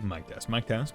Mic test, mic test.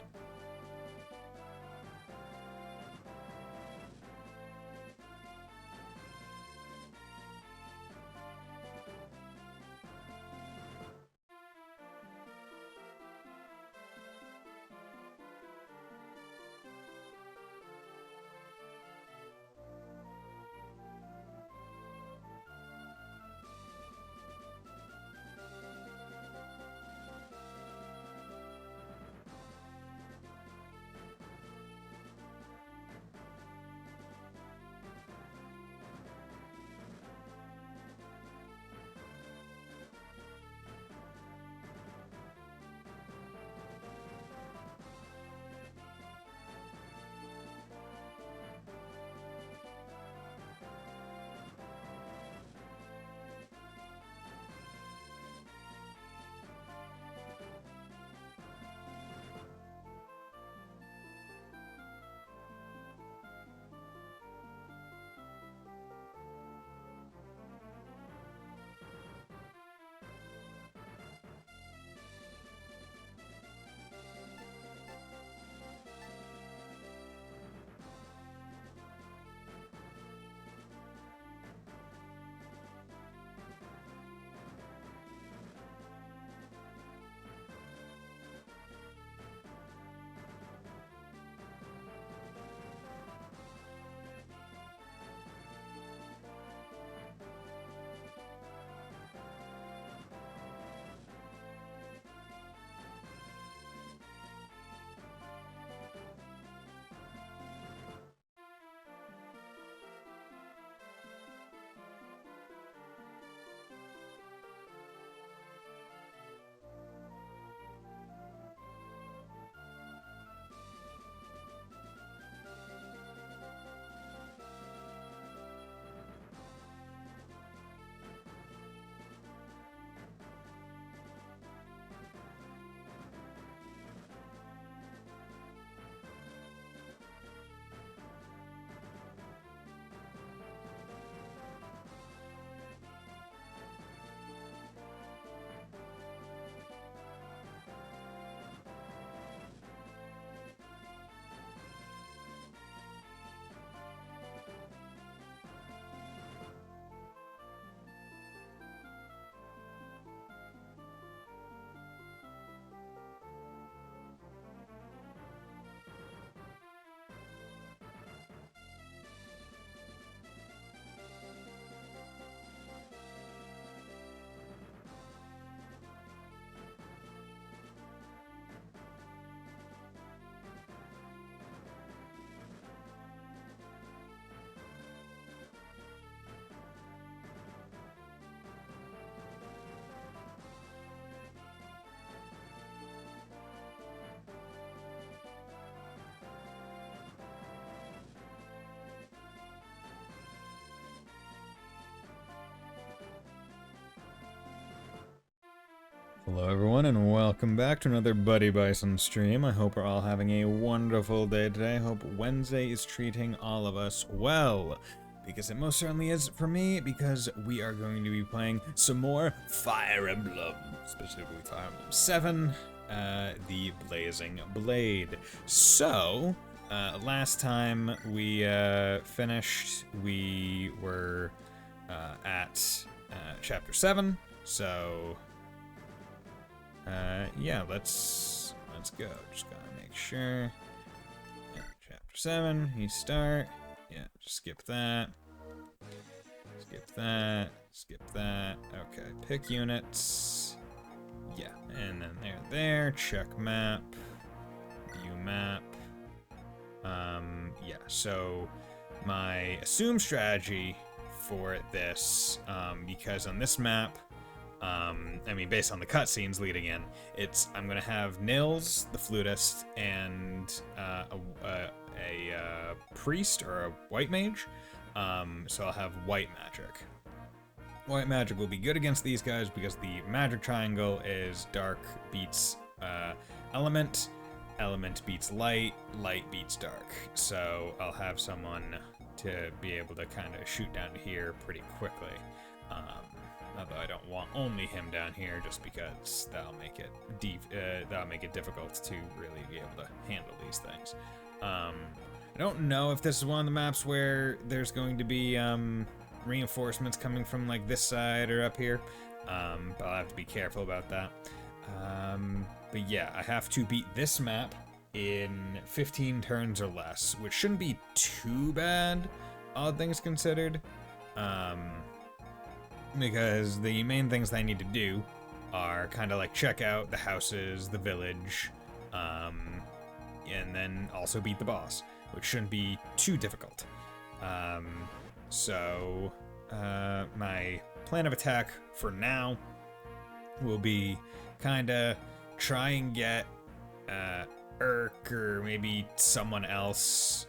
Hello everyone and welcome back to another Buddy Bison stream. I hope we're all having a wonderful day today. I hope Wednesday is treating all of us well. Because it most certainly is for me, because we are going to be playing some more Fire Emblem. Specifically Fire Emblem 7, the Blazing Blade. So, last time we finished, we were at Chapter 7, so... yeah, let's go. Just gotta make sure. Yeah, chapter 7, you start. Yeah, just skip that. Skip that. Skip that. Okay, pick units. Yeah, and then there. Check map. View map. Yeah, so my assumed strategy for this, because on this map, I mean, based on the cutscenes leading in, I'm gonna have Nils, the flutist, and a priest or a white mage. So I'll have white magic. White magic will be good against these guys because the magic triangle is dark beats element, element beats light, light beats dark. So I'll have someone to be able to kind of shoot down to here pretty quickly. Although I don't want only him down here, just because that'll make it difficult to really be able to handle these things. I don't know if this is one of the maps where there's going to be reinforcements coming from like this side or up here, but I'll have to be careful about that. But yeah, I have to beat this map in 15 turns or less, which shouldn't be too bad, all things considered. Because the main things that I need to do are kind of like check out the houses, the village, and then also beat the boss, which shouldn't be too difficult. So my plan of attack for now will be kind of try and get Urk or maybe someone else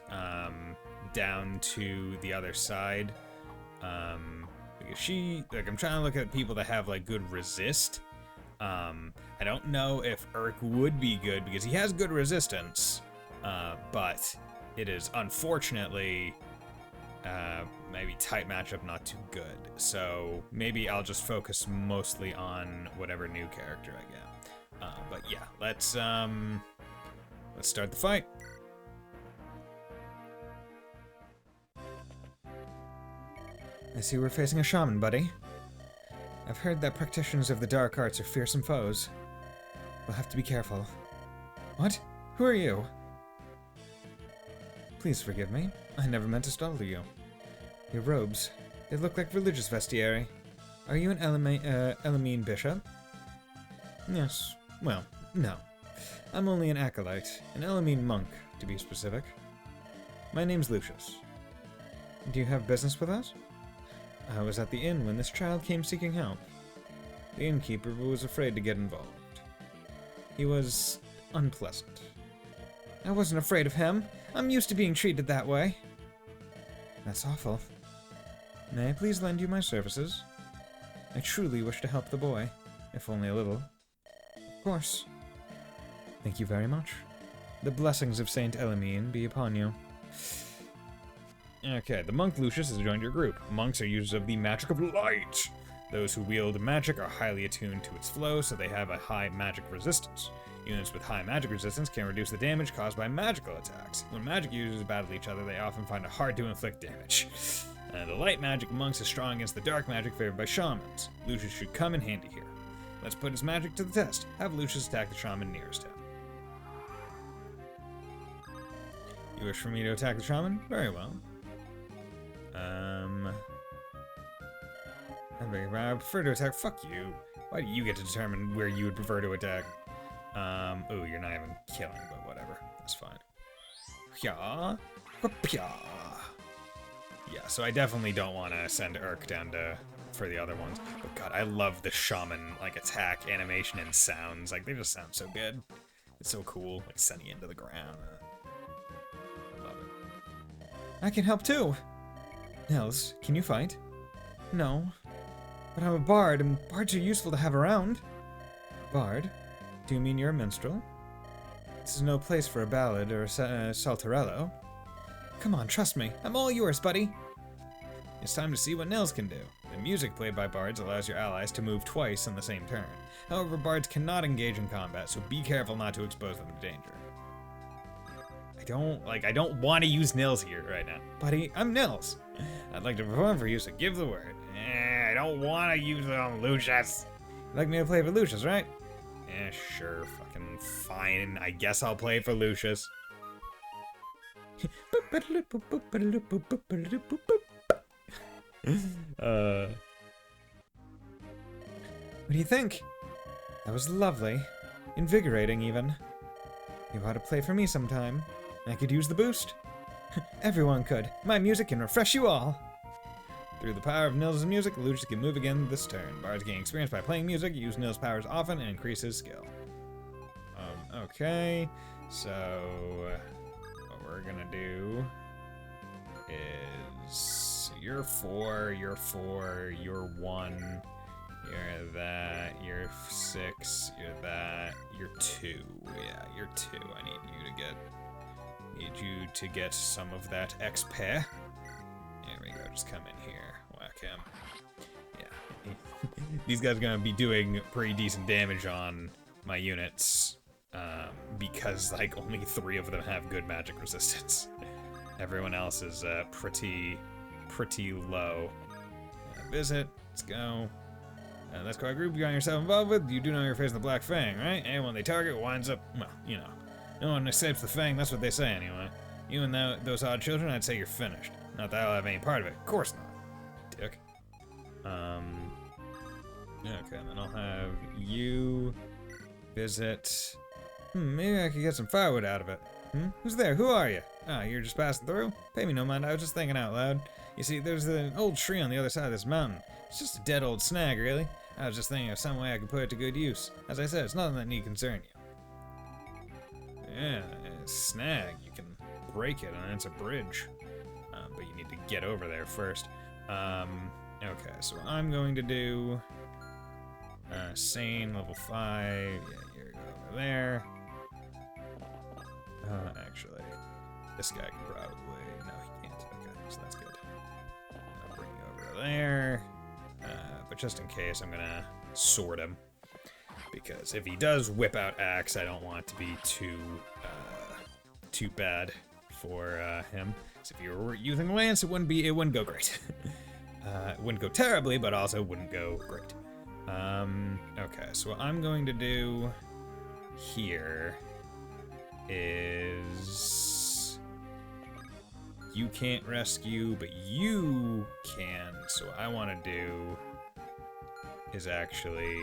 down to the other side. Because I'm trying to look at people that have like good resist. I don't know if Urk would be good because he has good resistance, but it is unfortunately maybe tight matchup, not too good. So maybe I'll just focus mostly on whatever new character I get. But yeah, let's start the fight. I see we're facing a shaman, buddy. I've heard that practitioners of the dark arts are fearsome foes. We'll have to be careful. What? Who are you? Please forgive me. I never meant to startle you. Your robes, they look like religious vestiary. Are you an Elamine bishop? Yes. Well, no. I'm only an acolyte, an Elamine monk, to be specific. My name's Lucius. Do you have business with us? I was at the inn when this child came seeking help. The innkeeper was afraid to get involved. He was unpleasant. I wasn't afraid of him. I'm used to being treated that way. That's awful. May I please lend you my services? I truly wish to help the boy, if only a little. Of course. Thank you very much. The blessings of Saint Elamine be upon you. Okay, the monk Lucius has joined your group. Monks are users of the magic of light. Those who wield magic are highly attuned to its flow, so they have a high magic resistance. Units with high magic resistance can reduce the damage caused by magical attacks. When magic users battle each other, they often find it hard to inflict damage. The light magic monks are strong against the dark magic favored by shamans. Lucius should come in handy here. Let's put his magic to the test. Have Lucius attack the shaman nearest him. You wish for me to attack the shaman? Very well. I prefer to attack. Fuck you. Why do you get to determine where you would prefer to attack? Oh, you're not even killing, but whatever. That's fine. Yeah. Yeah, so I definitely don't want to send Urk down for the other ones. But god, I love the shaman, like, attack, animation, and sounds. Like, they just sound so good. It's so cool, like, sending it into the ground. I love it. I can help too! Nils, can you fight? No. But I'm a bard, and bards are useful to have around. Bard? Do you mean you're a minstrel? This is no place for a ballad or a saltarello. Come on, trust me. I'm all yours, buddy. It's time to see what Nils can do. The music played by bards allows your allies to move twice in the same turn. However, bards cannot engage in combat, so be careful not to expose them to danger. I don't want to use Nils here right now. Buddy, I'm Nils. I'd like to perform for you, so give the word. I don't want to use it on Lucius. You'd like me to play for Lucius, right? Sure, fucking fine. I guess I'll play for Lucius. What do you think? That was lovely. Invigorating, even. You ought to play for me sometime. I could use the boost. Everyone could. My music can refresh you all. Through the power of Nils' music, Lucius can move again this turn. Bards gain experience by playing music, use Nils' powers often, and increase his skill. Okay, so what we're gonna do is you're 4, you're 4, you're 1, you're that, you're 6, you're that, you're 2. Yeah, you're 2. I need you to get some of that XP. There we go, just come in here, whack him. Yeah, these guys are gonna be doing pretty decent damage on my units, because like only 3 of them have good magic resistance. Everyone else is pretty low. Visit. Let's go. That's quite a group you got yourself involved with. You do know you're facing the Black Fang, right? And when they target, winds up, well, you know. No one escapes the Fang, that's what they say anyway. You and those odd children, I'd say you're finished. Not that I'll have any part of it. Of course not. Dick. Okay, then I'll have you visit. Maybe I could get some firewood out of it. Who's there? Who are you? Ah, you're just passing through? Pay me no mind, I was just thinking out loud. You see, there's an old tree on the other side of this mountain. It's just a dead old snag, really. I was just thinking of some way I could put it to good use. As I said, it's nothing that need concern you. Yeah, a snag. You can break it, and it's a bridge. But you need to get over there first. Okay, so I'm going to do... Sane, level 5. Yeah, here, go over there. Actually, this guy can probably... No, he can't. Okay, so that's good. I'll bring you over there. But just in case, I'm gonna sword him. Because if he does whip out axe, I don't want it to be too bad for him. So if you were using lance, it wouldn't go great. It wouldn't go terribly, but also wouldn't go great. Okay, so what I'm going to do here is you can't rescue, but you can. So what I want to do is actually,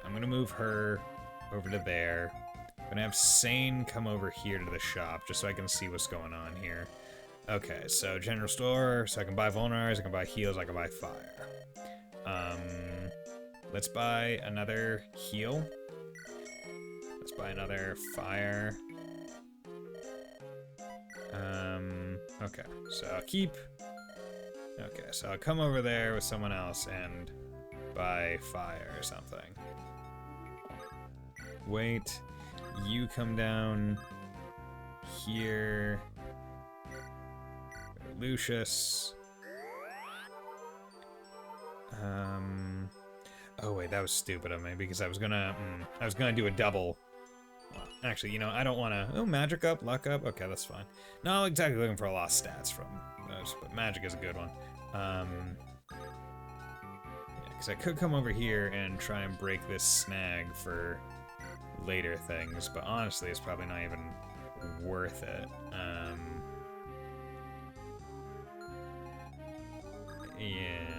I'm going to move her over to there. I'm going to have Sane come over here to the shop just so I can see what's going on here. Okay, so general store, so I can buy vulners, I can buy heals, I can buy fire. Let's buy another heal. Let's buy another fire. Okay, so I'll keep... Okay, so I'll come over there with someone else and buy fire or something. Wait, you come down here. Lucius. Oh wait, that was stupid of me because I was gonna do a double. Well, actually, you know, I don't want to. Oh, magic up, luck up. Okay, that's fine. Not exactly looking for a lot of stats from those, but magic is a good one. Yeah, because I could come over here and try and break this snag for later things, but honestly, it's probably not even worth it. Yeah.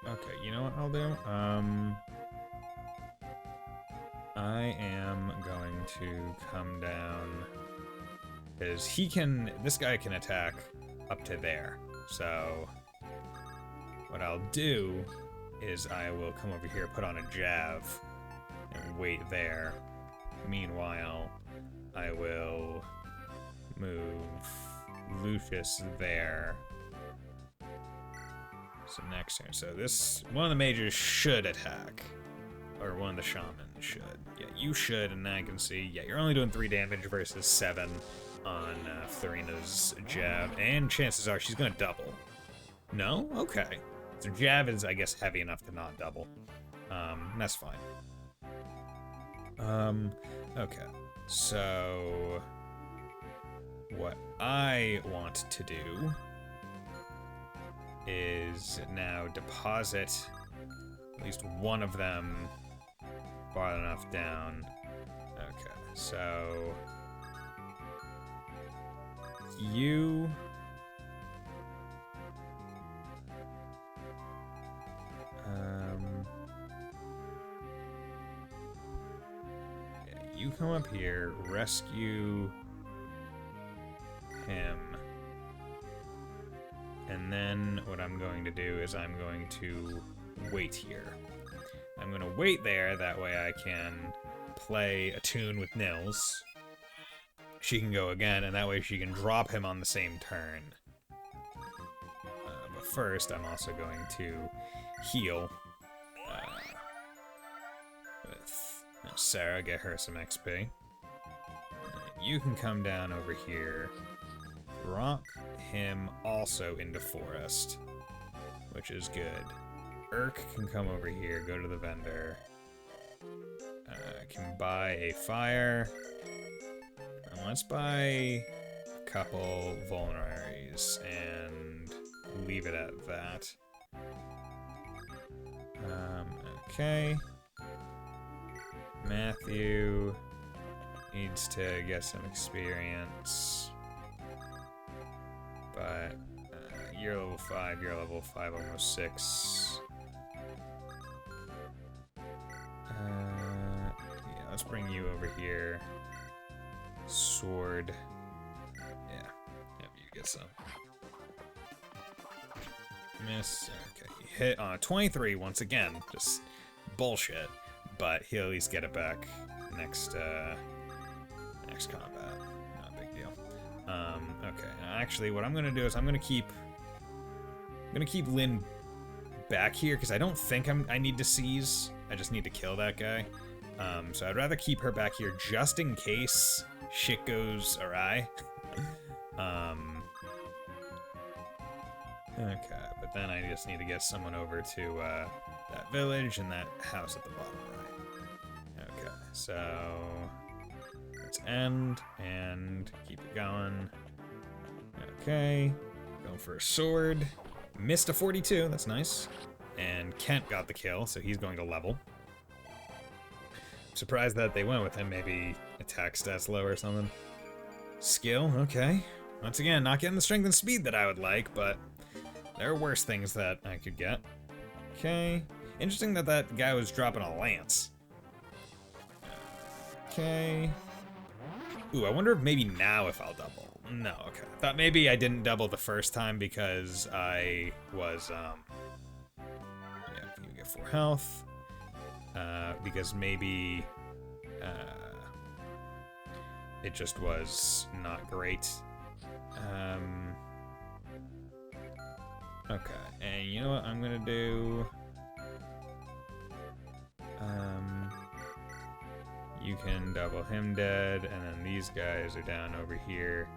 Okay, you know what I'll do? I am going to come down, because this guy can attack up to there, so what I'll do is I will come over here, put on a jav, and wait there. Meanwhile, I will move Lucius there. So next turn. So this, one of the mages should attack. Or one of the shamans should. Yeah, you should, and I can see, yeah, you're only doing 3 damage versus 7 on Farina's jab. And chances are she's gonna double. No? Okay. So jab is, I guess, heavy enough to not double. That's fine. Okay. So what I want to do is now deposit at least one of them far enough down. Okay, so you you come up here, rescue him. And then what I'm going to do is I'm going to wait here. I'm going to wait there, that way I can play a tune with Nils. She can go again, and that way she can drop him on the same turn. But first, I'm also going to heal. Sarah, get her some XP. You can come down over here. Rock him also into forest, which is good. Urk can come over here, go to the vendor. Can buy a fire. And let's buy a couple vulneraries and leave it at that. Okay. Matthew needs to get some experience. But you're level 5, you're level 5, almost 6. Yeah, let's bring you over here. Sword. Yeah. Yep, you get some. Miss. Okay, he hit on 23 once again. Just bullshit. But he'll at least get it back next combat. Not a big deal. Okay. Actually, what I'm gonna do is I'm gonna keep Lynn back here because I don't think I need to seize. I just need to kill that guy. So I'd rather keep her back here just in case shit goes awry. Okay, but then I just need to get someone over to that village and that house at the bottom right. Okay, so let's end and keep it going. Okay, going for a sword. Missed a 42, that's nice. And Kent got the kill, so he's going to level. Surprised that they went with him, maybe attack stats low or something. Skill, okay. Once again, not getting the strength and speed that I would like, but there are worse things that I could get. Okay. Interesting that that guy was dropping a lance. Okay. Ooh, I wonder if maybe now if I'll double. No, okay. I thought maybe I didn't double the first time because I was, yeah, you get 4 health. Because maybe, it just was not great. Okay, and you know what I'm gonna do? You can double him dead, and then these guys are down over here.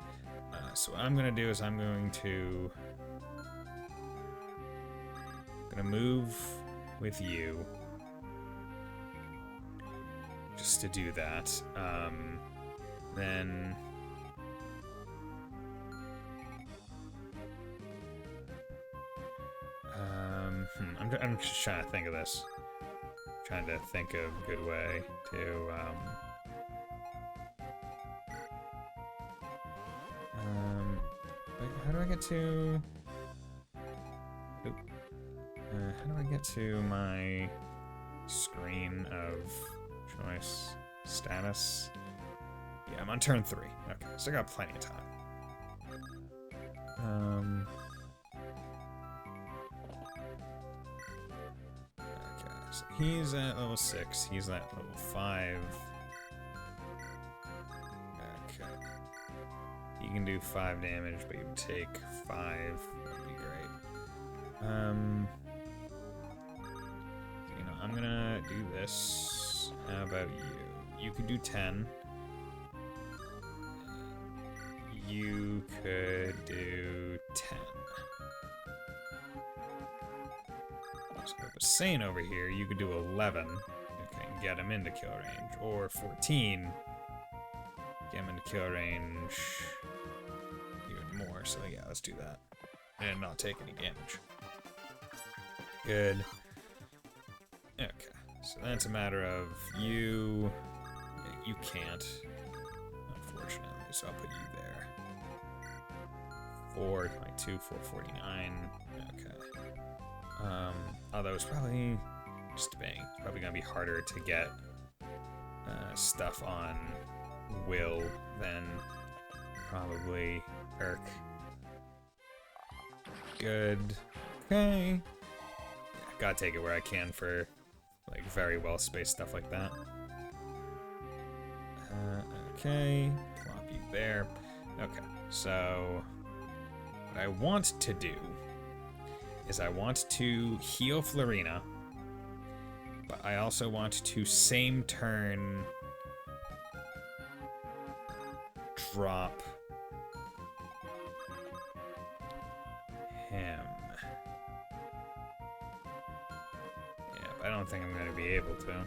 So what I'm gonna do is I'm gonna move with you. Just to do that. Then I'm just trying to think of this. Trying to think of a good way to wait, how do I get to how do I get to my screen of choice status? Yeah, I'm on turn 3. Okay, so I got plenty of time. Okay, so he's at level 6. He's at level 5. Okay. He can do 5 damage, but you take 5. That'd be great. You know, I'm gonna do this. How about you? You could do 10. You could do 10. Let's go with Sane over here. You could do 11. Okay, and get him into kill range. Or 14. Get him into kill range even more. So yeah, let's do that. And not take any damage. Good. Okay, so that's a matter of you. Yeah, you can't, unfortunately. So I'll put you there. 422, 449. Okay. Although it's probably just debating. It's probably gonna be harder to get stuff on Will than probably Urk. Good. Okay. Yeah, gotta take it where I can for like very well spaced stuff like that. Okay. Plop you there. Okay. So what I want to do is I want to heal Florina But I also want to same turn drop him. Yeah, but I don't think I'm gonna be able to.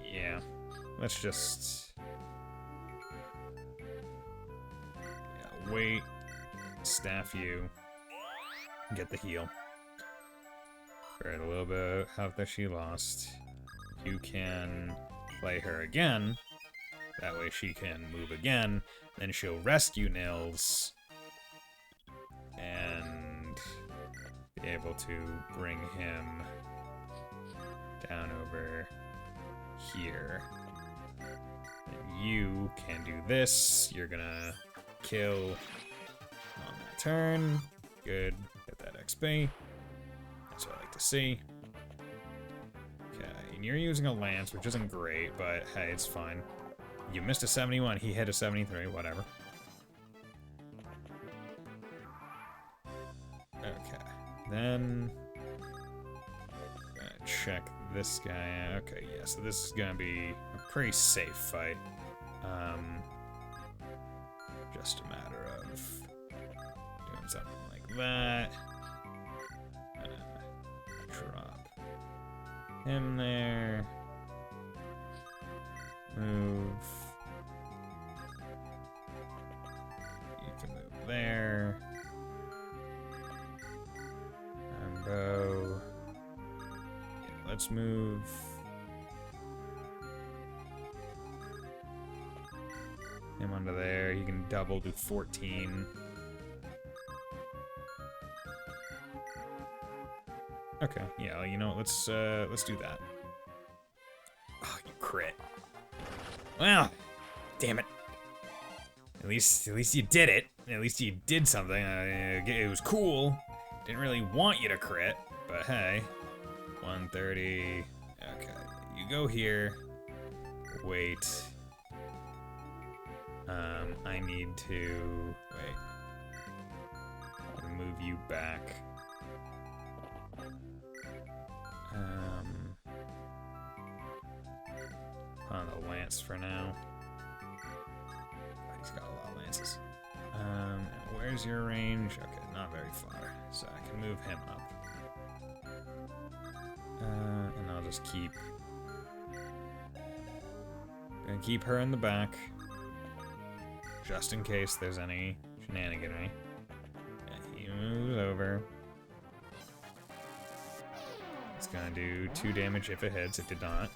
Yeah, let's just wait, staff you, get the heal. For a little bit of health that she lost. You can play her again. That way she can move again. Then she'll rescue Nils. And be able to bring him down over here. And you can do this. You're gonna kill on that turn. Good. Get that XP. That's what I like to see. Okay, and you're using a lance, which isn't great, but hey, it's fine. You missed a 71, he hit a 73, whatever. Okay, then gonna check this guy out. Okay, yeah, so this is gonna be a pretty safe fight. Just a matter of doing something like that. Drop him there. Move. You can move there. And go. Yeah, let's move. Him under there. He can double to 14. Okay, yeah, you know what, let's do that. Oh, you crit. Well, damn it. At least you did it. At least you did something. It was cool. Didn't really want you to crit, but hey. 130. Okay, you go here. Wait. I need to wait. I'll move you back. On the lance for now. He's got a lot of lances. Where's your range? Okay, not very far. So I can move him up. And I'll just gonna keep her in the back. Just in case there's any shenaniganry. Yeah, he moves over. It's gonna do 2 damage if it hits. It did not.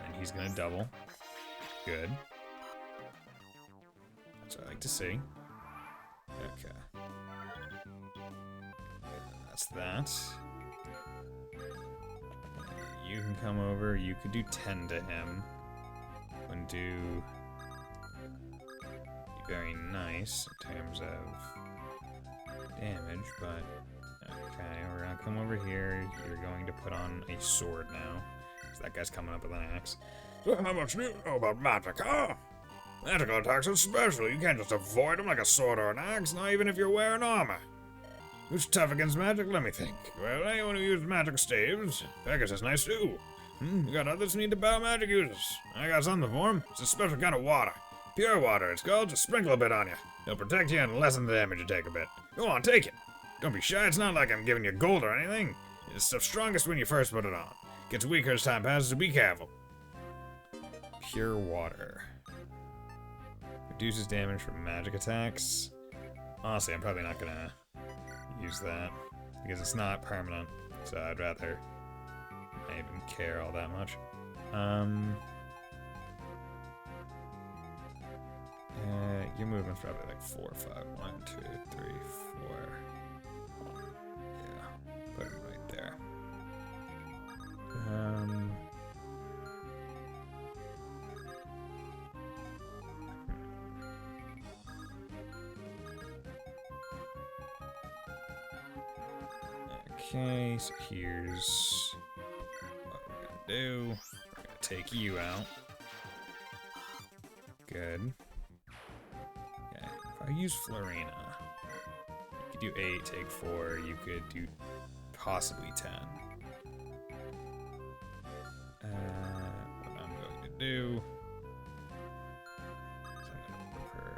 And he's gonna double. Good. That's what I like to see. Okay. That's that. You can come over. You could do 10 to him. Wouldn't do very nice in terms of damage, but okay, we're gonna come over here. You're going to put on a sword now. So that guy's coming up with an axe. So how much do you know about magic, huh? Magical attacks are special. You can't just avoid them like a sword or an axe, not even if you're wearing armor. Who's tough against magic? Let me think. Well, anyone who uses magic staves. Pegasus is nice too. You got others who need to battle magic users. I got something for him. It's a special kind of water. Pure water, it's called. Just sprinkle a bit on you. It'll protect you and lessen the damage you take a bit. Go on, take it. Don't be shy. It's not like I'm giving you gold or anything. It's the strongest when you first put it on. Gets weaker as time passes, so be careful. Pure water. Reduces damage from magic attacks. Honestly, I'm probably not gonna use that because it's not permanent, so I'd rather not even care all that much. You're moving probably like 4 or 5. 1, 2, 3, 4. Yeah, put him right there. Okay, so here's what we're gonna do. We're gonna take you out. Good. Okay, if I use Florina, you could do 8, take 4. You could do possibly 10. What I'm going to do... is I'm going to move her...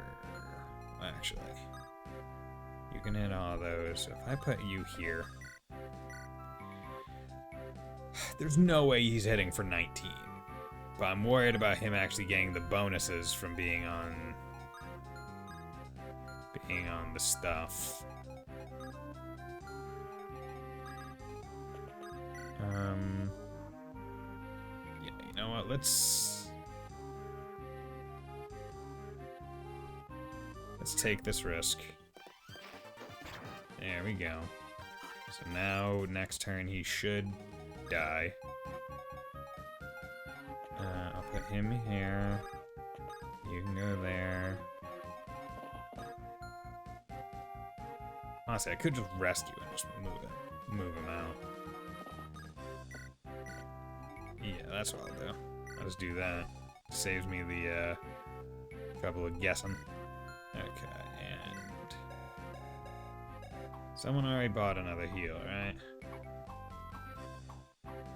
Actually, you can hit all those. If I put you here... There's no way he's hitting for 19. But I'm worried about him actually getting the bonuses from being on the stuff. Yeah, you know what? Let's take this risk. There we go. So now next turn he should die. I'll put him here. You can go there. Honestly, I could just rescue and just move him out. Yeah, that's what I'll do. I'll just do that. Saves me the couple of guessing. Okay, and someone already bought another heal, right?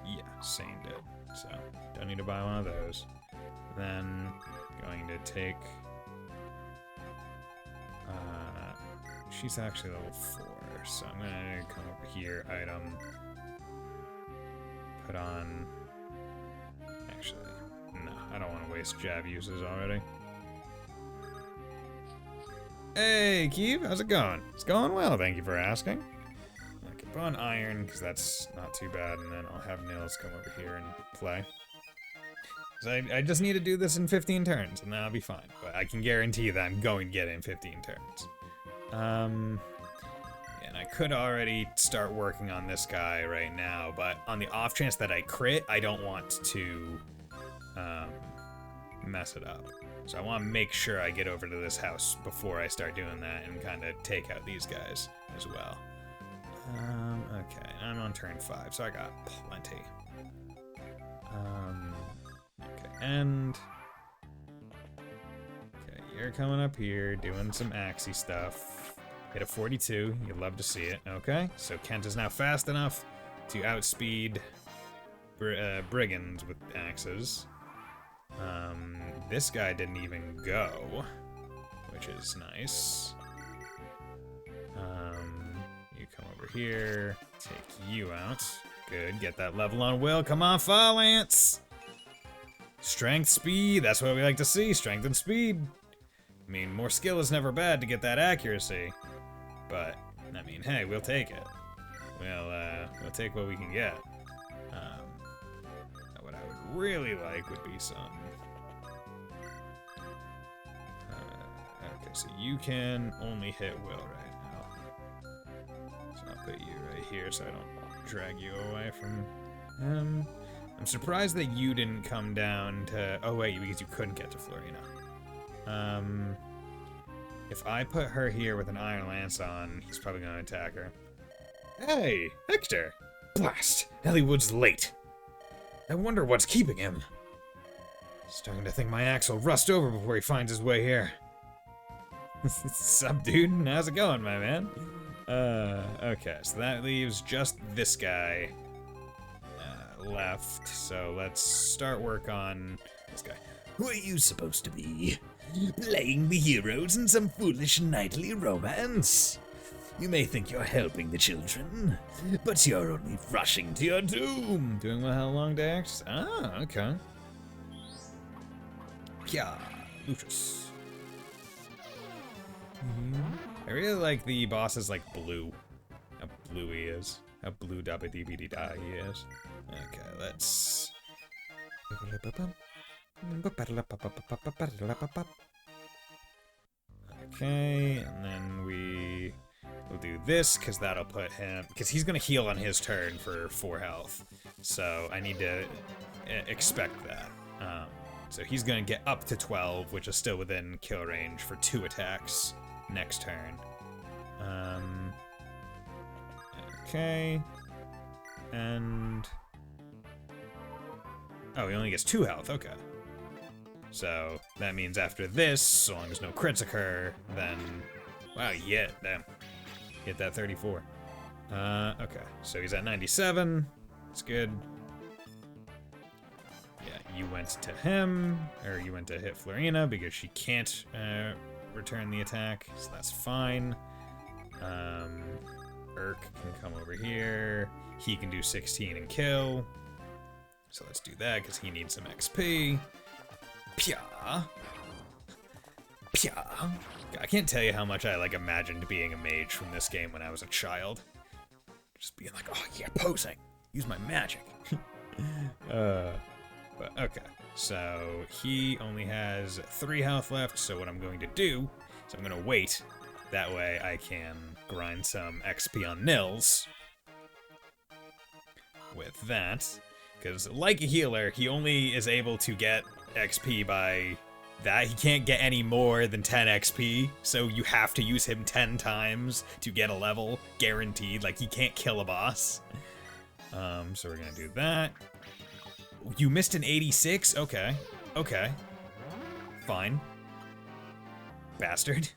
Yeah, same did. So, don't need to buy one of those. Then, going to take... she's actually level 4, so I'm gonna come over here, item... Put on... Actually, no, I don't want to waste jab uses already. Hey, Keeve, how's it going? It's going well, thank you for asking. I can put on iron, because that's not too bad, and then I'll have Nils come over here and play. So I just need to do this in 15 turns, and then I'll be fine. But I can guarantee that I'm going to get it in 15 turns. And I could already start working on this guy right now, but on the off chance that I crit, I don't want to mess it up. So I want to make sure I get over to this house before I start doing that and kind of take out these guys as well. Okay, I'm on turn 5, so I got plenty. Okay, and... Okay, you're coming up here, doing some axie stuff. Hit a 42, you'd love to see it. Okay, so Kent is now fast enough to outspeed brigands with axes. This guy didn't even go, which is nice. You come over here, take you out. Good, get that level on Will. Come on, Fall Lance! Strength, speed, that's what we like to see, strength and speed. I mean, more skill is never bad to get that accuracy. But, I mean, hey, we'll take it. We'll take what we can get. What I would really like would be some... okay, so you can only hit Will right now. So I'll put you right here so I don't drag you away from him. I'm surprised that you didn't come down to... Oh, wait, because you couldn't get to Florina. If I put her here with an Iron Lance on, he's probably going to attack her. Hey, Hector! Blast! Elliewood's late. I wonder what's keeping him. Starting to think my axe will rust over before he finds his way here. Sup, dude? How's it going, my man? Okay, so that leaves just this guy left. So let's start work on this guy. Who are you supposed to be? Playing the heroes in some foolish knightly romance? You may think you're helping the children, but you're only rushing to your doom. Doing well, how long to act? Ah, okay. Yeah, Lucius. I really like the boss is like blue. How blue he is. How blue dabba dee dee da he is. Okay, let's... Okay, and then we'll do this, because that'll put him... Because he's going to heal on his turn for 4 health. So I need to expect that. So he's going to get up to 12, which is still within kill range for 2 attacks next turn. Okay. And... Oh, he only gets 2 health, okay. So, that means after this, so long as no crits occur, then... Wow, yeah, damn. Hit that 34. Okay, so he's at 97. That's good. Yeah, you went to him, or you went to hit Florina because she can't return the attack, so that's fine. Urk can come over here. He can do 16 and kill. So let's do that because he needs some XP. Pya. Pya. I can't tell you how much I like imagined being a mage from this game when I was a child. Just being like, oh yeah, posing. Use my magic. But okay. So he only has 3 health left, so what I'm going to do is I'm going to wait. That way I can grind some XP on Nils with that. Because like a healer, he only is able to get XP by that. He can't get any more than 10 XP, so you have to use him 10 times to get a level, guaranteed. Like, he can't kill a boss. So we're gonna do that. You missed an 86? Okay. Okay. Fine. Bastard.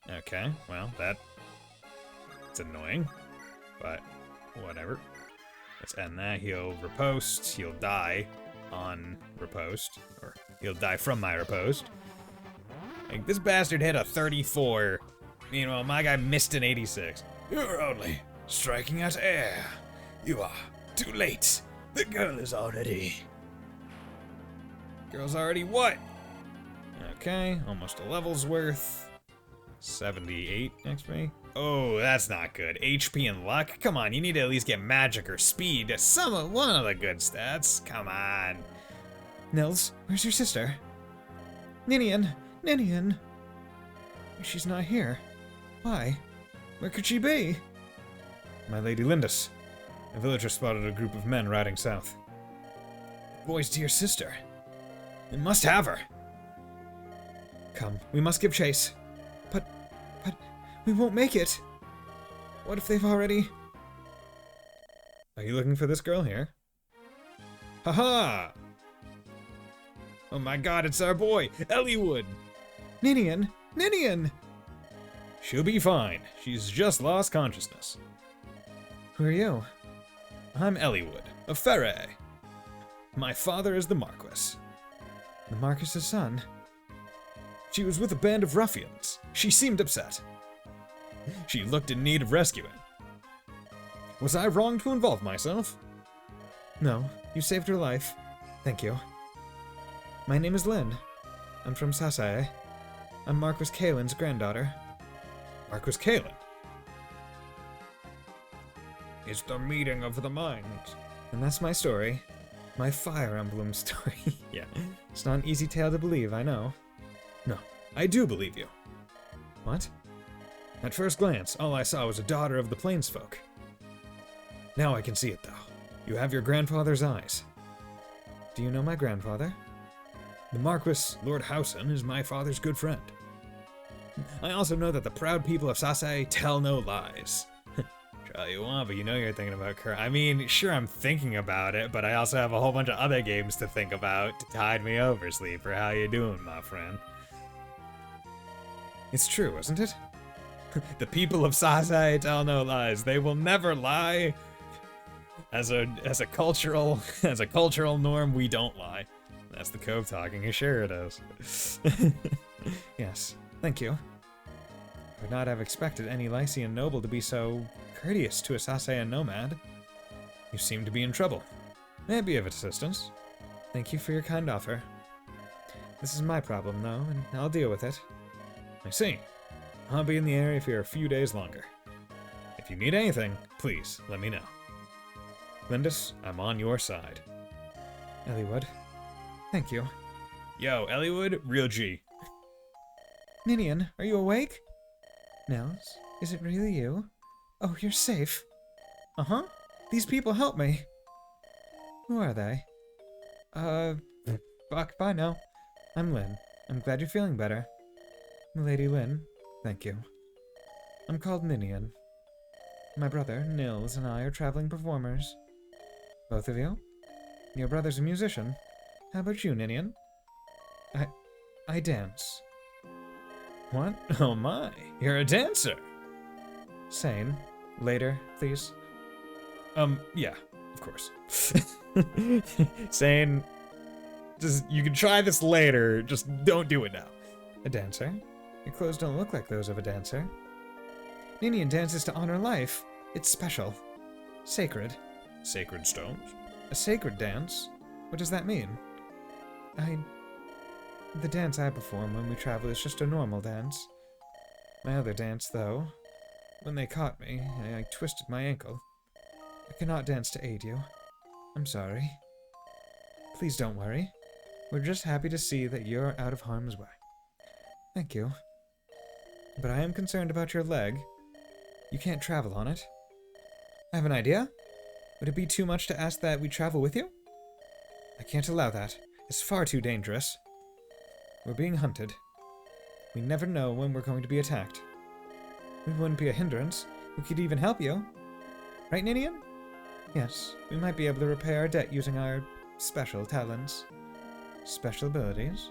Okay, well, it's annoying, but whatever. Let's end that. He'll riposte. He'll die on riposte, or he'll die from my riposte. Like, this bastard hit a 34. Meanwhile, my guy missed an 86. You're only striking at air. You are too late. The girl is already... Girl's already what? Okay, almost a level's worth. 78 XP. Oh, that's not good. HP and luck? Come on, you need to at least get magic or speed. One of the good stats. Come on. Nils, where's your sister? Ninian! Ninian! She's not here. Why? Where could she be? My Lady Lindis. A villager spotted a group of men riding south. Boy's dear sister. We must have her. Come, we must give chase. But we won't make it. What if they've already... Are you looking for this girl here? Haha! Oh my god, it's our boy, Elliewood! Ninian! Ninian! She'll be fine. She's just lost consciousness. Who are you? I'm Elliewood, of Ferre. My father is the Marquis. The Marquis's son? She was with a band of ruffians. She seemed upset. She looked in need of rescuing. Was I wrong to involve myself? No, you saved her life. Thank you. My name is Lynn. I'm from Sasae. I'm Marquis Kalen's granddaughter. Marquis Kalen? It's the meeting of the minds. And that's my story. My Fire Emblem story. Yeah, it's not an easy tale to believe, I know. No, I do believe you. What? At first glance, all I saw was a daughter of the Plainsfolk. Now I can see it, though. You have your grandfather's eyes. Do you know my grandfather? The Marquis, Lord Howson, is my father's good friend. I also know that the proud people of Sasae tell no lies. Try all you want, but you know you're thinking about I mean, sure, I'm thinking about it, but I also have a whole bunch of other games to think about to tide me over, Sleeper. How you doing, my friend? It's true, isn't it? The people of Sasae tell no lies. They will never lie. As a cultural norm, we don't lie. That's the Cove talking. Sure it is. Yes, thank you. I would not have expected any Lycian noble to be so courteous to a Sasaean nomad. You seem to be in trouble. May I be of assistance? Thank you for your kind offer. This is my problem, though, and I'll deal with it. I see. I'll be in the area for a few days longer. If you need anything, please let me know. Lindis, I'm on your side. Elliewood. Thank you. Yo, Elliewood, real G. Ninian, are you awake? Nels, is it really you? Oh, you're safe. Uh-huh. These people help me. Who are they? Fuck, bye now. I'm Lynn. I'm glad you're feeling better. Lady Lynn, thank you. I'm called Ninian. My brother, Nils, and I are traveling performers. Both of you? Your brother's a musician. How about you, Ninian? I dance. What? Oh my, you're a dancer! Sane. Later, please? Yeah, of course. Saying, just, you can try this later, just don't do it now. A dancer? Your clothes don't look like those of a dancer. Ninian dances to honor life. It's special. Sacred. Sacred stones? A sacred dance? What does that mean? The dance I perform when we travel is just a normal dance. My other dance, though, when they caught me, I twisted my ankle. I cannot dance to aid you. I'm sorry. Please don't worry. We're just happy to see that you're out of harm's way. Thank you. But I am concerned about your leg. You can't travel on it. I have an idea. Would it be too much to ask that we travel with you? I can't allow that. It's far too dangerous. We're being hunted. We never know when we're going to be attacked. We wouldn't be a hindrance. We could even help you. Right, Ninian? Yes, we might be able to repay our debt using our special talents. Special abilities?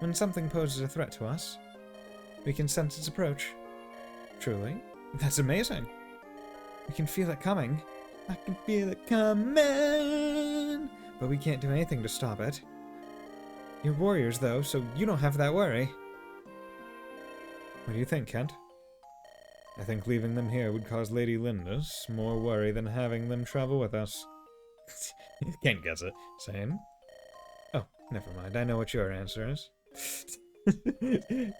When something poses a threat to us, we can sense its approach. Truly? That's amazing. We can feel it coming. I can feel it coming! But we can't do anything to stop it. You're warriors, though, so you don't have that worry. What do you think, Kent? I think leaving them here would cause Lady Lindis more worry than having them travel with us. Kent gets it. Same? Oh, never mind. I know what your answer is.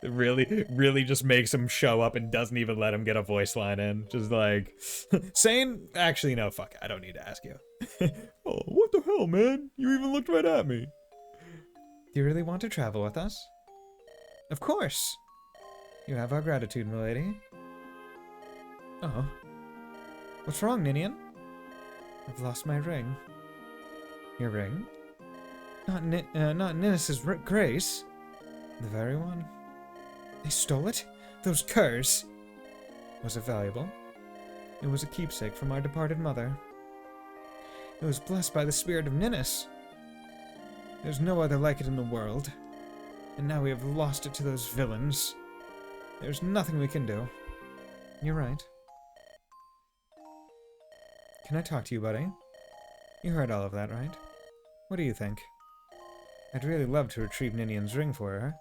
really just makes him show up and doesn't even let him get a voice line in. Just like, saying, actually, no, fuck, I don't need to ask you. Oh, what the hell, man? You even looked right at me. Do you really want to travel with us? Of course. You have our gratitude, milady. Oh. What's wrong, Ninian? I've lost my ring. Your ring? Not Ninnis's grace. The very one. They stole it? Those curs! Was it valuable? It was a keepsake from our departed mother. It was blessed by the spirit of Ninnis. There's no other like it in the world. And now we have lost it to those villains. There's nothing we can do. You're right. Can I talk to you, buddy? You heard all of that, right? What do you think? I'd really love to retrieve Ninian's ring for her.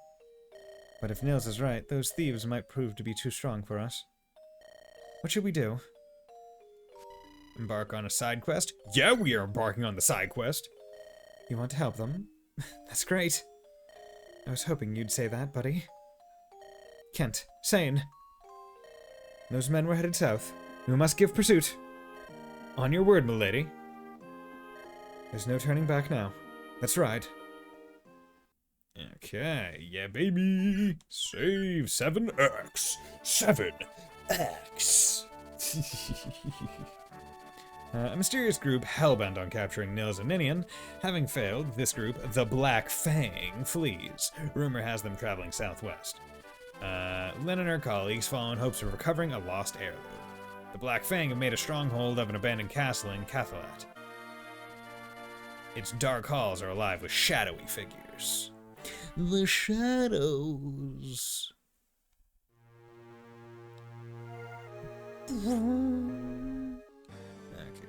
But if Nils is right, those thieves might prove to be too strong for us. What should we do? Embark on a side quest? Yeah, we are embarking on the side quest. You want to help them? That's great. I was hoping you'd say that, buddy. Kent, Sane. Those men were headed south. We must give pursuit. On your word, milady. There's no turning back now. Let's ride. Okay, yeah, baby. Save 7X. 7X. A mysterious group hellbent on capturing Nils and Ninian. Having failed, this group, the Black Fang, flees. Rumor has them traveling southwest. Lynn and her colleagues follow in hopes of recovering a lost heirloom. The Black Fang have made a stronghold of an abandoned castle in Cathalat. Its dark halls are alive with shadowy figures. The shadows. Okay,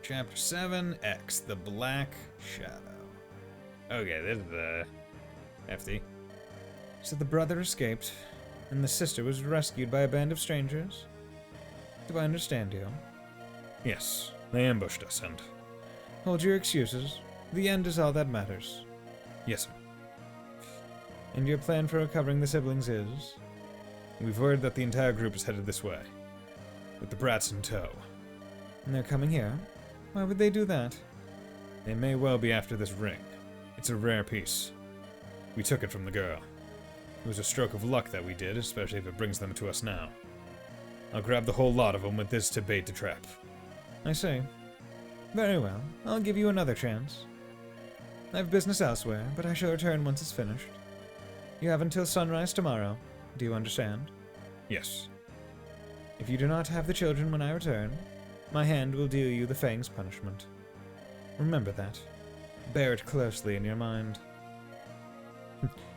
chapter 7, X, the Black Shadow. Okay, this is, hefty. So the brother escaped, and the sister was rescued by a band of strangers? Do I understand you? Yes, they ambushed us and... Hold your excuses. The end is all that matters. Yes, sir. And your plan for recovering the siblings is? We've heard that the entire group is headed this way, with the brats in tow. And they're coming here? Why would they do that? They may well be after this ring. It's a rare piece. We took it from the girl. It was a stroke of luck that we did, especially if it brings them to us now. I'll grab the whole lot of them with this to bait the trap. I see. Very well. I'll give you another chance. I have business elsewhere, but I shall return once it's finished. You have until sunrise tomorrow. Do you understand? Yes. If you do not have the children when I return, my hand will deal you the Fang's punishment. Remember that. Bear it closely in your mind.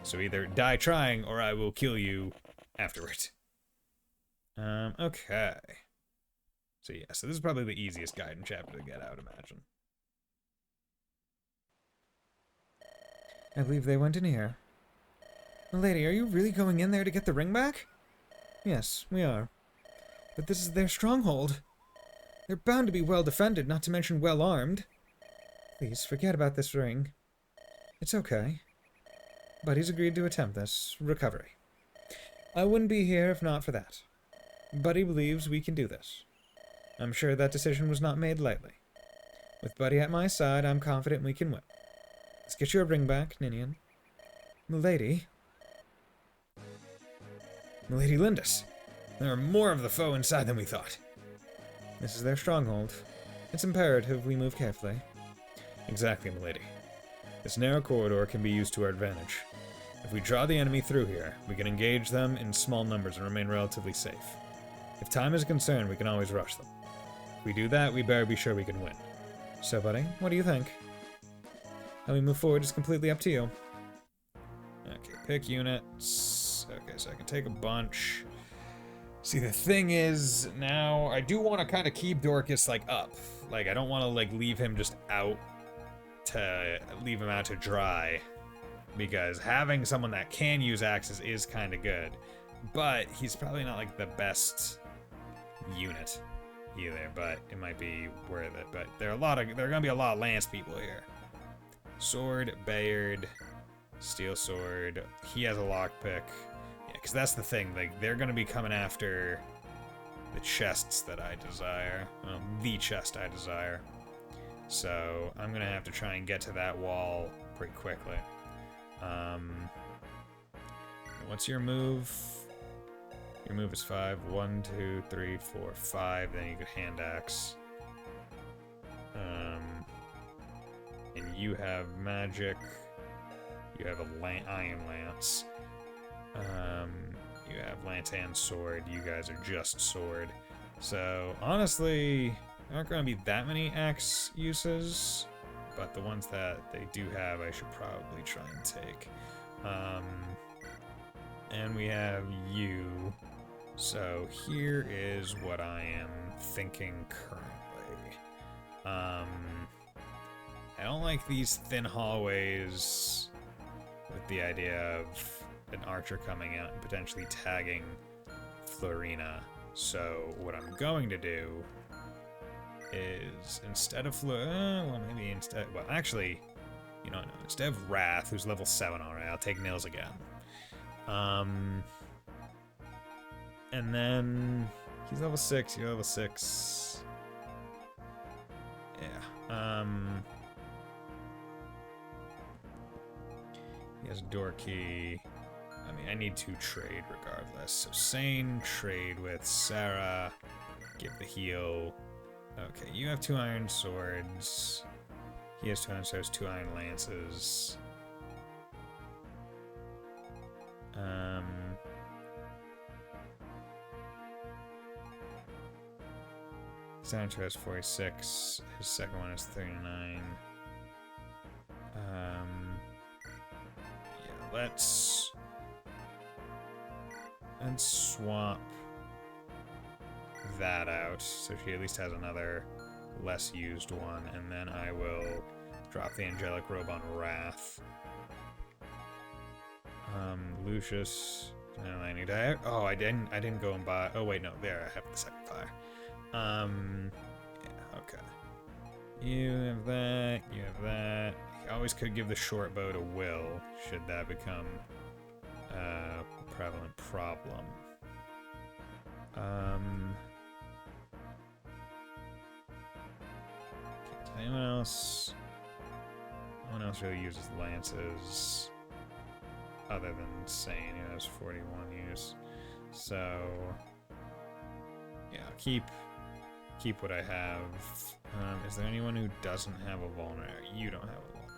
So either die trying, or I will kill you afterward. Okay. So yeah, so this is probably the easiest Gaiden chapter to get, I would imagine. I believe they went in here. Milady, are you really going in there to get the ring back? Yes, we are. But this is their stronghold. They're bound to be well defended, not to mention well armed. Please, forget about this ring. It's okay. Buddy's agreed to attempt this recovery. I wouldn't be here if not for that. Buddy believes we can do this. I'm sure that decision was not made lightly. With Buddy at my side, I'm confident we can win. Let's get your ring back, Ninian. Milady. Milady Lindis. There are more of the foe inside than we thought. This is their stronghold. It's imperative we move carefully. Exactly, milady. This narrow corridor can be used to our advantage. If we draw the enemy through here, we can engage them in small numbers and remain relatively safe. If time is a concern, we can always rush them. If we do that, we better be sure we can win. So, buddy, what do you think? How we move forward is completely up to you. Okay, pick units. Okay, so I can take a bunch. See, the thing is, now, I do want to kind of keep Dorcas, like, up. Like, I don't want to, like, leave him out to dry. Because having someone that can use axes is kind of good. But he's probably not, like, the best unit either. But it might be worth it. But there are going to be a lot of lance people here. Sword, Bayard, steel sword. He has a lockpick. Because that's the thing, like, they're going to be coming after the chests that I desire. Well, the chest I desire. So, I'm going to have to try and get to that wall pretty quickly. What's your move? Your move is 5. 1, 2, 3, 4, 5. Then you could hand axe. And you have magic. You have a iron lance. You have lance and sword. You guys are just sword. So, honestly, there aren't going to be that many axe uses, but the ones that they do have, I should probably try and take. And we have you. So, here is what I am thinking currently. I don't like these thin hallways with the idea of an archer coming out and potentially tagging Florina. So what I'm going to do is instead of actually, you know, no, instead of Wrath, who's level 7 already, I'll take Nils again. And then he's level 6, you're level 6. Yeah. He has a door key. I mean, I need to trade regardless. So Sane, trade with Sarah, give the heal. Okay, you have 2 iron swords. He has 2 iron swords, 2 iron lances. His iron sword has 46. His second one is 39. Yeah, let's swap that out, so she at least has another less used one, and then I will drop the angelic robe on Wrath. Lucius, no, I need to. Oh, I didn't go and buy. Oh wait, no, there I have the second fire. Yeah, okay. You have that. You have that. You always could give the short bow to Will, should that become a prevalent problem. Anyone else? No one else really uses lances, other than Sane, who has 41 use. So, yeah, keep what I have. Is there anyone who doesn't have a vulnerary? You don't have a vulnerary.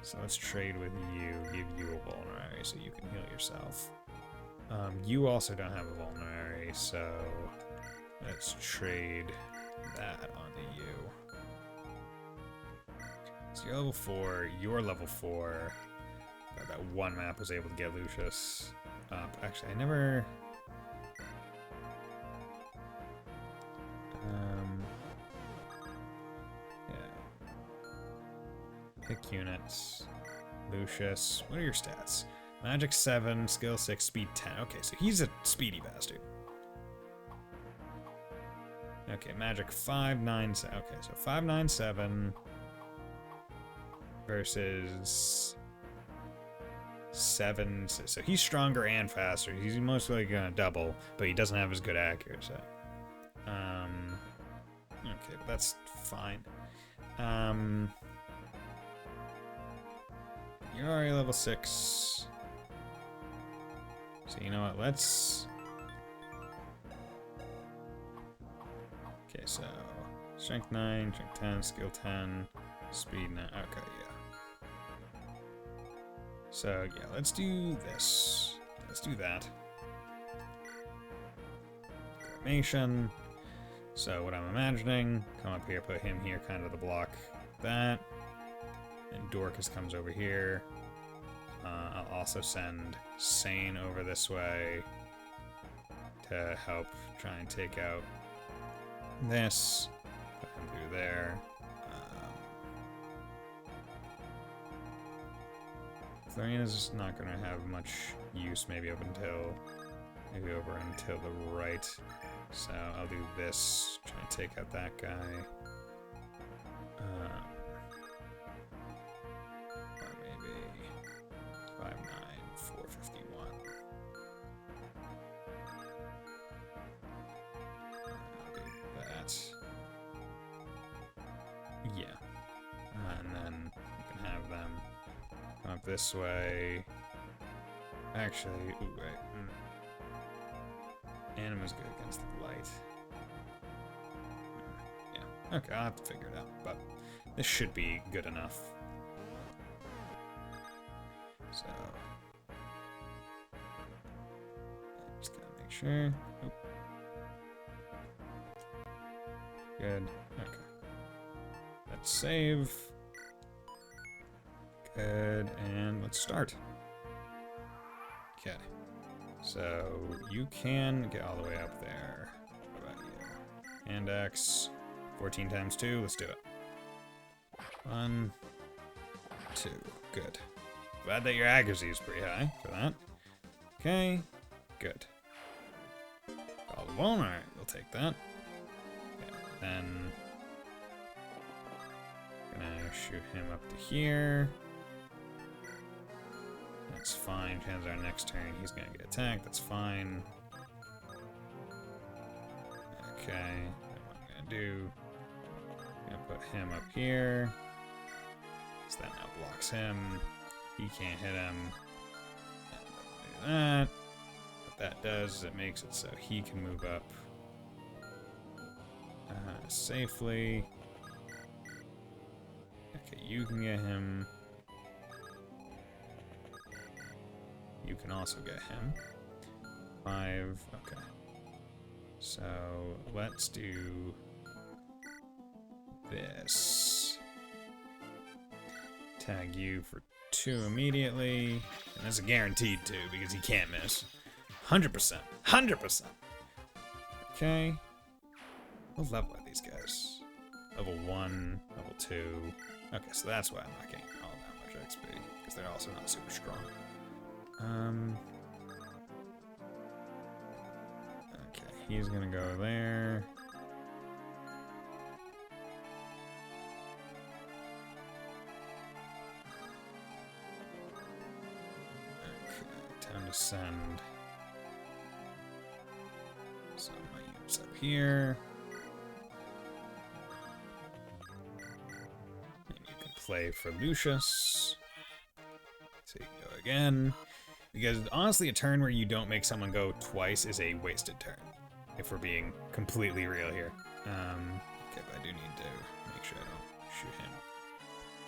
So let's trade with you, give you a vulnerary so you can heal yourself. You also don't have a vulnerary, so let's trade that onto you. So you're level 4, you're level 4. That one map was able to get Lucius up. Actually, I never... Pick units. Lucius. What are your stats? Magic 7, skill 6, speed 10. Okay, so he's a speedy bastard. Okay, magic 5, 9, 7. Okay, so 5, 9, 7 versus 7. So he's stronger and faster. He's most likely gonna double, but he doesn't have as good accuracy. Okay, that's fine. You're already level 6. So you know what, let's... Okay, so strength 9, strength 10, skill 10, speed 9. Okay, yeah. So yeah, let's do this. Let's do that. Formation. So what I'm imagining, come up here, put him here, kind of the block that. And Dorcas comes over here. I'll also send Sane over this way to help try and take out this. Put him through there. Florina's just not going to have much use maybe up until... Maybe over until the right. So I'll do this, try and take out that guy. Or maybe 5, 9, 4, 51. I'll do that. Yeah. And then you can have them come up this way. Actually, ooh, wait. Anima's good against the light. Yeah, okay, I'll have to figure it out, but this should be good enough. So, just gotta make sure. Oop. Good, okay. Let's save. Good, and let's start. Okay. So, you can get all the way up there. What about you? Hand X. 14 times 2. Let's do it. 1, 2. Good. Glad that your accuracy is pretty high for that. Okay. Good. All the bone. Alright, we'll take that. Okay, then... Gonna shoot him up to here. That's fine. Chances our next turn he's gonna get attacked. That's fine. Okay. What I'm gonna do? I'm gonna put him up here. So that now blocks him. He can't hit him. And do that. What that does is it makes it so he can move up safely. Okay, you can get him. You can also get him. 5, okay. So, let's do this. Tag you for 2 immediately. And that's a guaranteed 2 because he can't miss. 100%. 100%. Okay. What level are these guys? Level 1, level 2. Okay, so that's why I'm not getting all that much XP. Because they're also not super strong. Okay, he's gonna go there. Okay, time to send some of my units up here. And you can play for Lucius. So you can go again. Because honestly, a turn where you don't make someone go twice is a wasted turn. If we're being completely real here. Okay, but I do need to make sure I don't shoot him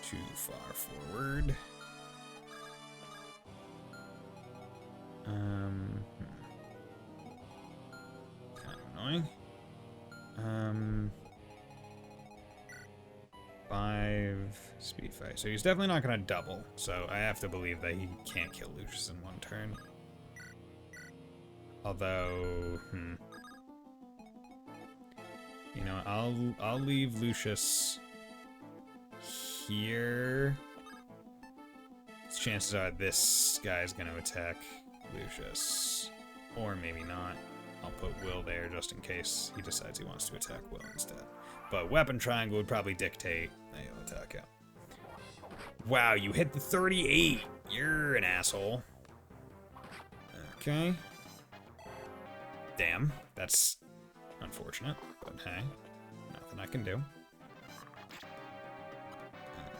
too far forward. Kind of annoying. 5 speed fight. So he's definitely not going to double. So I have to believe that he can't kill Lucius in 1 turn. Although, you know, I'll leave Lucius here Chances are this guy's going to attack Lucius. Or maybe not. I'll put Will there just in case he decides he wants to attack Will instead. But weapon triangle would probably dictate that he'll attack him. Wow, you hit the 38. You're an asshole. Okay. Damn, that's unfortunate, but hey, nothing I can do.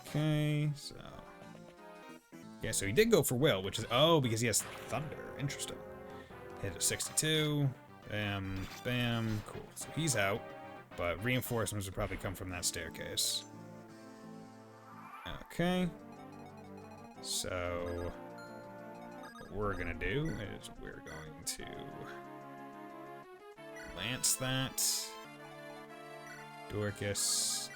Okay, so... Yeah, so he did go for Will, which is... Oh, because he has Thunder. Interesting. Hit a 62. Bam, bam. Cool. So he's out, but reinforcements would probably come from that staircase. Okay. So... What we're gonna do is we're going to... Lance that. Dorcas.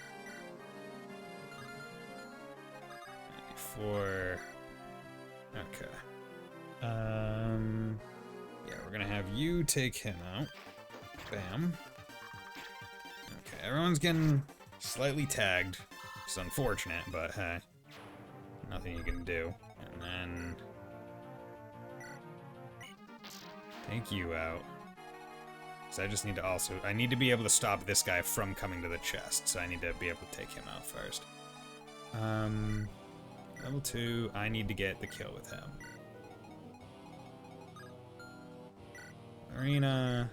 94. Okay. Yeah, we're gonna have you take him out. Bam. Okay, everyone's getting slightly tagged. It's unfortunate, but hey. Nothing you can do. And then... Take you out. So I just need to also... I need to be able to stop this guy from coming to the chest, so I need to be able to take him out first. Level 2, I need to get the kill with him. Arena.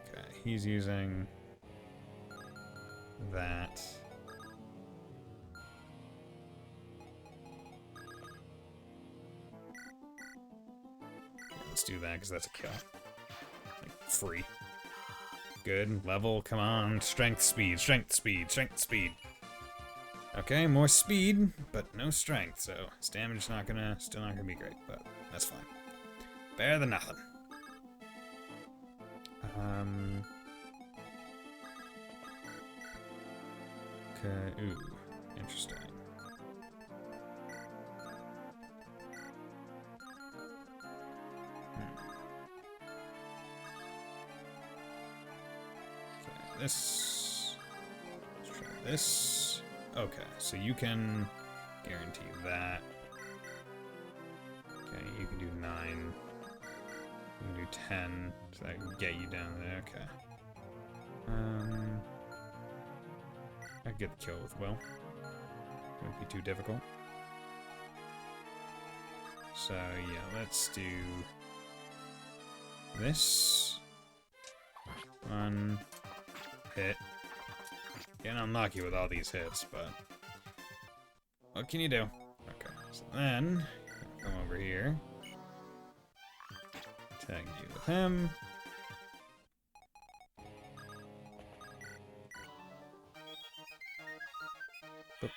Okay, he's using that. Let's do that, because that's a kill. Like, free. Good. Level, come on. Strength, speed, strength, speed, strength, speed. Okay, more speed, but no strength, so his damage is still not gonna be great, but that's fine. Better than nothing. Okay, ooh, interesting. This. Let's try this. Okay, so you can guarantee that. Okay, you can do 9. You can do 10, so that can get you down there. Okay. I could get the kill with Will. Wouldn't be too difficult. So yeah, let's do this. 1 hit. Getting unlucky with all these hits, but what can you do? Okay, so then come over here. Tag you with him. It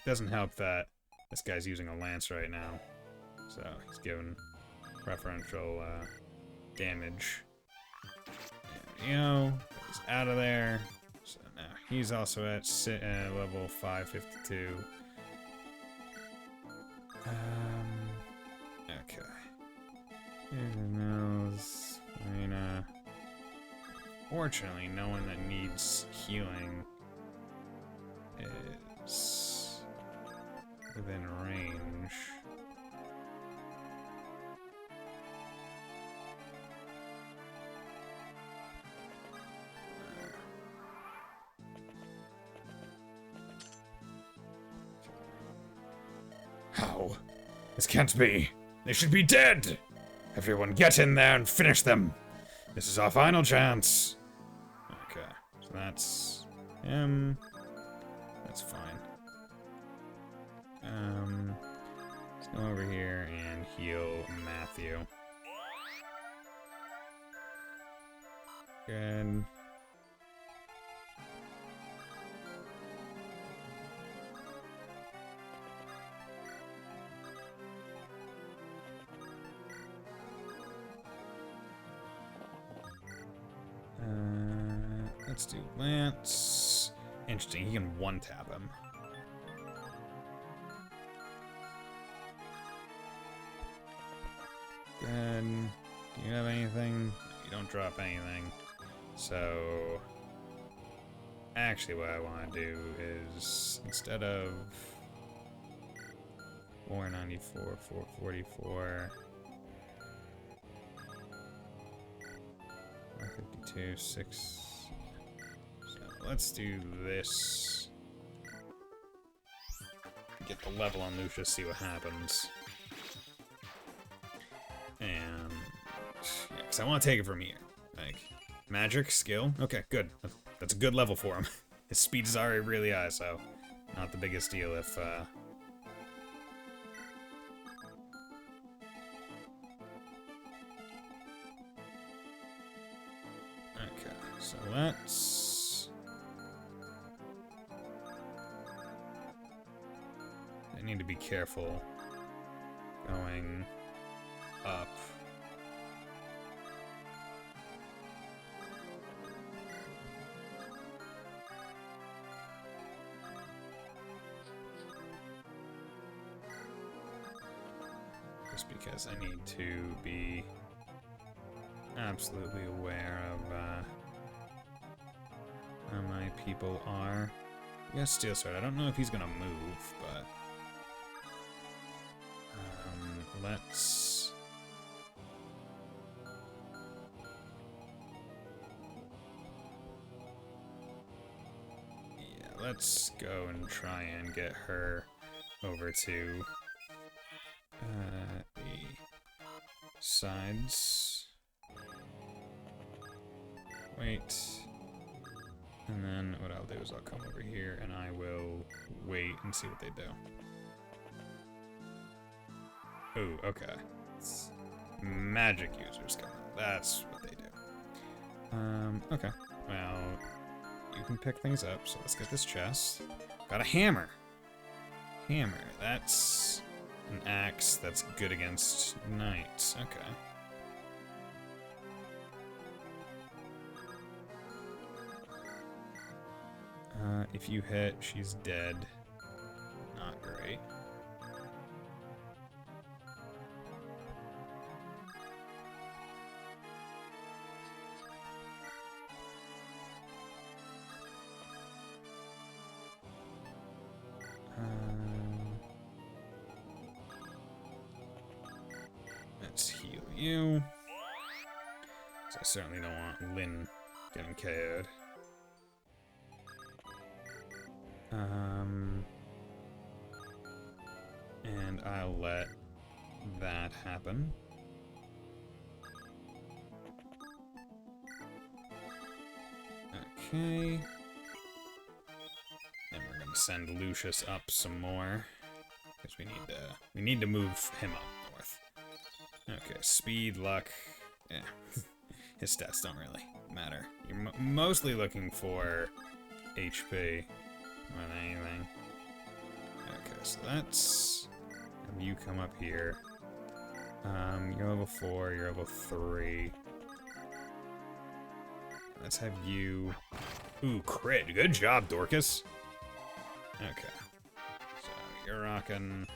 doesn't help that this guy's using a lance right now, so he's given preferential damage. There we go. He's out of there. So now he's also at level 552. Okay. Nose, Arena. Fortunately, no one that needs healing is within range. How? This can't be. They should be dead! Everyone get in there and finish them! This is our final chance! Okay, so that's him. That's fine. Let's go over here and heal Matthew. Good. Let's do Lance. Interesting, he can one-tap him. Good. Do you have anything? You don't drop anything. So... actually what I want to do is, instead of 494, 444, 452, 6. So let's do this. Get the level on Lucius, see what happens. And yeah, because I want to take it from here. Like, magic, skill. Okay, good. That's a good level for him. His speed is already really high, so not the biggest deal if okay, so let's... I need to be careful going up. Just because I need to be absolutely aware of how my people are. We got Steel Sword. I don't know if he's gonna move, but let's... Yeah, let's go and try and get her over to the sides. Wait. And then what I'll do is I'll come over here and I will wait and see what they do. Ooh, okay. It's magic users coming. That's what they do. Okay. Well, you can pick things up, so let's get this chest. Got a hammer. Hammer. That's an axe that's good against knights. Okay. If you hit, she's dead. Not great. Let's heal you. 'Cause I certainly don't want Lynn getting KO'd. And I'll let that happen. Okay. And we're gonna send Lucius up some more. Because we need to move him up north. Okay, speed, luck. Yeah. His stats don't really matter. You're mostly looking for HP more than anything. Okay, so let's have you come up here. You're level 4, you're level 3. Let's have you... Ooh, crit. Good job, Dorcas. Okay. So, you're rocking...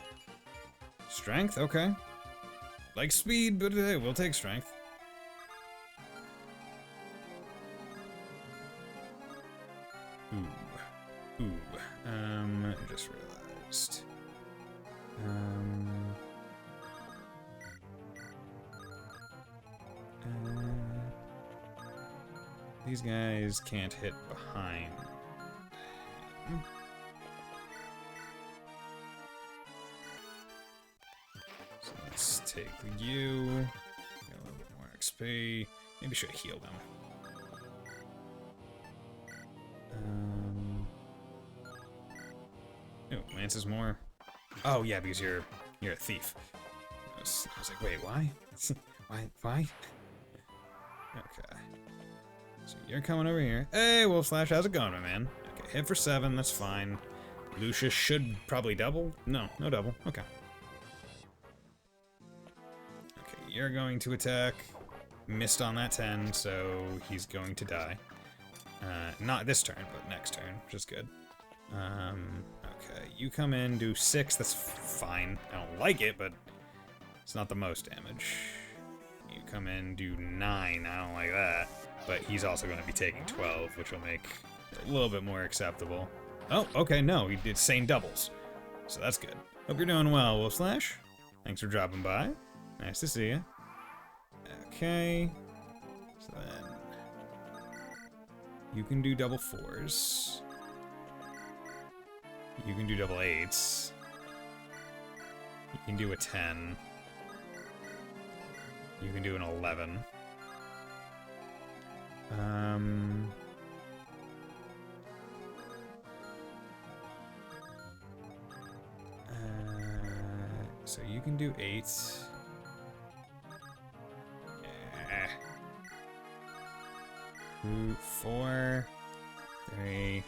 Strength? Okay. Like speed, but hey, we'll take strength. Ooh. Ooh. I just realized. These guys can't hit behind. So let's take you. Get a little bit more XP. Maybe should heal them. Oh, Lance is more. Oh yeah, because you're a thief. I was like, wait, why? Why? Okay. So you're coming over here. Hey, Wolf Slash, how's it going, my man? Okay, hit for 7, that's fine. Lucius should probably double. No double. Okay. Okay, you're going to attack. Missed on that 10, so he's going to die. Not this turn, but next turn, which is good. Okay, you come in, do 6, that's fine. I don't like it, but it's not the most damage. You come in, do 9, I don't like that. But he's also going to be taking 12, which will make a little bit more acceptable. Oh, okay, no, he did sane doubles. So that's good. Hope you're doing well, Wolf Slash. Thanks for dropping by. Nice to see you. Okay. So then you can do double 4s. You can do double 8s. You can do a 10. You can do an 11. So you can do 8. 2, 4, 3.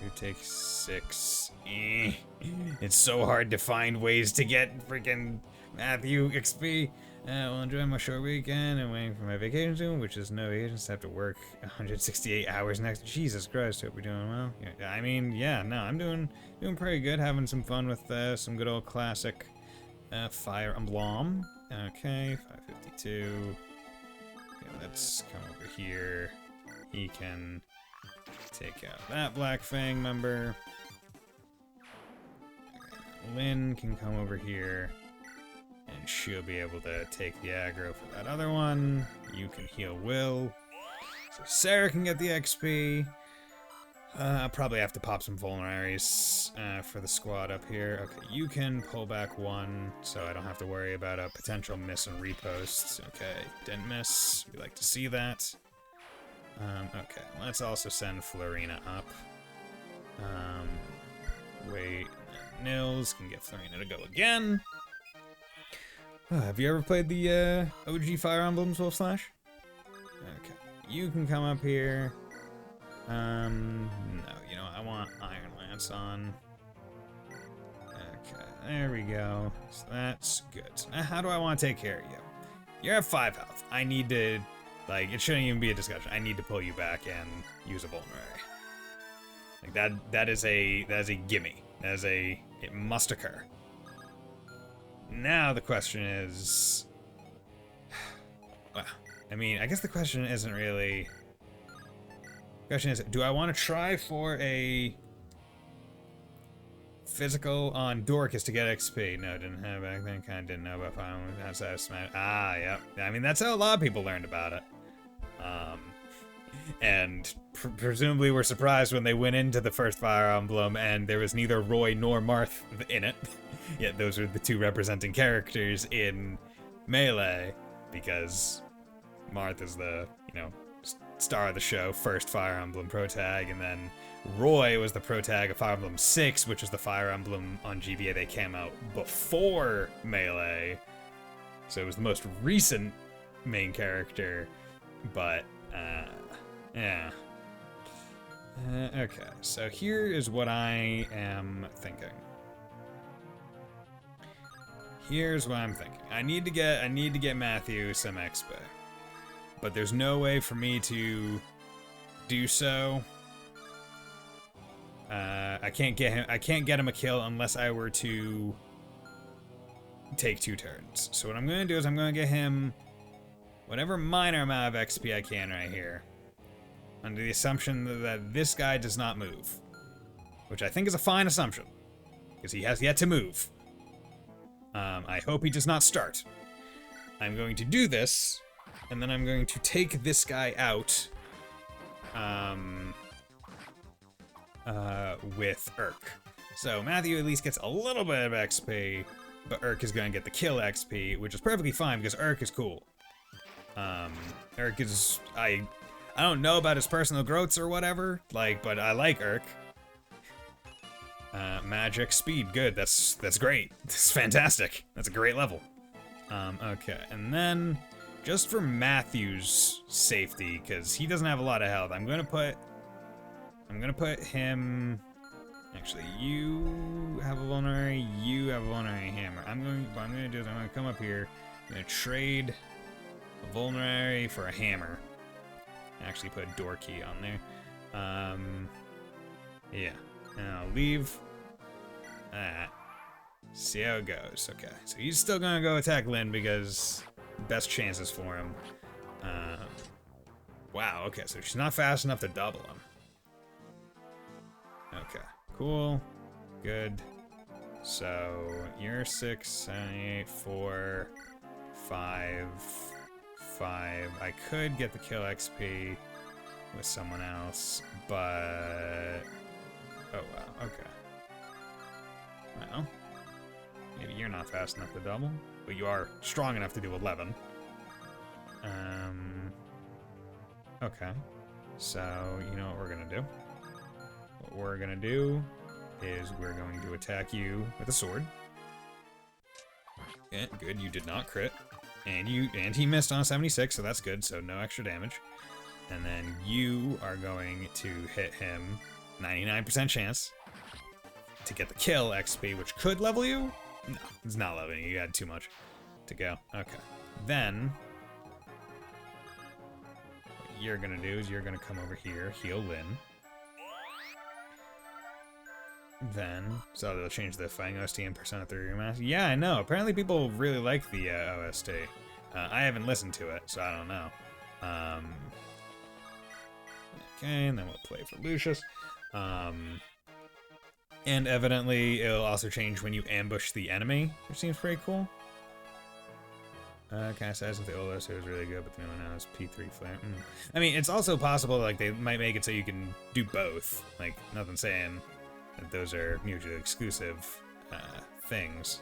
You take 6. It's so hard to find ways to get freaking Matthew XP. Well, enjoy my short weekend and waiting for my vacation soon, which is no vacation. I have to work 168 hours next. Jesus Christ, hope you're doing well. Yeah, I mean, yeah, no, I'm doing pretty good. Having some fun with some good old classic Fire Emblem. Okay, 552. Okay, let's come over here. He can take out that Black Fang member. Lynn can come over here. And she'll be able to take the aggro for that other one. You can heal Will. So Sarah can get the XP. I'll probably have to pop some vulneraries for the squad up here. Okay, you can pull back 1, so I don't have to worry about a potential miss and repost. Okay, didn't miss. We like to see that. Okay, let's also send Florina up. Wait, Nils can get Florina to go again. Have you ever played the OG Fire Emblems, Wolf Slash? Okay, you can come up here. No, you know, I want Iron Lance on. Okay, there we go. So that's good. So now how do I want to take care of you? You're at 5 health. I need to, like, it shouldn't even be a discussion. I need to pull you back and use a vulnerary. Like that is a gimme. It must occur. Now the question is, well, I mean, I guess the question isn't really. The question is, do I want to try for a physical on Dorcas to get XP? No, didn't have back then. Kind of didn't know about Final outside of Smash. Ah, yep. I mean, that's how a lot of people learned about it. And presumably were surprised when they went into the first Fire Emblem and there was neither Roy nor Marth in it. Yet those are the two representing characters in Melee, because Marth is the, you know, star of the show, first Fire Emblem protag, and then Roy was the protag of Fire Emblem 6, which is the Fire Emblem on GBA that came out before Melee. So it was the most recent main character, but, yeah. Okay, so here is what I am thinking. Here's what I'm thinking. I need to get Matthew some XP. But there's no way for me to do so. I can't get him a kill unless I were to take 2 turns. So what I'm gonna do is I'm gonna get him whatever minor amount of XP I can right here, under the assumption that this guy does not move, which I think is a fine assumption, because he has yet to move. I hope he does not start. I'm going to do this, and then I'm going to take this guy out with Urk. So Matthew at least gets a little bit of XP, but Urk is going to get the kill XP, which is perfectly fine because Urk is cool. Urk is, I don't know about his personal growths or whatever, but I like Urk. Magic, speed, good, that's great. That's fantastic. That's a great level. Okay, and then, just for Matthew's safety, because he doesn't have a lot of health, I'm gonna put him. Actually, you have a vulnerary, you have a vulnerary hammer. What I'm gonna do is I'm gonna come up here, I'm gonna trade a vulnerary for a hammer. Actually put a door key on there. Yeah. And I'll leave that. See how it goes. Okay. So he's still gonna go attack Lynn because best chances for him. Wow, okay, so she's not fast enough to double him. Okay, cool. Good. So, you're 6, 7, 8, 4, 5, 5. I could get the kill XP with someone else, but... Oh, wow, okay. Well, maybe you're not fast enough to double, but you are strong enough to do 11. Okay. So, you know what we're gonna do? What we're gonna do is we're going to attack you with a sword. Yeah, good, you did not crit. And he missed on a 76, so that's good, so no extra damage. And then you are going to hit him 99% chance to get the kill XP, which could level you? No, it's not leveling you. You had too much to go. Okay. Then what you're gonna do is you're gonna come over here, heal Lynn. Then, so they'll change the fighting OST and Persona 3 Remaster. Yeah, I know. Apparently people really like the OST. I haven't listened to it, so I don't know. Okay, and then we'll play for Lucius. And evidently, it'll also change when you ambush the enemy, which seems pretty cool. Kind of says that the old OST was really good, but the new one now is P3 flare. I mean, it's also possible, like, they might make it so you can do both. Like, nothing saying that those are mutually exclusive things.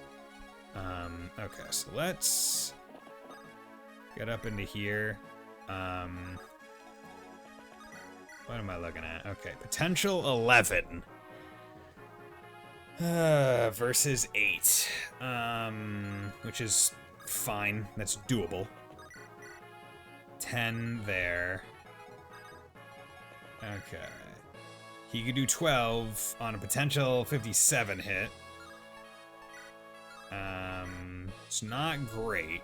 Okay, so let's get up into here. What am I looking at? Okay, potential 11 versus 8, which is fine. That's doable. 10 there. Okay. He could do 12 on a potential 57 hit. It's not great,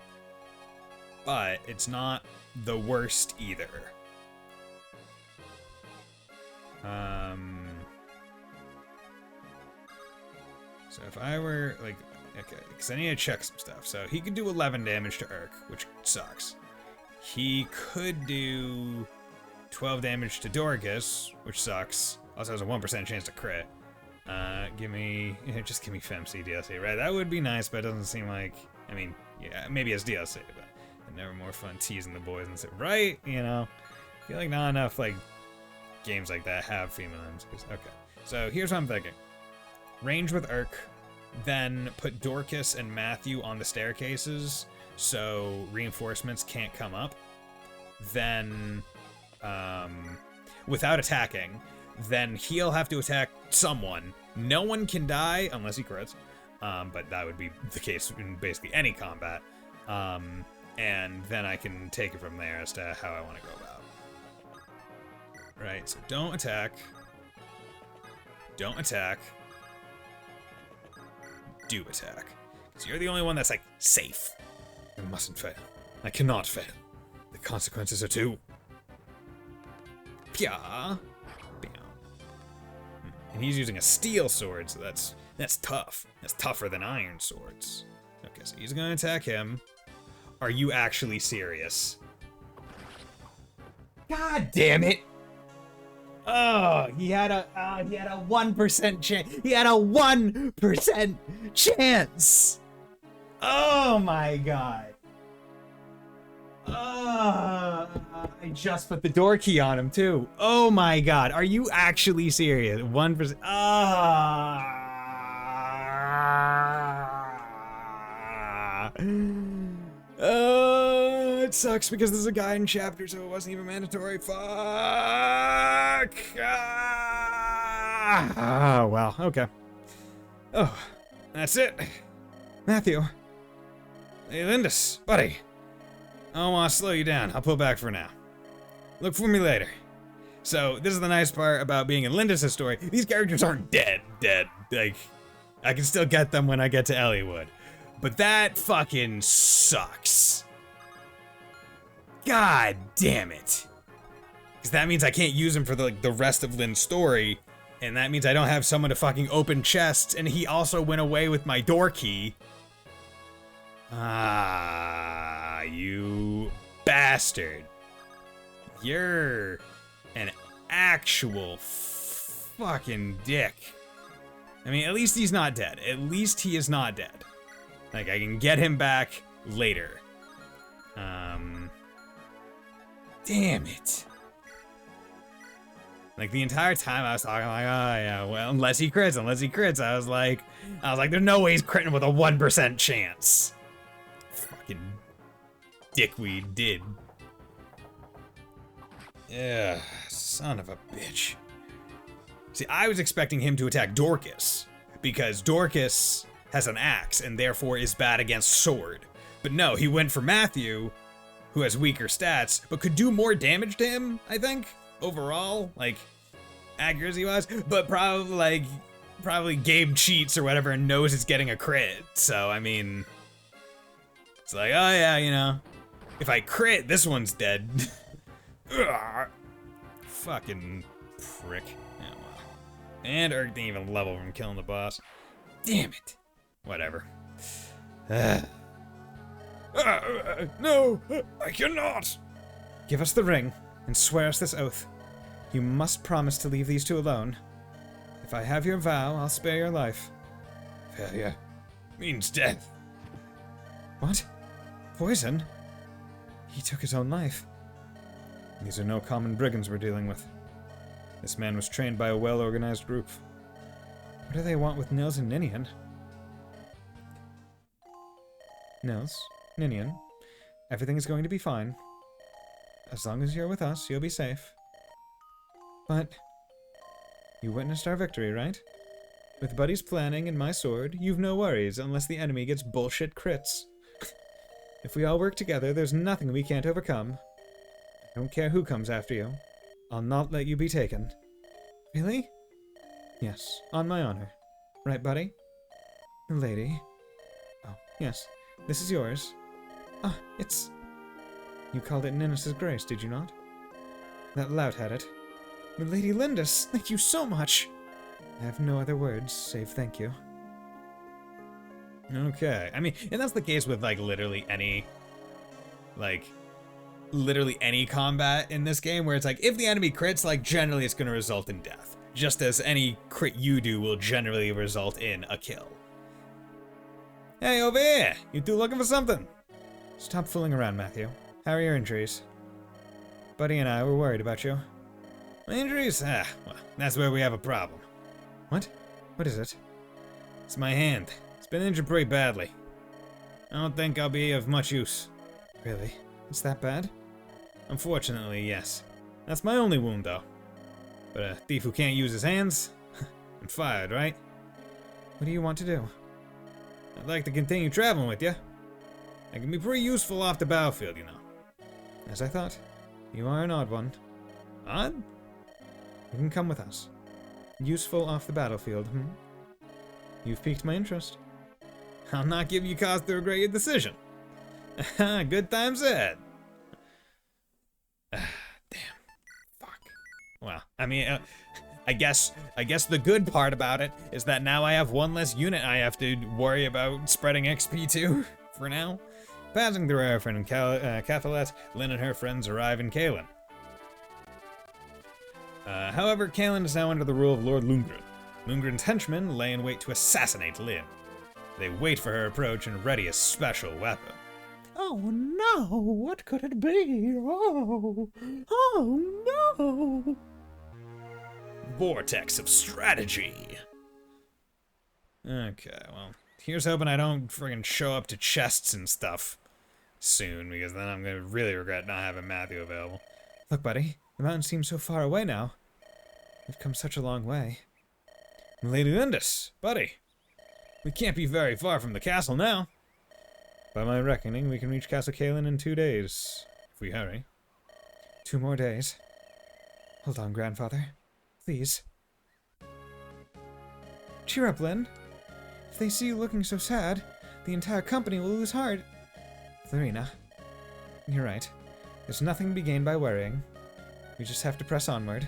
but it's not the worst either. So if I were, like, okay, because I need to check some stuff. So he could do 11 damage to Urk, which sucks. He could do 12 damage to Dorcas, which sucks. Also has a 1% chance to crit. Just give me FemC DLC, right? That would be nice, but it doesn't seem like, I mean, yeah, maybe it's DLC, but it's never more fun teasing the boys and say, right? You know, I feel like not enough, like, games like that have female MCs. Okay, so here's what I'm thinking. Range with Urk, then put Dorcas and Matthew on the staircases so reinforcements can't come up. Then, without attacking, then he'll have to attack someone. No one can die unless he crits, but that would be the case in basically any combat. And then I can take it from there as to how I want to go about. Right, so don't attack. Don't attack. Do attack. Because you're the only one that's, like, safe. I mustn't fail. I cannot fail. The consequences are too... Pya. And he's using a steel sword, so that's tough. That's tougher than iron swords. Okay, so he's gonna attack him. Are you actually serious? God damn it! Oh, he had a 1% chance. He had a 1% chance. Oh my god. I just put the door key on him too. Oh my god. Are you actually serious? 1%. It sucks because there's a guy in chapter, so it wasn't even mandatory. Fuck. Well, okay. Oh, that's it. Matthew. Hey, Lindis, buddy. I don't want to slow you down. I'll pull back for now. Look for me later. So, this is the nice part about being in Lindis' story. These characters aren't dead. Like, I can still get them when I get to Elliewood. But that fucking sucks. God damn it. Because that means I can't use him for the rest of Lynn's story. And that means I don't have someone to fucking open chests. And he also went away with my door key. Ah, you bastard. You're an actual fucking dick. I mean, at least he's not dead. At least he is not dead. Like, I can get him back later. Damn it. Like, the entire time I was talking like, oh yeah, well, unless he crits, I was like, there's no way he's critting with a 1% chance. Fucking dickweed did. Yeah, son of a bitch. See, I was expecting him to attack Dorcas, because Dorcas has an axe and therefore is bad against sword. But no, he went for Matthew, who has weaker stats, but could do more damage to him, I think, overall, like, accuracy-wise, but probably Gabe cheats or whatever and knows it's getting a crit, so, I mean, it's like, oh yeah, you know, if I crit, this one's dead. Fucking prick. Yeah, well. And Urg didn't even level from killing the boss. Damn it. Whatever. No, I cannot. Give us the ring and swear us this oath. You must promise to leave these two alone. If I have your vow, I'll spare your life. Failure means death. What? Poison? He took his own life. These are no common brigands we're dealing with. This man was trained by a well-organized group. What do they want with Nils and Ninian? Nils, Ninian, everything is going to be fine. As long as you're with us, you'll be safe. But you witnessed our victory, right? With Buddy's planning and my sword, you've no worries unless the enemy gets bullshit crits. If we all work together, there's nothing we can't overcome. I don't care who comes after you. I'll not let you be taken. Really? Yes, on my honor. Right, Buddy? The lady. Oh, yes. This is yours. Ah, it's... You called it Ninnis' Grace, did you not? That lout had it. But Lady Lindis, thank you so much! I have no other words, save thank you. Okay. I mean, and that's the case with, like, literally any combat in this game, where it's like, if the enemy crits, like, generally it's gonna result in death. Just as any crit you do will generally result in a kill. Hey, over here! You two looking for something? Stop fooling around, Matthew. How are your injuries? Buddy and I were worried about you. My injuries? Well, that's where we have a problem. What? What is it? It's my hand. It's been injured pretty badly. I don't think I'll be of much use. Really? It's that bad? Unfortunately, yes. That's my only wound, though. But a thief who can't use his hands? I'm fired, right? What do you want to do? I'd like to continue traveling with you. I can be pretty useful off the battlefield, you know. As I thought. You are an odd one. Odd? You can come with us. Useful off the battlefield, You've piqued my interest. I'll not give you cause to regret your decision. Good times ahead. Damn. Fuck. Well, I mean, I guess the good part about it is that now I have one less unit I have to worry about spreading XP to, for now. Passing through our friend Cathalet, Lynn and her friends arrive in Kalen. However, Kalen is now under the rule of Lord Lundgren. Lundgren's henchmen lay in wait to assassinate Lynn. They wait for her approach and ready a special weapon. Oh no, what could it be? Oh no! Vortex of strategy. Okay, well, here's hoping I don't friggin' show up to chests and stuff soon, because then I'm gonna really regret not having Matthew available. Look, buddy, the mountain seems so far away now. We've come such a long way. Lady Lindis, buddy, we can't be very far from the castle now. By my reckoning, we can reach Castle Kalen in 2 days, if we hurry. 2 more days. Hold on, grandfather. Please. Cheer up, Lynn. If they see you looking so sad, the entire company will lose heart. Florina, you're right. There's nothing to be gained by worrying. We just have to press onward.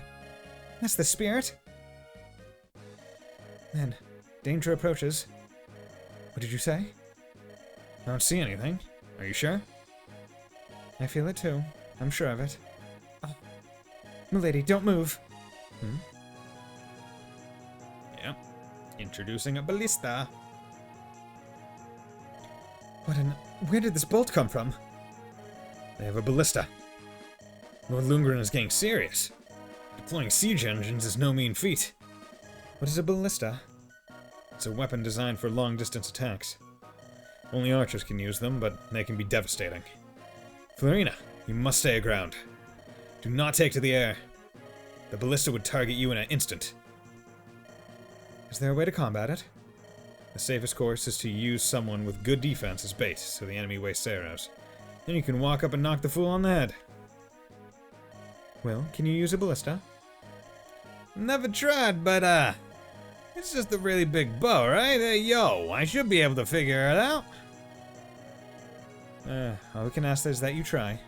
That's the spirit. Then, danger approaches. What did you say? I don't see anything. Are you sure? I feel it too. I'm sure of it. Milady, don't move. Yep. Introducing a ballista. Where did this bolt come from? They have a ballista. Lord Lundgren is getting serious. Deploying siege engines is no mean feat. What is a ballista? It's a weapon designed for long-distance attacks. Only archers can use them, but they can be devastating. Florina, you must stay aground. Do not take to the air. The ballista would target you in an instant. Is there a way to combat it? The safest course is to use someone with good defense as bait, so the enemy wastes arrows. Then you can walk up and knock the fool on the head. Will, can you use a ballista? Never tried, but, it's just a really big bow, right? Yo, I should be able to figure it out. All we can ask is that you try.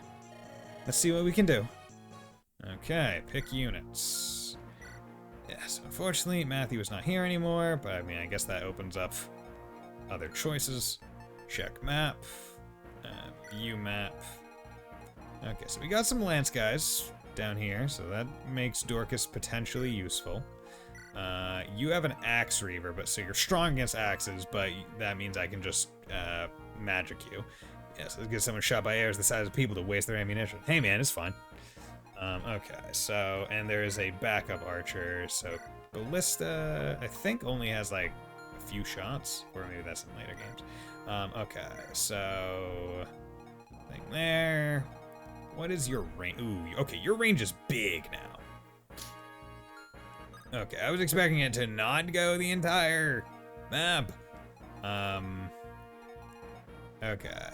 Let's see what we can do. Okay, pick units. Yes, unfortunately, Matthew is not here anymore, but I mean, I guess that opens up other choices. Check map. View map. Okay, so we got some lance guys down here, so that makes Dorcas potentially useful. You have an axe reaver, but so you're strong against axes, but that means I can just magic you. Yes, let's get someone shot by arrows the size of people to waste their ammunition. Hey man, it's fine. Okay, so, and there is a backup archer, so ballista, I think only has like a few shots, or maybe that's in later games. Okay, so, thing there. What is your range? Ooh, okay, your range is big now. Okay, I was expecting it to not go the entire map. Okay.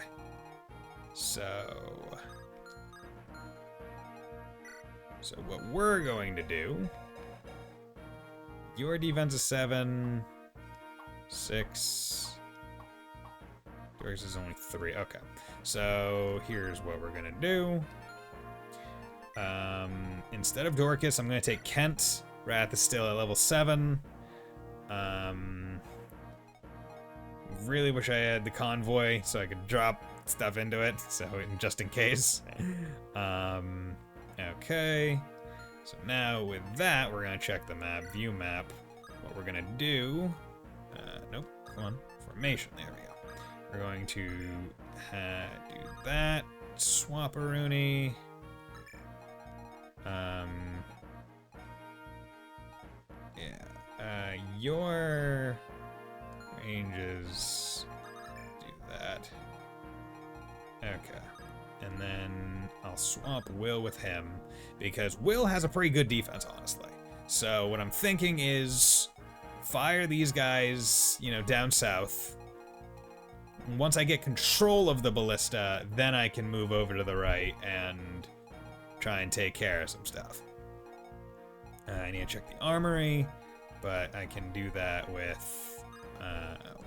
So what we're going to do, your defense is 7, 6, yours is only 3, okay. So here's what we're gonna do. Instead of Dorcas, I'm gonna take Kent. Wrath is still at level 7. Really wish I had the convoy so I could drop stuff into it, so just in case. Okay. So now with that, we're gonna check the map, view map. What we're gonna do, nope, come on, formation, there we go. We're going to do that, swap a Rooney. Your ranges, do that. Okay. And then I'll swap Will with him, because Will has a pretty good defense, honestly. So what I'm thinking is fire these guys, you know, down south. Once I get control of the ballista, then I can move over to the right and try and take care of some stuff. I need to check the armory, but I can do that with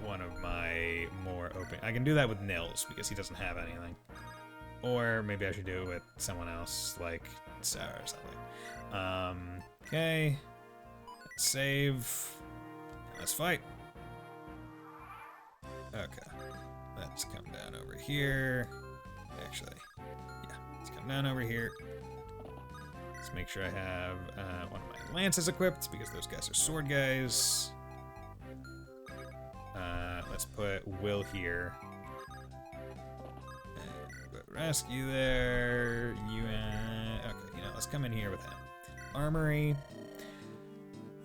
one of my more open... I can do that with Nils, because he doesn't have anything. Or maybe I should do it with someone else, like Sarah or something. Okay. Let's save. Let's fight. Okay. Let's come down over here. Actually, yeah. Let's come down over here. Let's make sure I have one of my lances equipped, because those guys are sword guys. Let's put Will here. Rescue there. Okay, you know, let's come in here with him. Armory.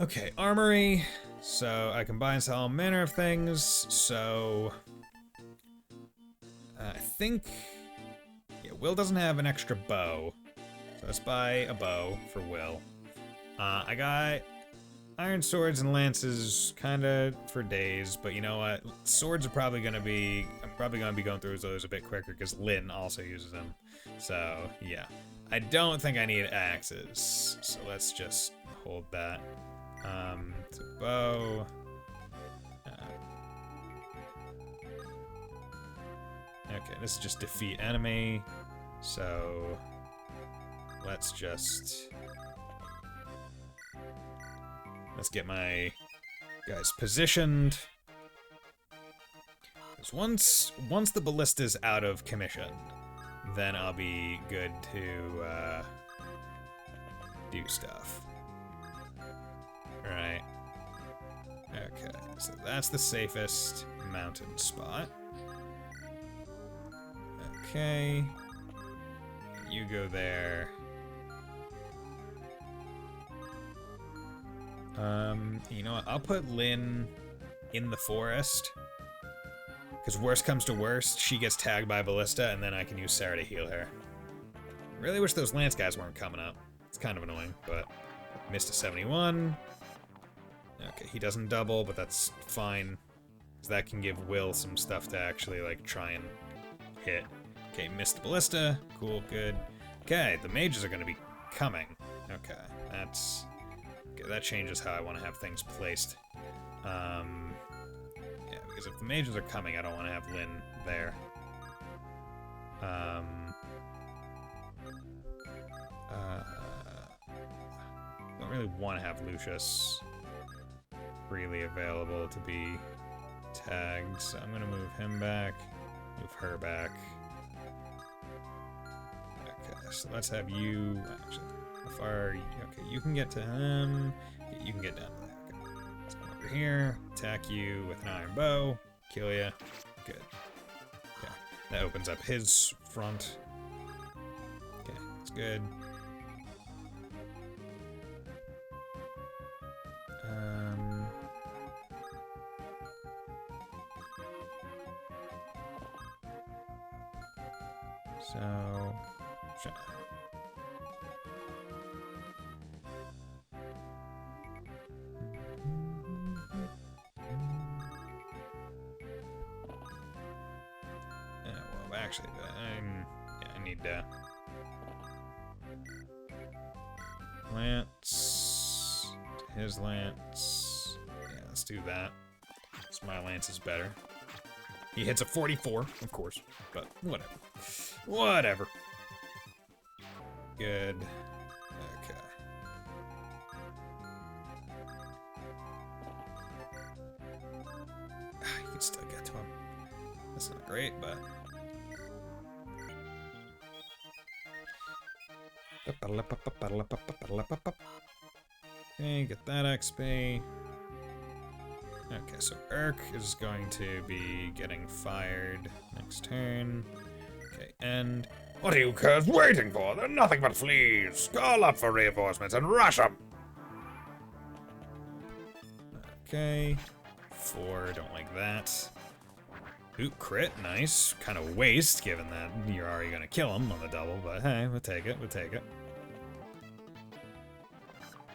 Okay, armory. So I can buy and sell all manner of things. So I think, yeah, Will doesn't have an extra bow. So let's buy a bow for Will. I got iron swords and lances kind of for days, but you know what? Swords are probably going to be... I'm probably going to be going through those a bit quicker because Lynn also uses them. So, yeah. I don't think I need axes, so let's just hold that. It's a bow. Okay, this is just defeat enemy, so let's just... Let's get my guys positioned. Because once the ballista's out of commission, then I'll be good to do stuff. Right. Okay, so that's the safest mountain spot. Okay. You go there. You know what? I'll put Lynn in the forest. Because worst comes to worst, she gets tagged by Ballista, and then I can use Sarah to heal her. Really wish those Lance guys weren't coming up. It's kind of annoying, but missed a 71. Okay, he doesn't double, but that's fine. Because that can give Will some stuff to actually, like, try and hit. Okay, missed the Ballista. Cool, good. Okay, the mages are going to be coming. Okay, that's... Okay, that changes how I want to have things placed. Yeah, because if the mages are coming, I don't want to have Lynn there. Don't really want to have Lucius freely available to be tagged, so I'm going to move him back, move her back. Okay, so let's have you... Actually, how far are you? Okay, you can get to him. Okay, you can get down to there. Okay. Let's come over here, attack you with an iron bow, kill you. Good. Okay, that opens up his front. Okay, that's good. So, sure. Well, actually, yeah, I need lance. His lance. Yeah, let's do that. So my lance is better. He hits a 44, of course, but whatever. Whatever. Good. Okay. You can still get to him. That's not great, but... Okay, get that XP. Okay, so Urk is going to be getting fired next turn. Okay, and... What are you curs waiting for? They're nothing but fleas. Call up for reinforcements and rush them. Okay. 4, don't like that. Ooh, crit, nice. Kind of waste, given that you're already gonna kill him on the double, but hey, we'll take it, we'll take it.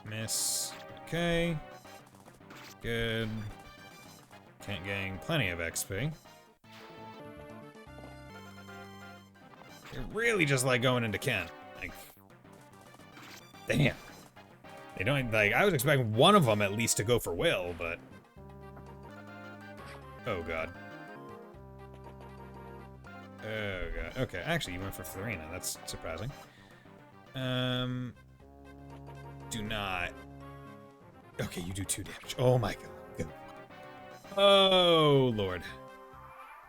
Miss. Okay. Good. Can't gain plenty of XP. You're really just like going into Kent. Like, damn. They don't, like, I was expecting one of them at least to go for Will, but... Oh, God. Oh, God. Okay, actually, you went for Farina. That's surprising. Do not... Okay, you do 2 damage. Oh, my God. Good. Oh, Lord.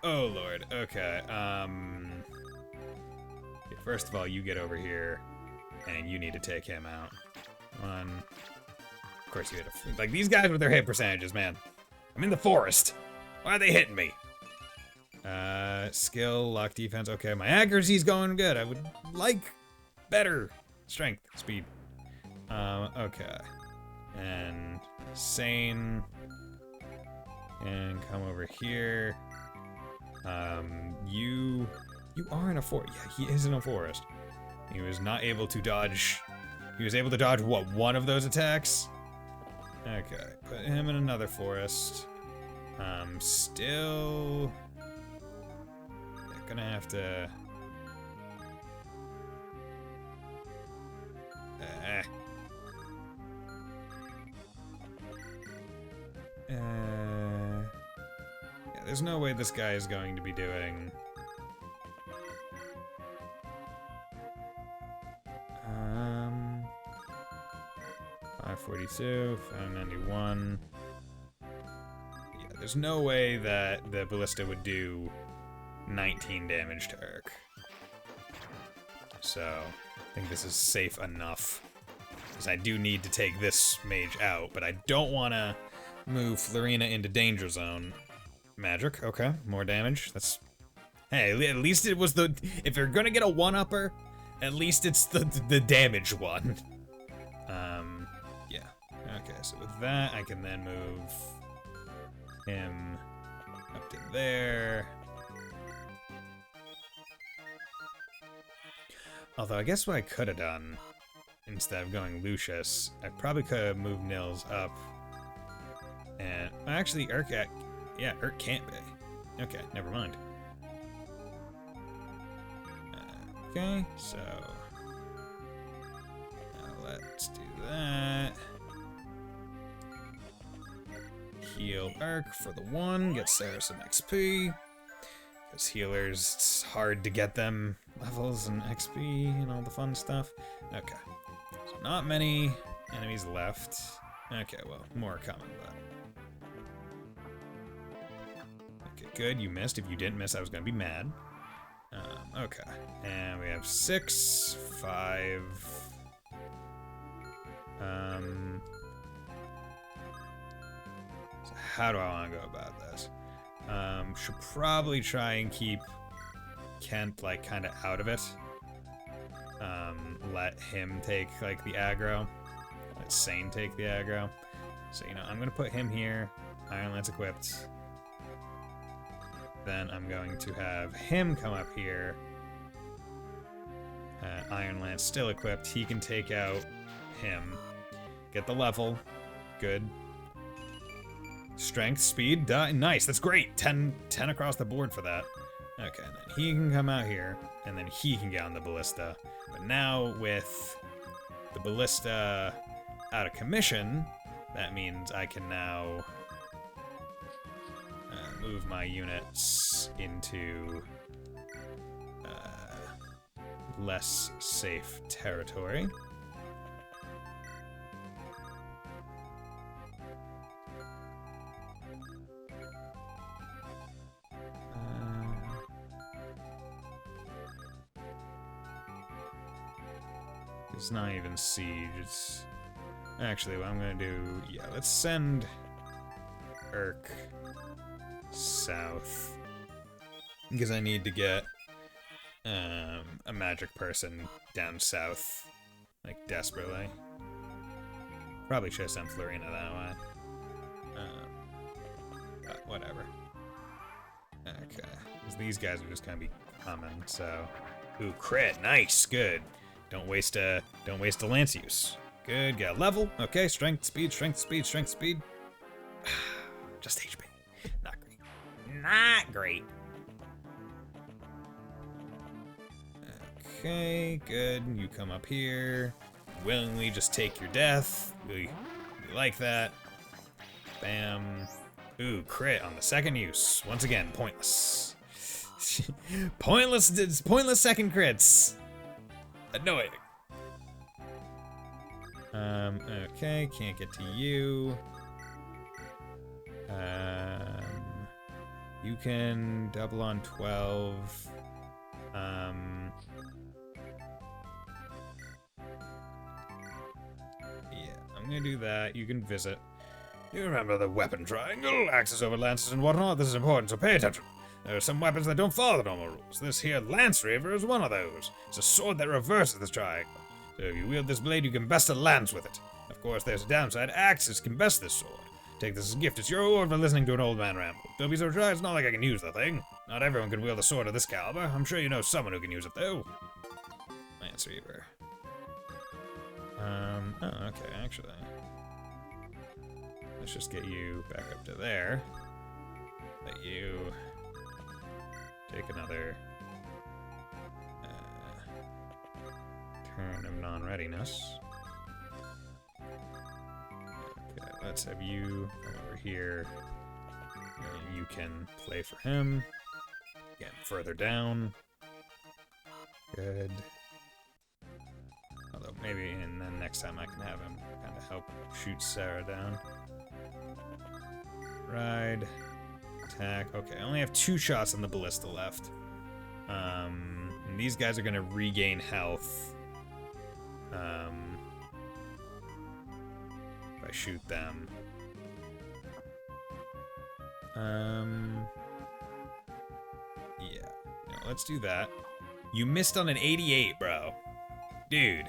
Oh, Lord. Okay, first of all, you get over here, and you need to take him out. 1. Of course, you hit a... Like, these guys with their hit percentages, man. I'm in the forest. Why are they hitting me? Skill, luck, defense. Okay, my accuracy's going good. I would like better strength, speed. Okay. And Sane. And come over here. You are in a forest. Yeah, he is in a forest. He was not able to dodge. He was able to dodge, what, one of those attacks? Okay, put him in another forest. Still... Gonna have to... Yeah, there's no way this guy is going to be doing... 542, 591. Yeah, there's no way that the ballista would do 19 damage to Urk. So, I think this is safe enough. because I do need to take this mage out, but I don't want to move Florina into danger zone. Magic, okay, more damage. That's, hey, at least it was the, if you're gonna get a one-upper, at least it's the damage one. Yeah. Okay, so with that, I can then move him up to there. Although I guess what I could have done, instead of going Lucius, I probably could have moved Nils up. And actually, Urk, yeah, Urk can't be. Okay, never mind. Okay, so now let's do that. Heal Urk for the 1, get Sarah some XP. Because healers, it's hard to get them levels and XP and all the fun stuff. Okay, so not many enemies left. Okay, well, more coming, but... Okay, good, you missed. If you didn't miss, I was gonna be mad. Okay, and we have 6, 5... So how do I want to go about this? Should probably try and keep Kent, like, kind of out of it. Let him take, like, the aggro. Let Sane take the aggro. So, you know, I'm gonna put him here. Iron Lance equipped. Then I'm going to have him come up here. Iron Lance still equipped. He can take out him. Get the level. Good. Strength, speed, nice, that's great. 10 across the board for that. Okay, and then he can come out here, and then he can get on the ballista. But now with the ballista out of commission, that means I can now move my units into less safe territory. It's not even siege, it's... Actually, what I'm gonna do... Yeah, let's send Urk south. Because I need to get a magic person down south. Like, desperately. Probably should have sent Florina that way. But whatever. Okay. 'Cause these guys are just gonna be coming, so... Ooh, crit! Nice! Good! Don't waste a lance use. Good, got a level. Okay, strength, speed, strength, speed, strength, speed. Just HP. Not great. Not great. Okay, good. You come up here. Willingly just take your death. We like that. Bam. Ooh, crit on the second use. Once again, pointless. Pointless second crits. Annoying. Okay, can't get to you. You can double on 12. Yeah, I'm gonna do that. You can visit. You remember the weapon triangle? Axes over lances and whatnot? This is important, so pay attention. There are some weapons that don't follow the normal rules. This here Lance Reaver is one of those. It's a sword that reverses this triangle. So if you wield this blade, you can best a lance with it. Of course, there's a downside. Axes can best this sword. Take this as a gift. It's your reward for listening to an old man ramble. Don't be so shy. It's not like I can use the thing. Not everyone can wield a sword of this caliber. I'm sure you know someone who can use it, though. Lance Reaver. Oh, okay, actually. Let's just get you back up to there. Let you take another turn of non-readiness. Okay, let's have you come over here. And you can play for him. Again, further down. Good. Although maybe, and then next time I can have him kind of help shoot Sarah down. Ride. Attack. Okay, I only have 2 shots on the ballista left. And these guys are gonna regain health. if I shoot them. Yeah. No, let's do that. You missed on an 88, bro. Dude.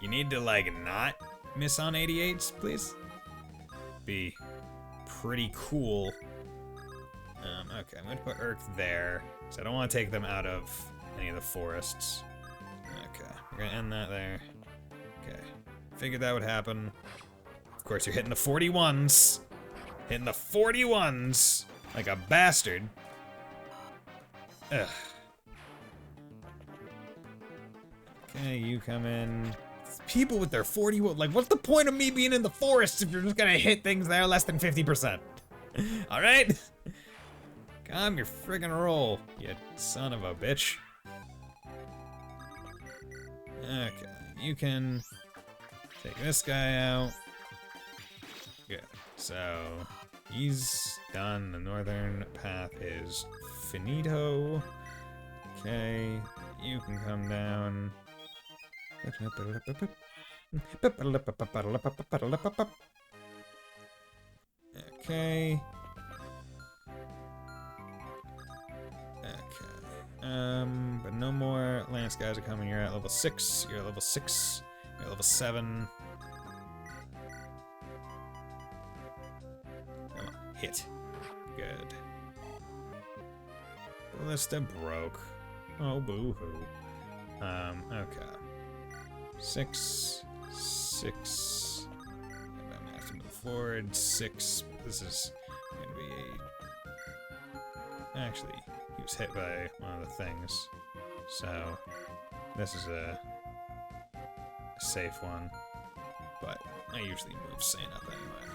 You need to, like, not miss on 88s, please? Be pretty cool. Okay, I'm gonna put Urk there, so I don't want to take them out of any of the forests. Okay, we're gonna end that there. Okay, figured that would happen. Of course, you're hitting the 41s. Hitting the 41s like a bastard. Ugh. Okay, you come in. People with their 41, like, what's the point of me being in the forest if you're just gonna hit things that are less than 50%? Alright? Calm your friggin' roll, you son of a bitch. Okay, you can take this guy out. Good. So, he's done. The northern path is finito. Okay, you can come down. Okay. But no more lance guys are coming. You're at level 6. You're at level 6. You're at level 7. Come on, hit. Good. Ballista broke. Oh, boo-hoo. Okay. 6. 6. And I'm gonna have to move forward. 6. This is gonna be a... Actually, he was hit by one of the things. So, this is a safe one. But I usually move Sane up anyway.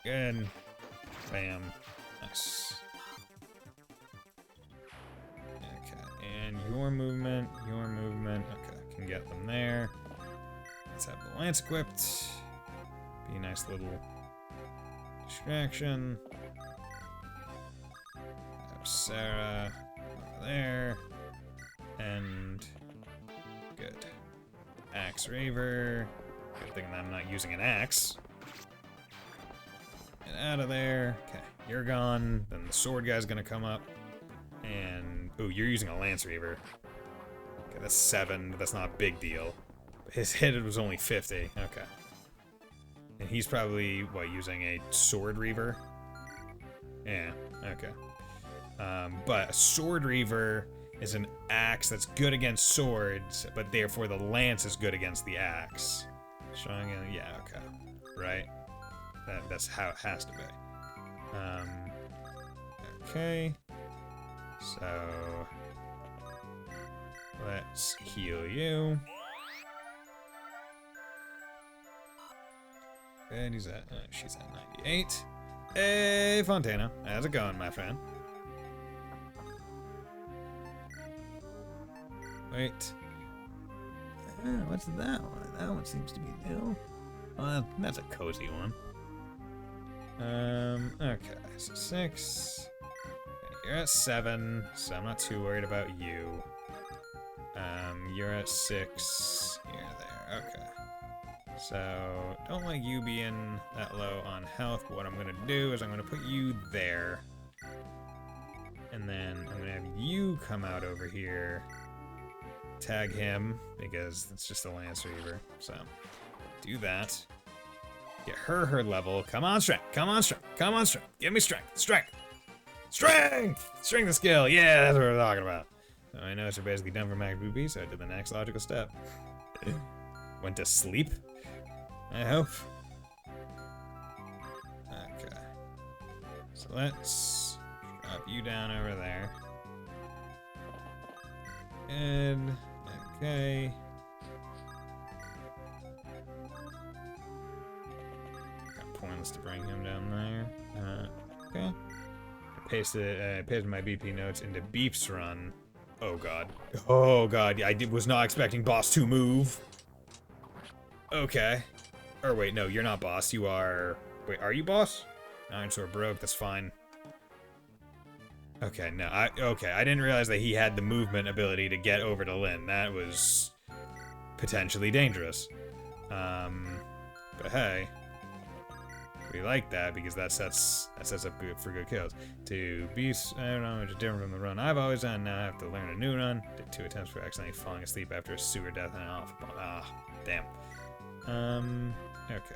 Good. Bam. Nice. Okay, and your movement. Okay, can get them there. Let's have the lance equipped. Be a nice little distraction. Have Sarah over there. And good. Axe Raver. Good thing that I'm not using an axe. Get out of there. Okay, you're gone. Then the sword guy's gonna come up. And ooh, you're using a Lance Reaver. Okay, that's 7. That's not a big deal. His hit was only 50. Okay. And he's probably, what, using a Sword Reaver? Yeah, okay. But a Sword Reaver is an axe that's good against swords, but therefore the lance is good against the axe. Showing it, yeah, okay. Right? That's how it has to be. Okay. So let's heal you. And he's at, she's at 98. Hey, Fontana, how's it going, my friend? Wait. What's that one? That one seems to be new. Well, that's a cozy one. Okay, so 6. You're at 7, so I'm not too worried about you. You're at 6. You're there, okay. So, don't like you being that low on health, but what I'm gonna do is I'm gonna put you there. And then I'm gonna have you come out over here. Tag him, because it's just a Lance Reaver, so do that. Get her level. Come on, strength. Come on, strength. Come on, strength. Give me strength. Strength. Strength! Strength of skill. Yeah, that's what we're talking about. So I know you're basically done for Mac Boopy, so I did the next logical step. Went to sleep, I hope. Okay. So let's drop you down over there. And okay. Got points to bring him down there. Okay. Pasted my BP notes into Beef's run. Oh god. Oh god. I was not expecting boss to move. Okay. Or wait, no, you're not boss. You are. Wait, are you boss? Iron Sword broke. That's fine. Okay, no, I didn't realize that he had the movement ability to get over to Lynn. That was potentially dangerous. But hey, we like that because that sets up good for good kills. To be, I don't know, which is different from the run I've always done. Now I have to learn a new run. Did 2 attempts for accidentally falling asleep after a sewer death and an off. Ah, damn. Okay.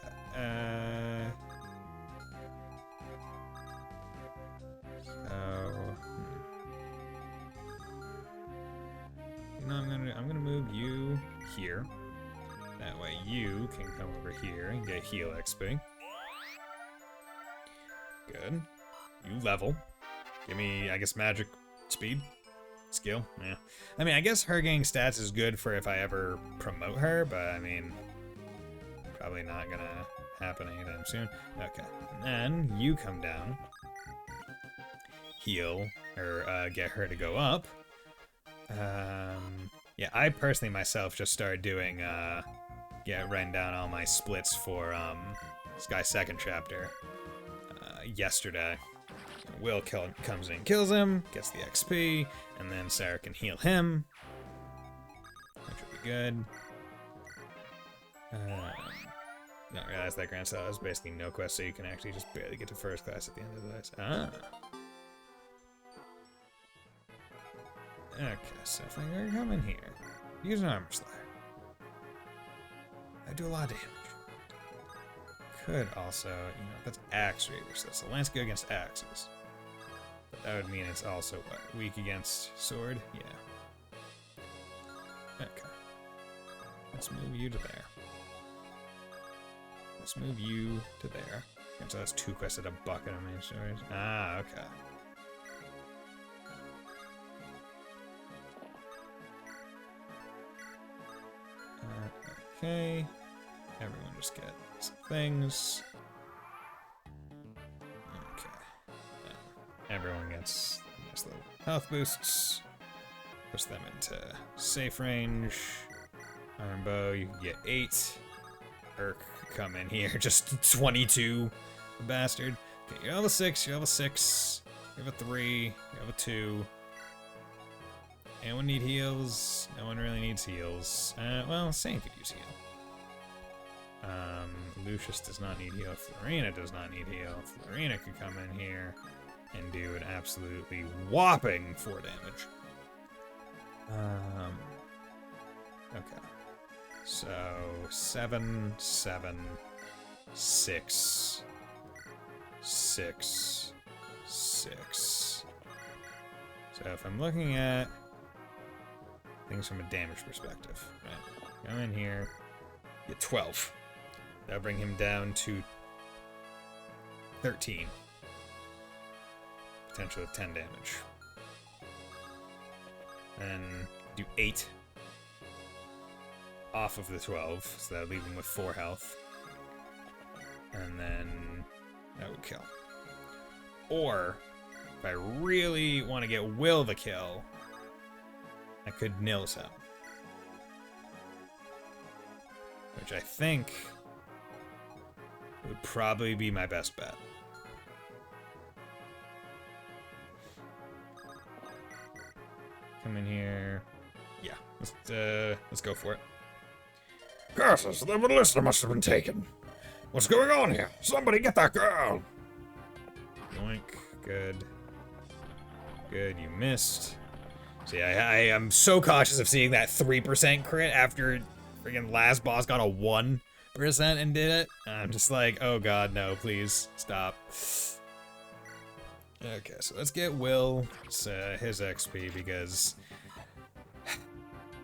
No, I'm gonna move you here. That way you can come over here and get heal XP. Good. You level. Give me, I guess, magic speed. Skill. Yeah. I mean, I guess her getting stats is good for if I ever promote her, but I mean, probably not gonna happen anytime soon. Okay. And then you come down. Heal, or get her to go up. Yeah, I personally myself just started doing, writing down all my splits for, Sky's second chapter, yesterday. Will comes in, kills him, gets the XP, and then Sarah can heal him, which would be good. Not realize that Grand Cell is basically no quest, so you can actually just barely get to first class at the end of this. Okay, so if I come in here, use an armor slayer. I do a lot of damage. Could also, that's axe raider, so it's a lance good against axes. But that would mean it's also what? Weak against sword? Yeah. Okay. Let's move you to there. Let's move you to there. And so that's 2 quests at a bucket of main swords. Ah, okay. Okay, everyone just get some things. Okay, everyone gets little health boosts. Push them into safe range. Iron bow, you can get 8. Urk, come in here, just 22, bastard. Okay, you're level 6, you're level 6. You have a 3, you have a 2. Anyone need heals? No one really needs heals. Well, Sane could use heal. Lucius does not need heal. Florina does not need heal. Florina could come in here and do an absolutely whopping 4 damage. Okay. So, 7, 7, 6, 6, 6. So if I'm looking at things from a damage perspective, right? Come in here, get 12. That'll bring him down to 13. Potential of 10 damage. Then do 8 off of the 12, so that'll leave him with 4 health. And then that would kill. Or, if I really want to get Will the kill, I could Nils him. Which I think would probably be my best bet. Come in here. Yeah, let's go for it. Curses, the ballista must have been taken. What's going on here? Somebody get that girl! Yoink. Good. Good, you missed. See, I am so cautious of seeing that 3% crit after friggin' last boss got a 1% and did it. I'm just like, oh god, no, please, stop. Okay, so let's get Will his XP because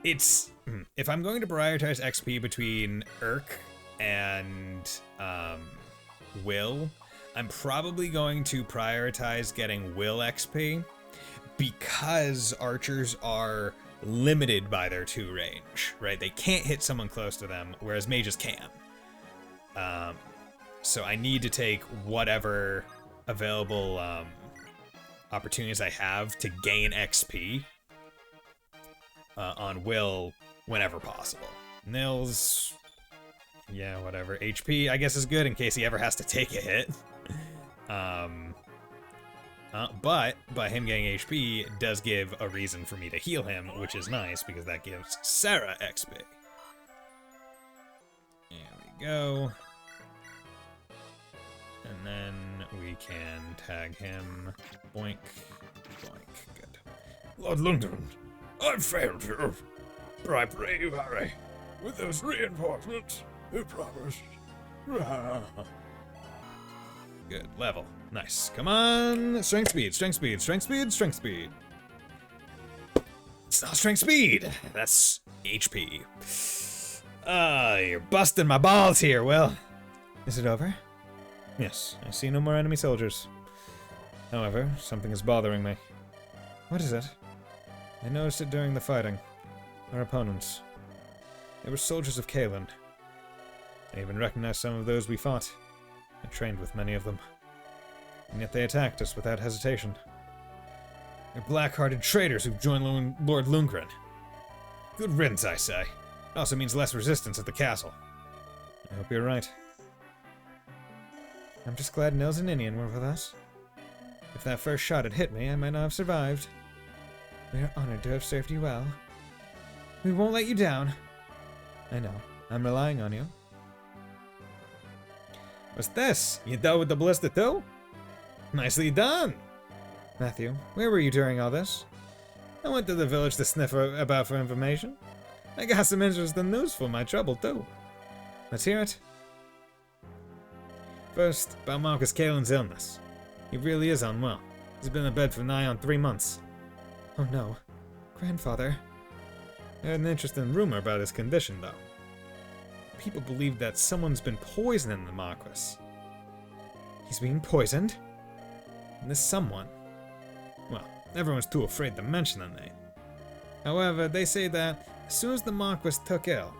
it's... If I'm going to prioritize XP between Urk and Will, I'm probably going to prioritize getting Will XP because archers are limited by their 2 range, right? They can't hit someone close to them, whereas mages can. So I need to take whatever available opportunities I have to gain XP on Will whenever possible. Nils, yeah, whatever. HP, I guess, is good in case he ever has to take a hit. But by him getting HP does give a reason for me to heal him, which is nice because that gives Sarah XP. go. And then we can tag him. Boink. Boink. Good. Lord Lundgren, I failed you. But I pray you hurry. With those reinforcements, you promised. Good. Level. Nice. Come on. Strength speed, strength speed, strength speed, strength speed. It's not strength speed. That's HP. You're busting my balls here, Will. Is it over? Yes, I see no more enemy soldiers. However, something is bothering me. What is it? I noticed it during the fighting. Our opponents. They were soldiers of Kalen. I even recognized some of those we fought. I trained with many of them. And yet they attacked us without hesitation. They're black-hearted traitors who've joined Lord Lundgren. Good riddance, I say. It also means less resistance at the castle. I hope you're right. I'm just glad Nils and Ninian were with us. If that first shot had hit me, I might not have survived. We are honored to have served you well. We won't let you down. I know. I'm relying on you. What's this? You dealt with the ballista too? Nicely done! Matthew, where were you during all this? I went to the village to sniff about for information. I got some interesting news for my trouble too. Let's hear it. First, about Marcus Kalen's illness. He really is unwell. He's been in bed for nigh on 3 months. Oh no. Grandfather. I heard an interesting rumor about his condition, though. People believe that someone's been poisoning the Marquis. He's being poisoned? And this someone... well, everyone's too afraid to mention the name. However, they say that as soon as the Marquis took ill,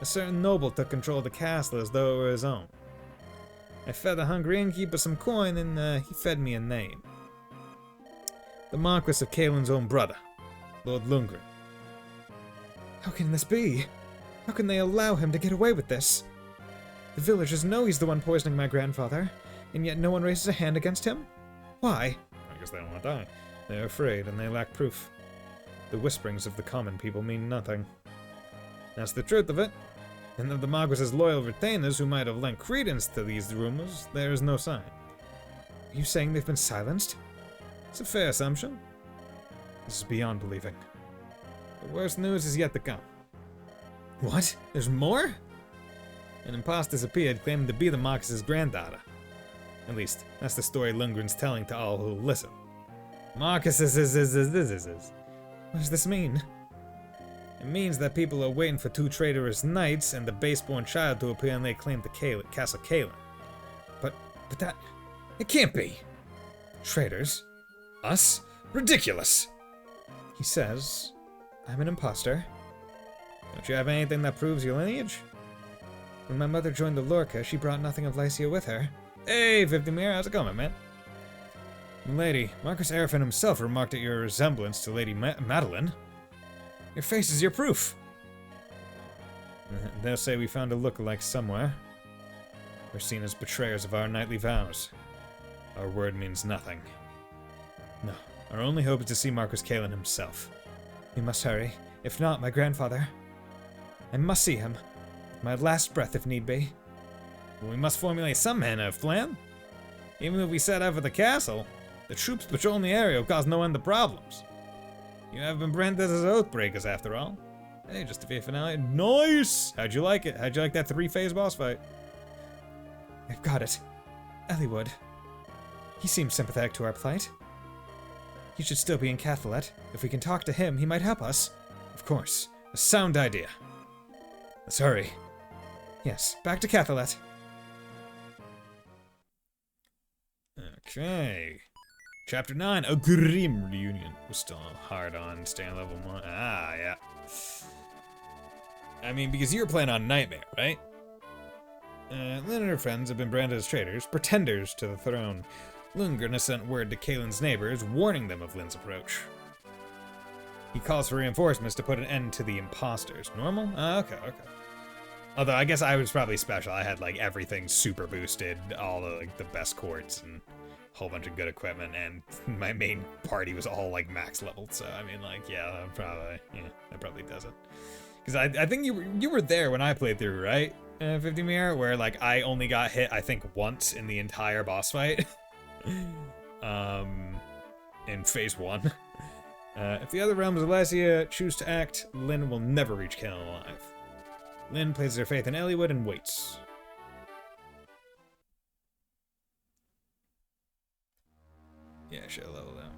a certain noble took control of the castle as though it were his own. I fed the hungry innkeeper some coin, and he fed me a name. The Marquis of Kalen's own brother, Lord Lundgren. How can this be? How can they allow him to get away with this? The villagers know he's the one poisoning my grandfather, and yet no one raises a hand against him? Why? I guess they don't want to die. They're afraid, and they lack proof. The whisperings of the common people mean nothing. That's the truth of it. And of the Marquis's loyal retainers who might have lent credence to these rumors, there is no sign. Are you saying they've been silenced? It's a fair assumption. This is beyond believing. The worst news is yet to come. What? There's more? An imposter's appeared claiming to be the Marquis's granddaughter. At least, that's the story Lundgren's telling to all who listen. Marcus is. What does this mean? It means that people are waiting for 2 traitorous knights and the baseborn child to appear and lay claim to Castle Kalen. But that... It can't be! Traitors? Us? Ridiculous! He says... I'm an imposter. Don't you have anything that proves your lineage? When my mother joined the Lorca, she brought nothing of Lycia with her. Hey, 50 Mir, how's it going, man? Lady, Marcus Arafin himself remarked at your resemblance to Lady Madeline. Your face is your proof. They'll say we found a look-alike somewhere. We're seen as betrayers of our knightly vows. Our word means nothing. No, our only hope is to see Marcus Kalen himself. We must hurry. If not, my grandfather. I must see him. My last breath, if need be. Well, we must formulate some manner of plan. Even if we set out for the castle, the troops patrolling the area will cause no end of problems. You have been branded as oathbreakers, after all. Hey, just a finale. Nice! How'd you like it? How'd you like that 3-phase boss fight? I've got it. Eliwood. He seems sympathetic to our plight. He should still be in Cathalet. If we can talk to him, he might help us. Of course. A sound idea. Let's hurry. Yes, back to Cathalet. Okay. Chapter 9, A Grim Reunion. We're still hard on staying level 1. Ah, yeah. I mean, because you're playing on Nightmare, right? Lynn and her friends have been branded as traitors, pretenders to the throne. Lundgren has sent word to Kalen's neighbors, warning them of Lynn's approach. He calls for reinforcements to put an end to the imposters. Normal? Okay. Although, I guess I was probably special. I had, like, everything super boosted, all the, like, the best courts, and a whole bunch of good equipment, and my main party was all, like, max leveled, so, I mean, like, yeah, that probably does it. Because I think you were there when I played through, right? 50 mirror, where like I only got hit I think once in the entire boss fight. In phase 1. If the other realms of Elysia choose to act, Lynn will never reach Kaelin alive. Lynn places her faith in Eliwood and waits. Yeah, she'll level down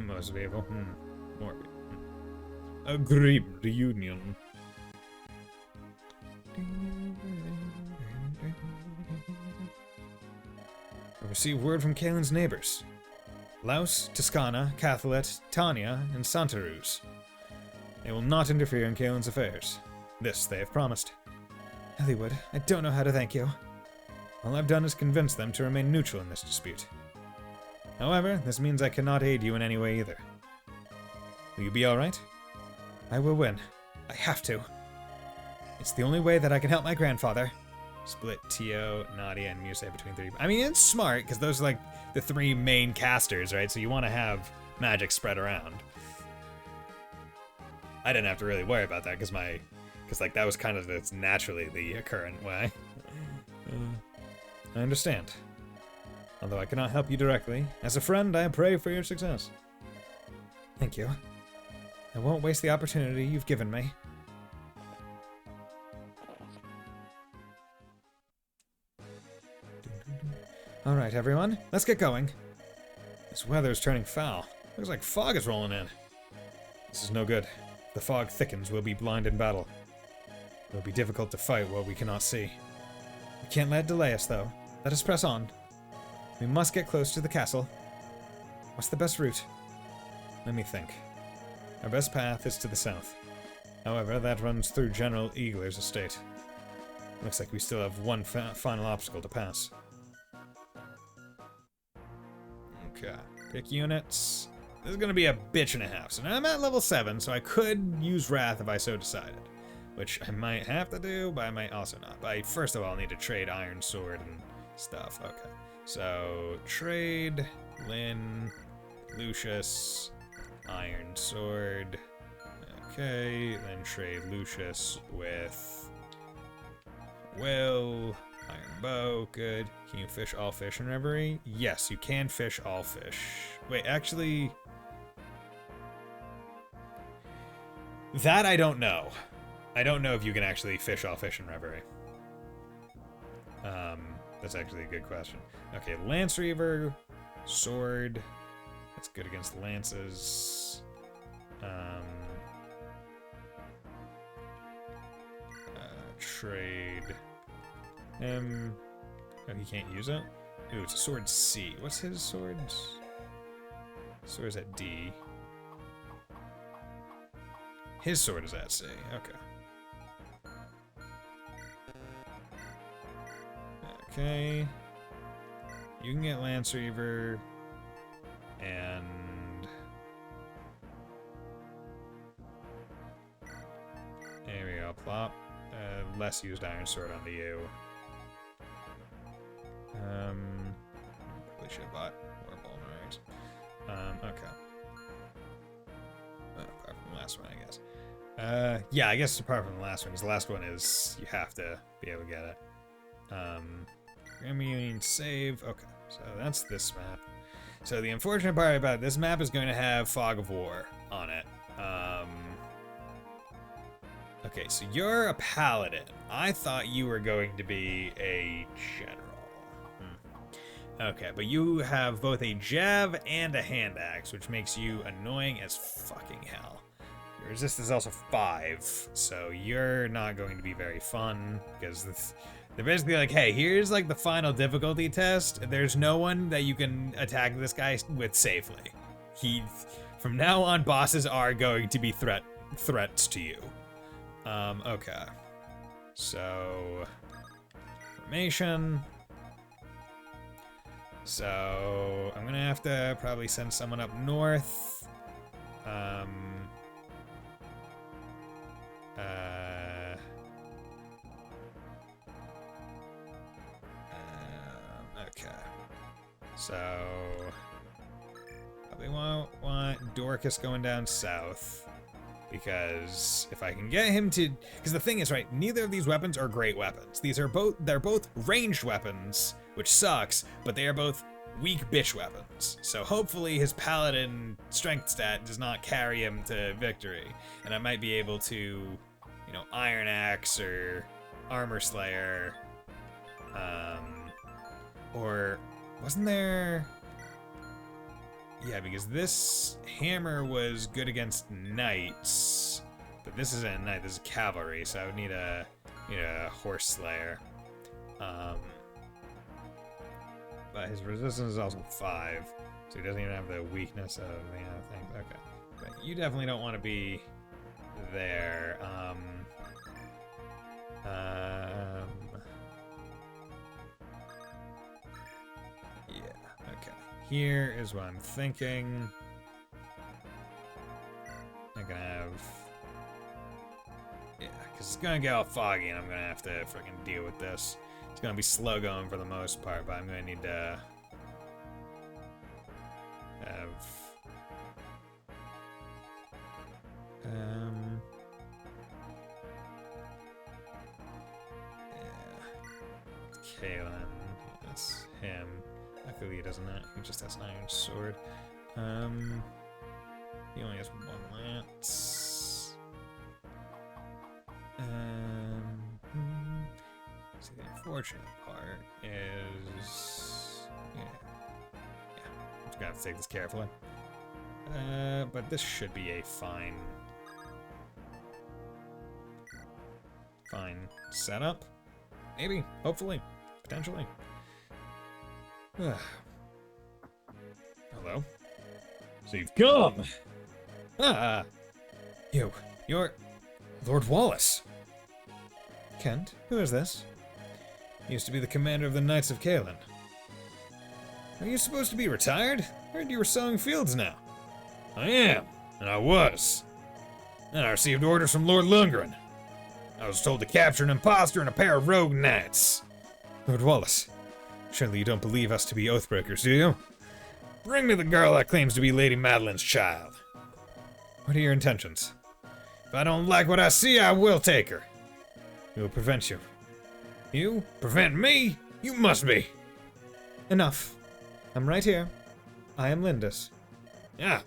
most people. More people. A grim reunion. I received word from Kaelin's neighbors. Laos, Toscana, Cathalet, Tanya, and Santaruz. They will not interfere in Kaelin's affairs. This they have promised. Eliwood, I don't know how to thank you. All I've done is convince them to remain neutral in this dispute. However, this means I cannot aid you in any way either. Will you be alright? I will win. I have to. It's the only way that I can help my grandfather. Split Tio, Nadia, and Muse between 3. I mean, it's smart, because those are like the 3 main casters, right? So you want to have magic spread around. I didn't have to really worry about that, because like that was kind of naturally the occurrent way. I understand. Although I cannot help you directly, as a friend, I pray for your success. Thank you. I won't waste the opportunity you've given me. Alright, everyone, let's get going. This weather is turning foul. Looks like fog is rolling in. This is no good. If the fog thickens, we'll be blind in battle. It will be difficult to fight what we cannot see. We can't let it delay us, though. Let us press on. We must get close to the castle. What's the best route? Let me think. Our best path is to the south. However, that runs through General Eagler's estate. Looks like we still have one final obstacle to pass. Okay, pick units. This is gonna be a bitch and a half. So now I'm at level 7, so I could use Wrath if I so decided. Which I might have to do, but I might also not. But first of all, I'll need to trade Iron Sword and stuff. Okay, so trade Lynn, Lucius, Iron Sword. Okay, then trade Lucius with Will. Iron Bow, good. Can you fish all fish in Reverie? Yes, you can fish all fish. Wait, actually... That I don't know. I don't know if you can actually fish all fish in Reverie. That's actually a good question. Okay, Lance Reaver, Sword. That's good against lances. Trade... oh, he can't use it? Ooh, it's a sword C. What's his swords? Sword is at D. His sword is at C. Okay. Okay. You can get Lance Reaver. And... there we go. Plop. Less used Iron Sword onto you. Probably should have bought more Vulnerate. Okay. Apart from the last one, I guess. Yeah, I guess apart from the last one, because the last one is you have to be able to get it. Grand Union save. Okay, so that's this map. So the unfortunate part about this map is going to have Fog of War on it. Okay, so you're a paladin. I thought you were going to be a general. Okay, but you have both a jab and a hand axe, which makes you annoying as fucking hell. Your resist is also 5, so you're not going to be very fun, because they're basically like, hey, here's like the final difficulty test. There's no one that you can attack this guy with safely. From now on, bosses are going to be threats to you. Okay. So, formation. So, I'm gonna have to probably send someone up north. Okay. So, probably want Dorcas going down south. Because if I can get him to, because the thing is, right, neither of these weapons are great weapons. They're both ranged weapons, which sucks, but they are both weak bitch weapons. So hopefully his paladin strength stat does not carry him to victory, and I might be able to, you know, Iron Axe or Armor Slayer, or wasn't there? Yeah, because this hammer was good against knights, but this isn't a knight, this is cavalry, so I would need a horse slayer. But his resistance is also 5, so he doesn't even have the weakness of the other things. Okay, but you definitely don't want to be there. Yeah, okay. Here is what I'm thinking. I'm gonna have... Yeah, because it's gonna get all foggy and I'm gonna have to freaking deal with this. It's gonna be slow going for the most part, but I'm gonna need to have... Yeah. Kalen. That's him. Luckily he doesn't have, he just has an iron sword. He only has 1 lance. See, the unfortunate part is... Yeah. I'm just gonna have to take this carefully. But this should be a fine setup. Maybe, hopefully, potentially. Hello? So you've come! Ah! You're Lord Wallace. Kent, who is this? He used to be the commander of the Knights of Kalen. Are you supposed to be retired? I heard you were sowing fields now. I am, and I was. Then I received orders from Lord Lundgren. I was told to capture an imposter and a pair of rogue knights. Lord Wallace, surely you don't believe us to be oathbreakers, do you? Bring me the girl that claims to be Lady Madeline's child. What are your intentions? If I don't like what I see, I will take her. We will prevent you. You? Prevent me? You must be. Enough. I'm right here. I am Lindis. Yeah.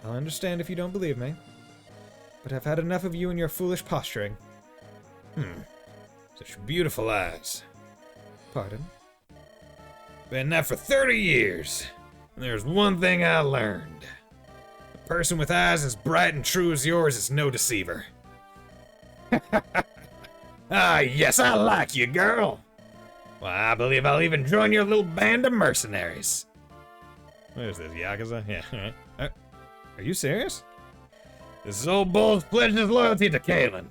I'll understand if you don't believe me. But I've had enough of you and your foolish posturing. Such beautiful eyes. Pardon? Been that for 30 years. And there's one thing I learned. A person with eyes as bright and true as yours is no deceiver. Ah, yes, I like you, girl. Well, I believe I'll even join your little band of mercenaries. What is this, Yakuza? Yeah, alright. Are you serious? This is old Bull's pledged his loyalty to Kalen.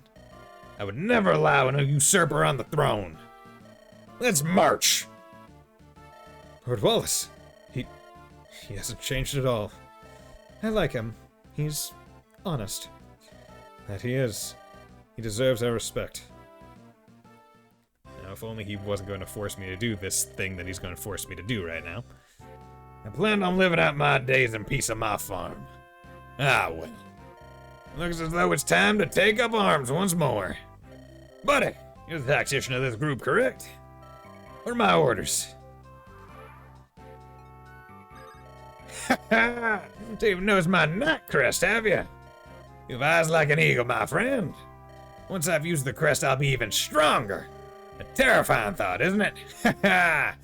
I would never allow a usurper on the throne. Let's march. Lord Wallace. He hasn't changed at all. I like him. He's honest. That he is. He deserves our respect. Now, if only he wasn't going to force me to do this thing that he's going to force me to do right now. I planned on living out my days in peace on my farm. Ah, well. Looks as though it's time to take up arms once more. Buddy, you're the tactician of this group, correct? What are my orders? Ha! Don't even notice my knot crest, have you? You've eyes like an eagle, my friend. Once I've used the crest, I'll be even stronger. A terrifying thought, isn't it? Ha!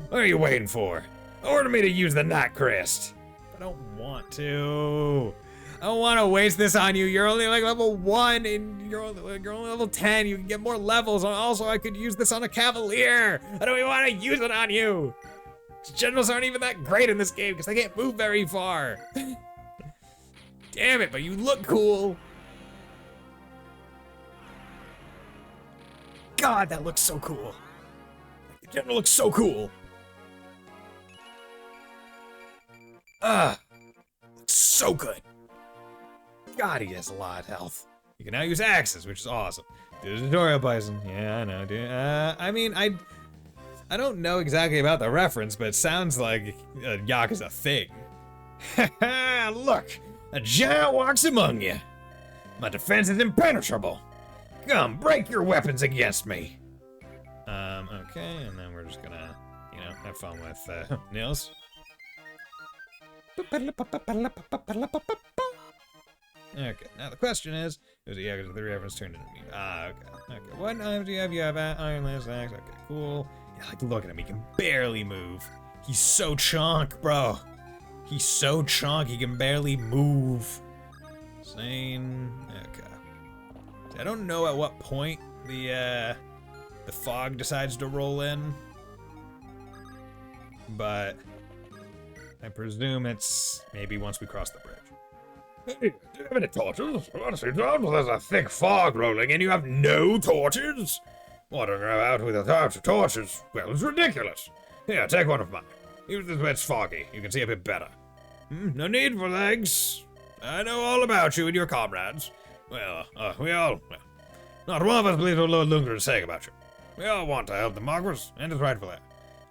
What are you waiting for? Order me to use the knot crest. I don't want to. I don't want to waste this on you. You're only like level 1 and you're only level 10. You can get more levels. And also, I could use this on a cavalier. I don't even want to use it on you. Generals aren't even that great in this game because they can't move very far. Damn it, but you look cool. God, that looks so cool. The general looks so cool. Looks so good. God, he has a lot of health. You can now use axes, which is awesome. Do the tutorial, Bison. Yeah, I know, dude. I mean, I don't know exactly about the reference, but it sounds like a Yakuza thing. Look, a giant walks among you. My defense is impenetrable. Come, break your weapons against me. Okay, and then we're just gonna, you know, have fun with Nils. Okay, now the question is the Yakuza 3 reference turned into me? Ah, okay. Okay, what items do you have? You have Iron Lance Axe. Okay, cool. Yeah, like, look at him. He can barely move. He's so chonk, bro. He's so chonk, he can barely move. Insane. Okay. I don't know at what point the fog decides to roll in, but I presume it's maybe once we cross the bridge. Hey, do you have any torches? Honestly, Tom, there's a thick fog rolling and you have no torches? Wandering about with a torch of torches, well, it's ridiculous. Here, take one of mine. Even if it's foggy, you can see a bit better. No need for legs. I know all about you and your comrades. Well, not one of us believes what Lord Lundgren is saying about you. We all want to help the Marquis and his rightful heir.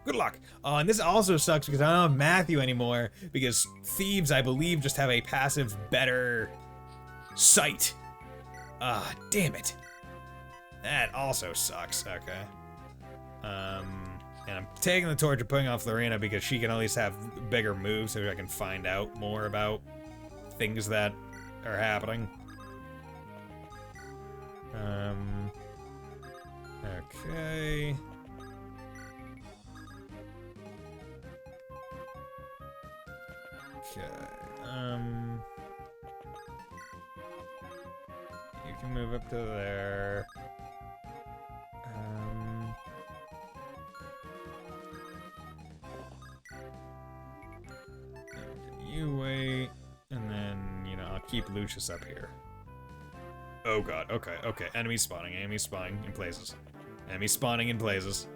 Good luck. Oh, and this also sucks because I don't have Matthew anymore, because thieves, I believe, just have a passive better sight. Ah, damn it. That also sucks. Okay. And I'm taking the torch and putting off Lorena because she can at least have bigger moves so I can find out more about things that are happening. Okay. Okay, you can move up to there. You wait, and then, you know, I'll keep Lucius up here. Oh god, okay, okay, enemy spawning in places. Enemy spawning in places.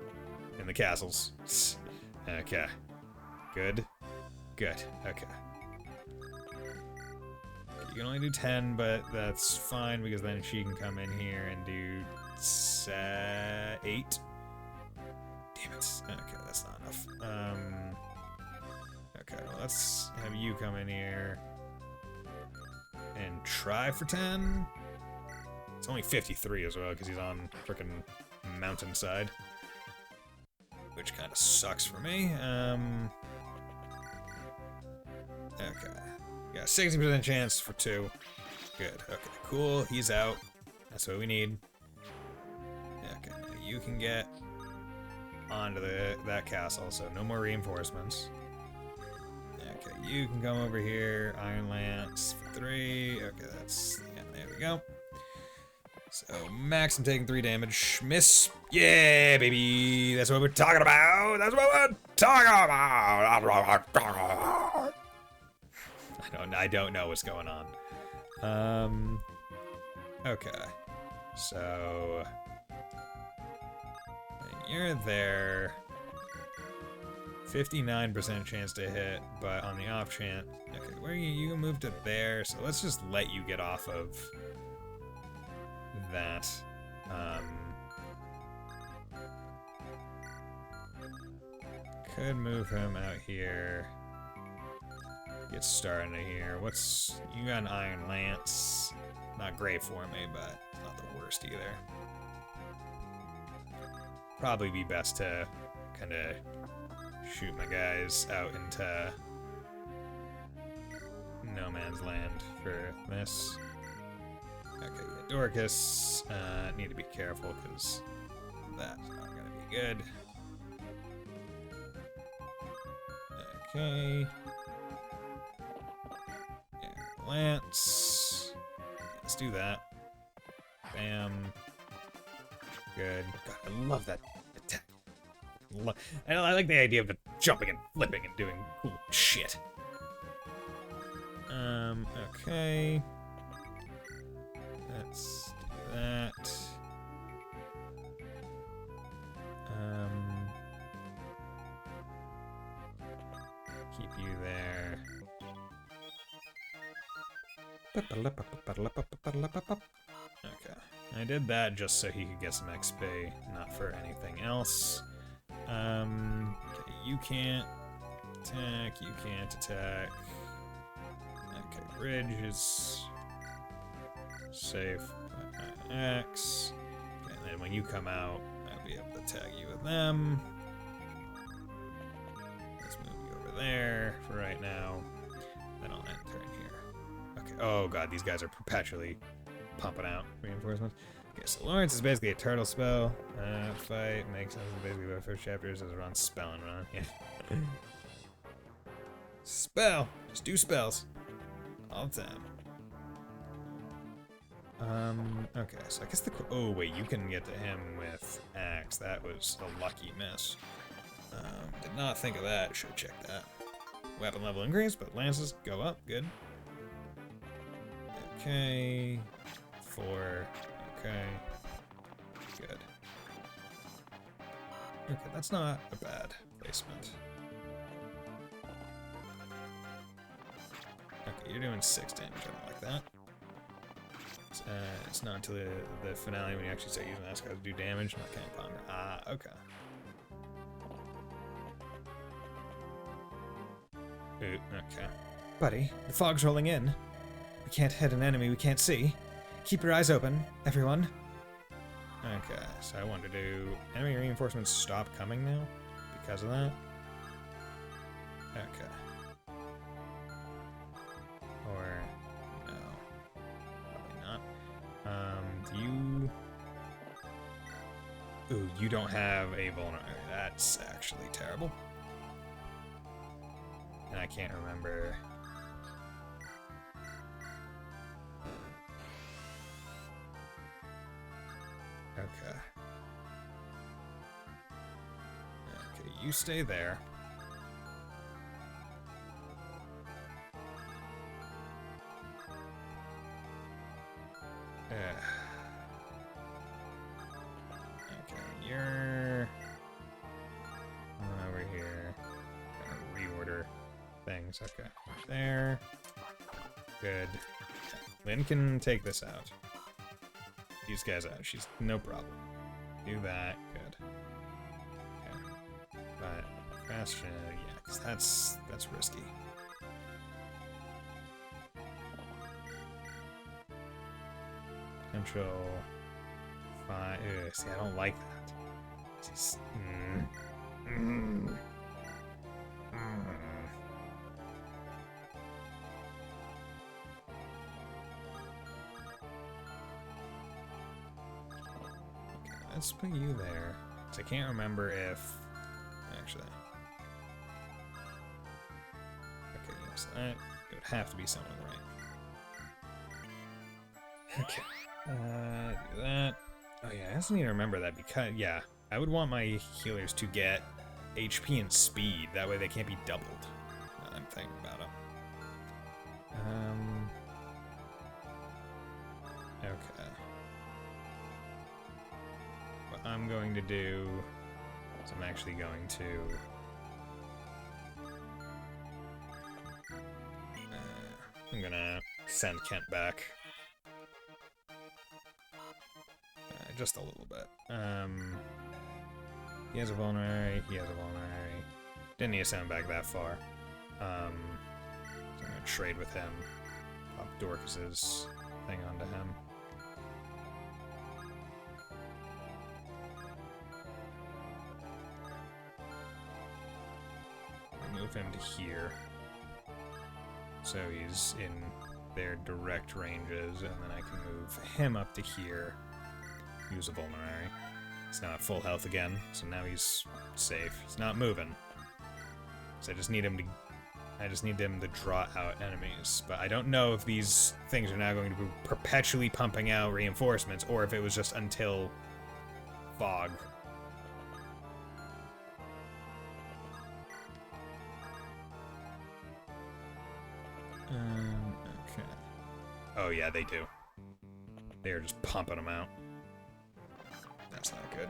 In the castles. Okay. Good. Good, okay. You can only do 10, but that's fine because then she can come in here and do 8. Damn it. Okay, that's not enough. Okay, well, let's have you come in here and try for 10. It's only 53 as well because he's on frickin' mountainside, which kind of sucks for me. Okay. Got a 60% chance for 2. Good. Okay, cool. He's out. That's what we need. Okay, you can get onto that castle, so no more reinforcements. Okay, you can come over here. Iron Lance for 3. Okay, that's... yeah, there we go. So, Max, I'm taking 3 damage. Miss. Yeah, baby. That's what we're talking about. That's what we're talking about. I don't know what's going on. Okay. So, you're there. 59% chance to hit, but on the off chance. Okay, where you moved to there, so let's just let you get off of that. Could move him out here. Get started here. You got an Iron Lance. Not great for me, but not the worst either. Probably be best to kind of shoot my guys out into no man's land for this. Okay, yeah, Dorcas. Need to be careful because that's not gonna be good. Okay. Yeah, Lance. Let's do that. Bam. Good. God, I love that attack. I like the idea of it jumping and flipping and doing cool shit. Okay. Let's do that. Keep you there. Okay. I did that just so he could get some XP, not for anything else. Okay, you can't attack, you can't attack. Okay, bridge is Safe. X. Okay, and then when you come out, I'll be able to tag you with them. Let's move you over there for right now. Then I'll enter in here. Okay. Oh god, these guys are perpetually pumping out reinforcements. Okay, so Lawrence is basically a turtle spell. Fight makes sense. Basically, the first chapter is run spell and run. Yeah. Spell. Just do spells all the time. Okay, so I guess oh wait, you can get to him with axe. That was a lucky miss. Did not think of that. Should check that. Weapon level increase, but lances go up. Good. Okay. 4. Okay. Good. Okay, that's not a bad placement. Okay, you're doing 6 damage. I don't like that. It's not until the finale when you actually start using that to do damage. Not can't ponder. Ah, okay. Ooh, okay. Buddy, the fog's rolling in. We can't hit an enemy we can't see. Keep your eyes open, everyone. Okay, so I want to do enemy reinforcements stop coming now because of that. Okay. Or no, probably not. Do you? Ooh, you don't have a vulnerability. That's actually terrible. And I can't remember. Okay. Okay, you stay there. Okay, you're over here. Gotta reorder things. Okay, there. Good. Lynn can take this out. These guys out. She's no problem. Do that. Good. Okay. But fast, yeah, 'cause that's risky. Potential 5. Ugh, see, I don't like that. Just, Let's put you there. So I can't remember if... Actually... Okay, yes, that... It would have to be someone right. Okay. Do that. Oh yeah, I also need to remember that because... Yeah, I would want my healers to get HP and speed. That way they can't be doubled. Now I'm thinking about it. Okay. What I'm going to do is I'm actually going to I'm gonna send Kent back just a little bit. He has a vulnerary, he has a vulnerary. Didn't need to send him back that far. So I'm gonna trade with him. Pop Dorcas's thing onto him. Move him to here. So he's in their direct ranges, and then I can move him up to here. Use a vulnerary. He's now at full health again, so now he's safe. He's not moving. So I just need him to draw out enemies. But I don't know if these things are now going to be perpetually pumping out reinforcements, or if it was just until fog. Okay. Oh yeah, they do. They are just pumping them out. That's not good.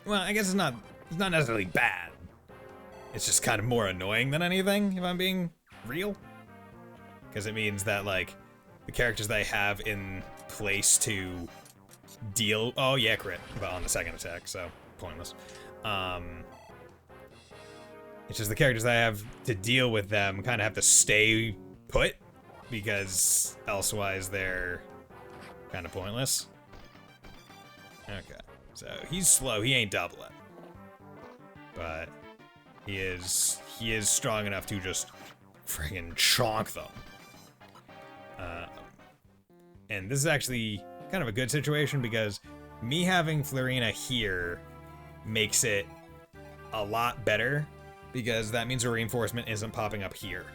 Well, I guess it's not necessarily bad. It's just kind of more annoying than anything, if I'm being real. Because it means that, like, the characters that I have in place to deal... Oh, yeah, crit. But on the second attack, so pointless. It's just the characters that I have to deal with them kind of have to stay put because elsewise they're kind of pointless. Okay, so he's slow. He ain't double it, but he is strong enough to just friggin' chonk them. And this is actually kind of a good situation because me having Florina here makes it a lot better because that means a reinforcement isn't popping up here,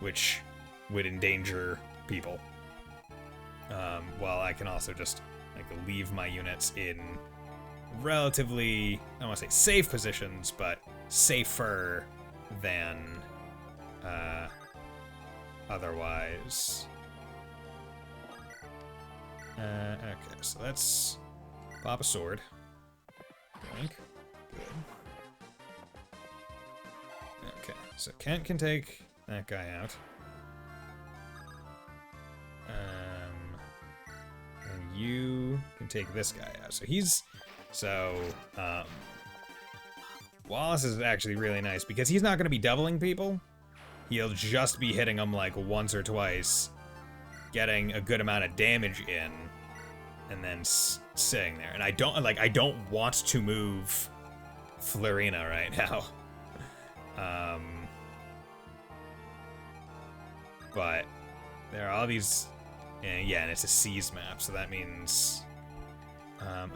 which would endanger people. While I can also just like leave my units in relatively, I don't want to say safe positions, but safer than otherwise. Okay, so let's pop a sword. Blink. Good. Okay, so Kent can take that guy out. And you can take this guy out. So Wallace is actually really nice because he's not going to be doubling people. He'll just be hitting them like once or twice, getting a good amount of damage in, and then sitting there. And I don't want to move Florina right now. But there are all these, and it's a seas map, so that means,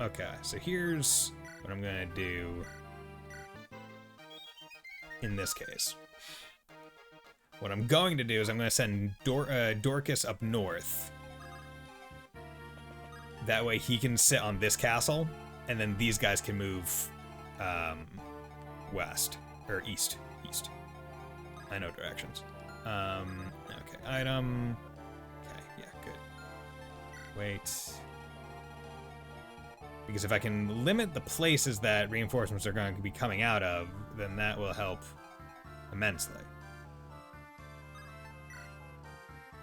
okay, so here's what I'm gonna do in this case. What I'm going to do is I'm going to send Dorcas up north. That way he can sit on this castle, and then these guys can move west, or east. I know directions. Okay, item. Okay, yeah, good. Wait. Because if I can limit the places that reinforcements are going to be coming out of, then that will help immensely.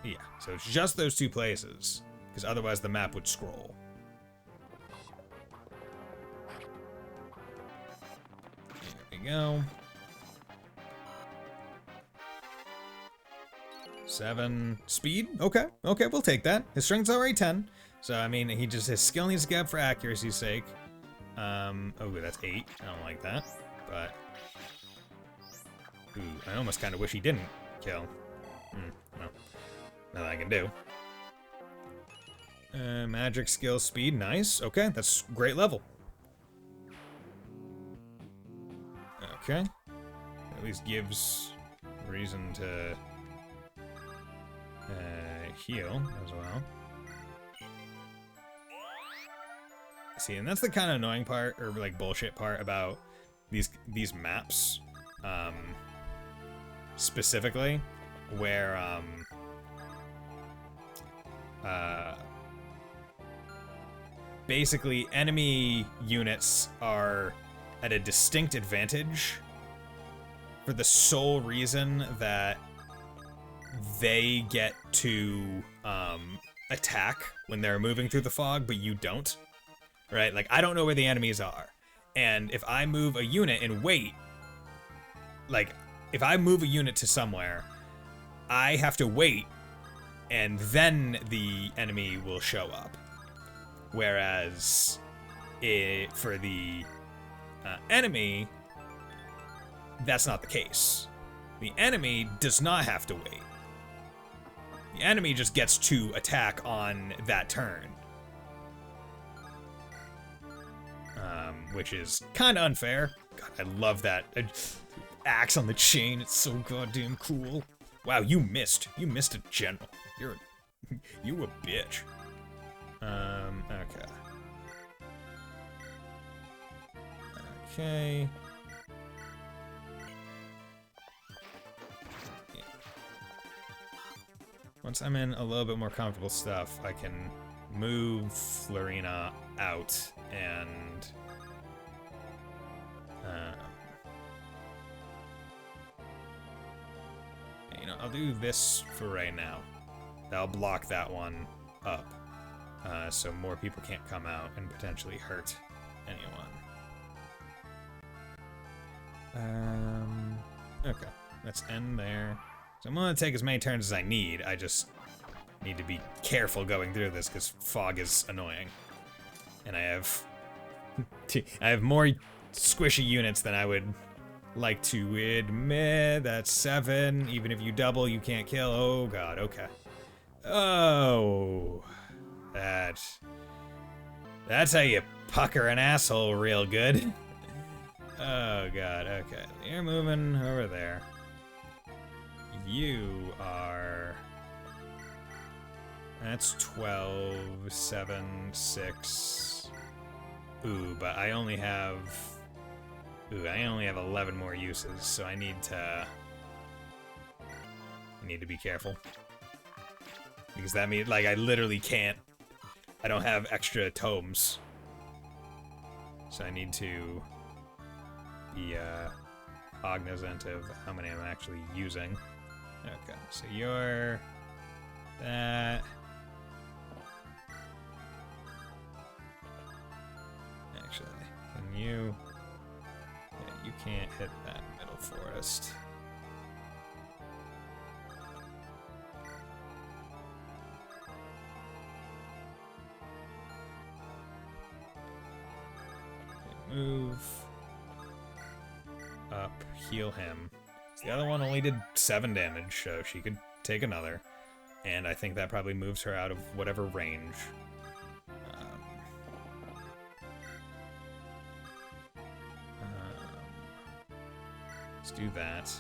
Yeah, so it's just those two places, because otherwise the map would scroll. There we go. 7 speed? Okay, we'll take that. His strength's already 10, so I mean, his skill needs to get up for accuracy's sake. Oh, that's 8. I don't like that, but ooh, I almost kind of wish he didn't kill. Well. Nothing I can do. Magic skill speed, nice. Okay, that's great level. Okay. At least gives reason to heal as well. See, and that's the kind of annoying part, or like bullshit part about these maps, specifically, where basically enemy units are at a distinct advantage for the sole reason that they get to attack when they're moving through the fog, but you don't, right? Like, I don't know where the enemies are, and if I move a unit and wait, like, if I move a unit to somewhere, I have to wait, and then the enemy will show up. Whereas for the enemy, that's not the case. The enemy does not have to wait. The enemy just gets to attack on that turn. Which is kind of unfair. God, I love that axe on the chain. It's so goddamn cool. Wow, you missed. You missed a general. You a bitch. Okay. Okay. Yeah. Once I'm in a little bit more comfortable stuff, I can move Florina out and I'll do this for right now. That'll block that one up, so more people can't come out and potentially hurt anyone. Okay, let's end there. So I'm gonna take as many turns as I need. I just Need to be careful going through this because fog is annoying. And I have more squishy units than I would like to admit. That's 7. Even if you double, you can't kill. Oh god, okay. Oh, that's how you pucker an asshole real good. Oh god, okay. You're moving over there. You are... That's 12, 7, 6. Ooh, but I only have... Ooh, I only have 11 more uses, so I need to be careful. Because that means, like, I literally can't... I don't have extra tomes. So I need to be cognizant of how many I'm actually using. Okay, so you're... that... Actually, can you... Yeah, you can't hit that middle forest. Okay, move up, heal him. The other one only did 7 damage, so she could take another. And I think that probably moves her out of whatever range. Let's do that.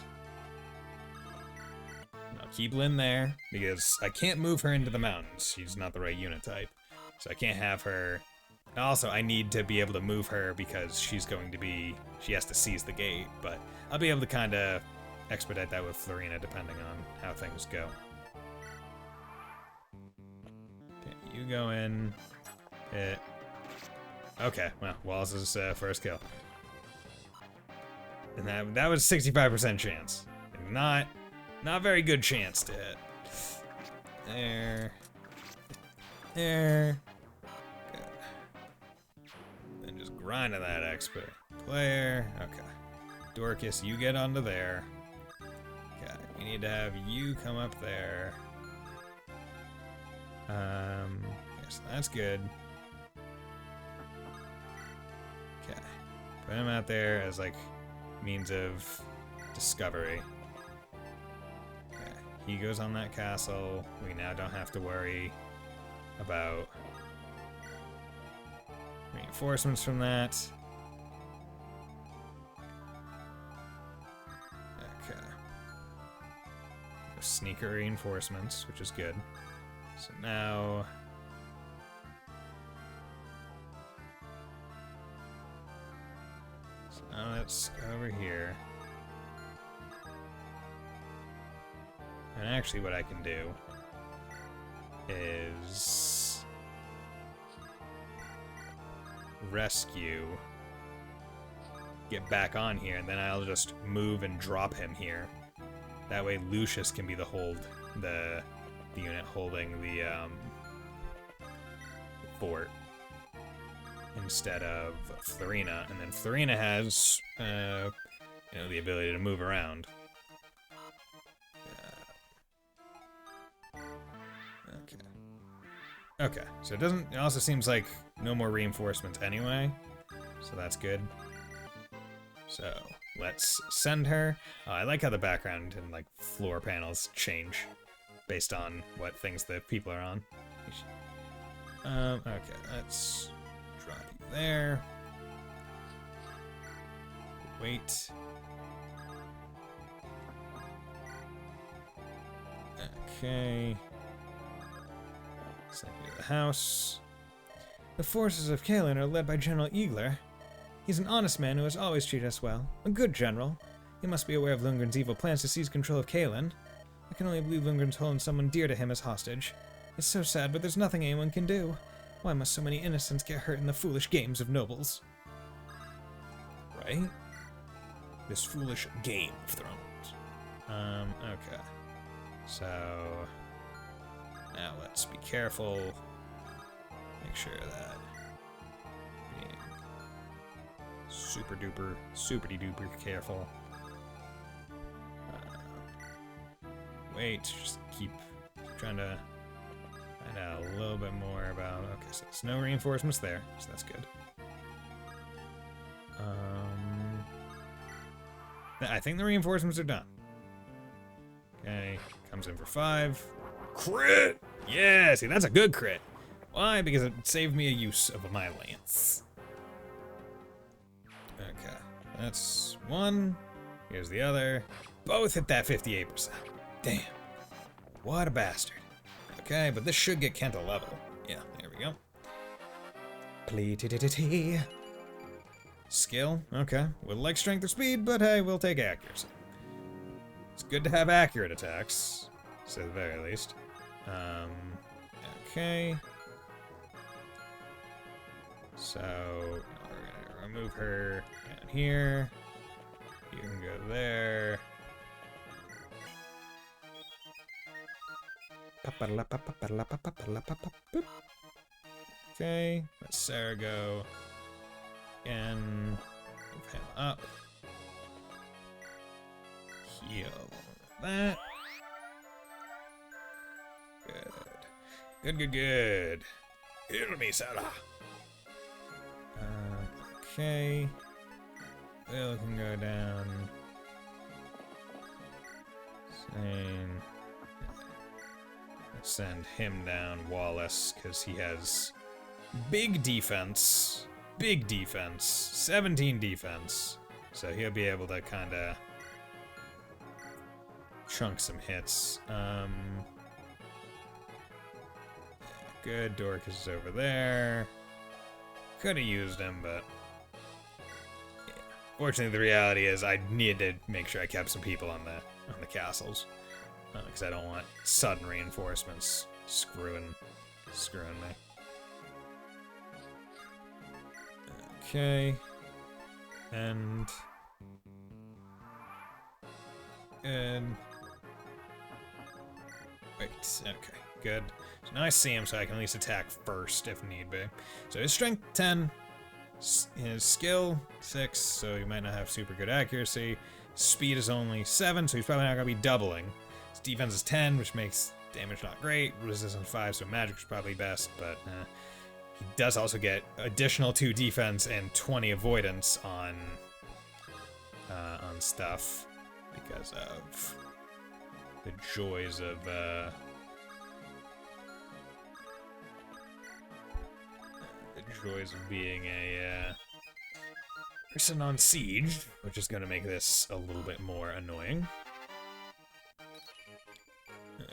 Now keep Lynn there, because I can't move her into the mountains. She's not the right unit type. So I can't have her... Also, I need to be able to move her because she's going to be... She has to seize the gate, but I'll be able to kind of expedite that with Florina depending on how things go. Okay, you go in. Hit. Okay, well, Wallace's first kill. And that was 65% chance. Not very good chance to hit. There. There. Good. Then just grind to that expert. Player. Okay. Dorcas, you get onto there. Okay. We need to have you come up there. Yes, that's good. Okay. Put him out there as like means of discovery. Okay. He goes on that castle. We now don't have to worry about reinforcements from that. Okay. Sneaker reinforcements, which is good. So now... Now let's go over here. And actually what I can do is rescue, get back on here, and then I'll just move and drop him here. That way Lucius can be the unit holding the fort instead of Florina, and then Florina has the ability to move around. Okay, so it also seems like no more reinforcements anyway, so that's good. So let's send her. I like how the background and like floor panels change based on what things the people are on. Okay, let's drop you there. Wait. Okay. Send you to the house. The forces of Kalen are led by General Eagler. He's an honest man who has always treated us well. A good general. He must be aware of Lundgren's evil plans to seize control of Kalen. I can only believe Lundgren's holding someone dear to him as hostage. It's so sad, but there's nothing anyone can do. Why must so many innocents get hurt in the foolish games of nobles? Right? This foolish Game of Thrones. Okay. So... now let's be careful. Make sure that... being super duper, superty duper careful. Wait, just keep trying to Find out a little bit more about... Okay, so there's no reinforcements there, so that's good. I think the reinforcements are done. Okay, comes in for 5. Crit! Yeah, see, that's a good crit. Why? Because it saved me a use of my lance. Okay, that's 1. Here's the other. Both hit that 58%. Damn. What a bastard. Okay, but this should get Kent a level. Yeah, there we go. Plea-tee-tee-tee-tee. Skill, okay. Would like strength or speed, but hey, we'll take accuracy. It's good to have accurate attacks, to the very least. Okay. So, we're gonna remove her down here. You can go there. Okay, let Sarah go. And move him up. Heal that. Good. Good. Heal me, Sarah. Okay. Will can go down. Send him down, Wallace, because he has big defense. Big defense. 17 defense. So he'll be able to kind of chunk some hits. Good. Dorcas is over there. Could have used him, but yeah. Fortunately, the reality is I needed to make sure I kept some people on the castles, because I don't want sudden reinforcements screwing me. Okay, and wait. Okay, good. So now I see him, so I can at least attack first if need be. So his strength 10, his skill 6, so he might not have super good accuracy. Speed is only 7, so he's probably not gonna be doubling. His defense is 10, which makes damage not great. Resistance 5, so magic is probably best, but he does also get additional 2 defense and 20 avoidance on stuff because of the joys of being a person on siege, which is going to make this a little bit more annoying.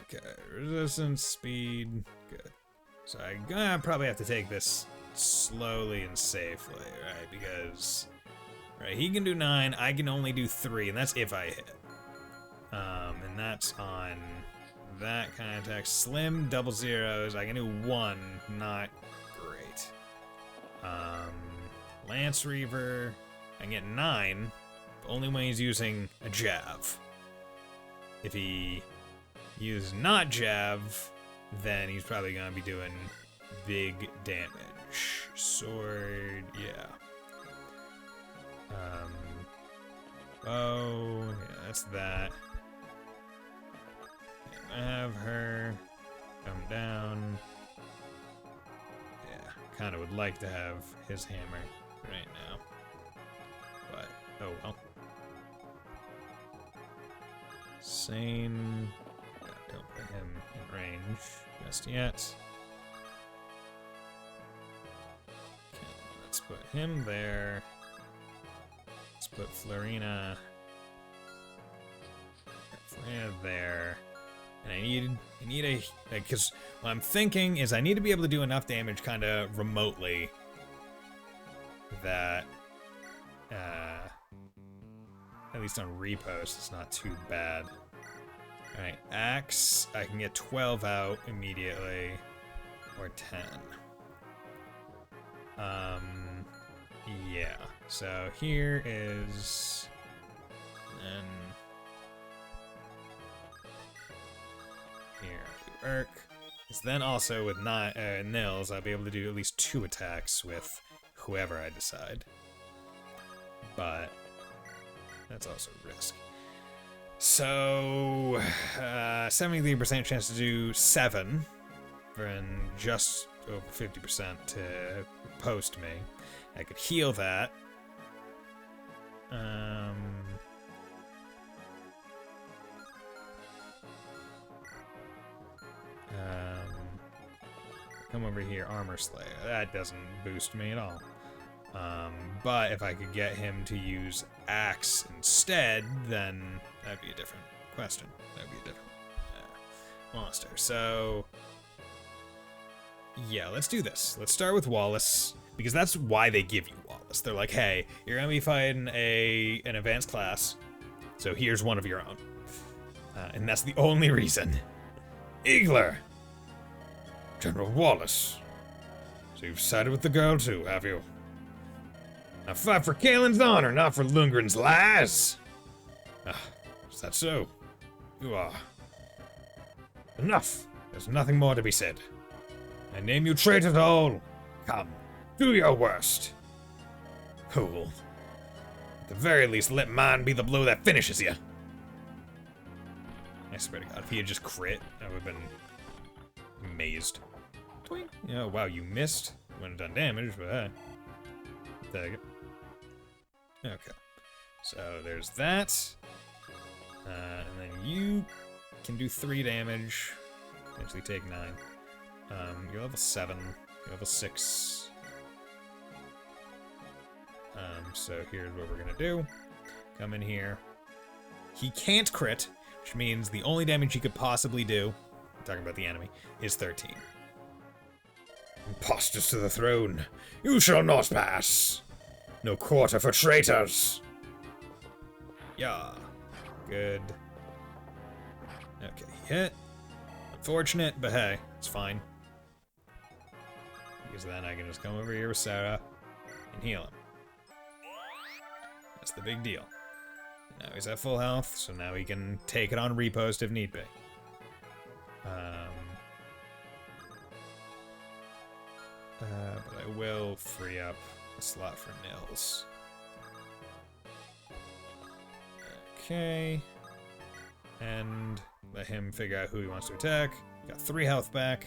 Okay, resistance, speed, good. So I'm gonna probably have to take this slowly and safely, right? Because, right, he can do 9, I can only do 3, and that's if I hit. And that's on that kind of attack. Slim, double zeros, I can do 1, not great. Lance Reaver, I can get 9, but only when he's using a jav. If he uses not jav, then he's probably gonna be doing big damage. Sword, yeah. Oh, yeah, that's that. I have her come down. Yeah, kind of would like to have his hammer right now, but oh well. Sane. Don't put him in range just yet. Okay, let's put him there. Let's put Florina there. And I need a, because what I'm thinking is I need to be able to do enough damage kind of remotely that, at least on repost, it's not too bad. Alright, axe, I can get 12 out immediately, or 10. Yeah, so here is, and here I do Urk. Because then also with Nils, I'll be able to do at least 2 attacks with whoever I decide. But that's also a risk. So, 73% chance to do 7 covering just over 50% to post me. I could heal that. Come over here, Armor Slayer. That doesn't boost me at all. But if I could get him to use Axe instead, then that'd be a different question. That'd be a different monster. So, yeah, let's do this. Let's start with Wallace, because that's why they give you Wallace. They're like, hey, you're gonna be fighting an advanced class, so here's one of your own. And that's the only reason. Eagler! General Wallace. So you've sided with the girl too, have you? Now fight for Kalen's honor, not for Lundgren's lies! Is that so? You are. Enough! There's nothing more to be said. I name you traitors all. Come, do your worst. Cool. At the very least, let mine be the blow that finishes you. I swear to God, if he had just crit, I would have been amazed. Twink. Oh, wow, you missed. Wouldn't have done damage, but take it. Okay. So there's that. And then you can do 3 damage. Eventually take 9. You're level 7. You're level 6. So here's what we're gonna do. Come in here. He can't crit, which means the only damage he could possibly do, I'm talking about the enemy, is 13. Impostors to the throne, you shall not pass. No quarter for traitors. Yeah. Good. Okay, hit. Unfortunate, but hey, it's fine. Because then I can just come over here with Sarah and heal him. That's the big deal. Now he's at full health, so now he can take it on repost if need be. But I will free up a slot for Nils. Okay. And let him figure out who he wants to attack. Got 3 health back.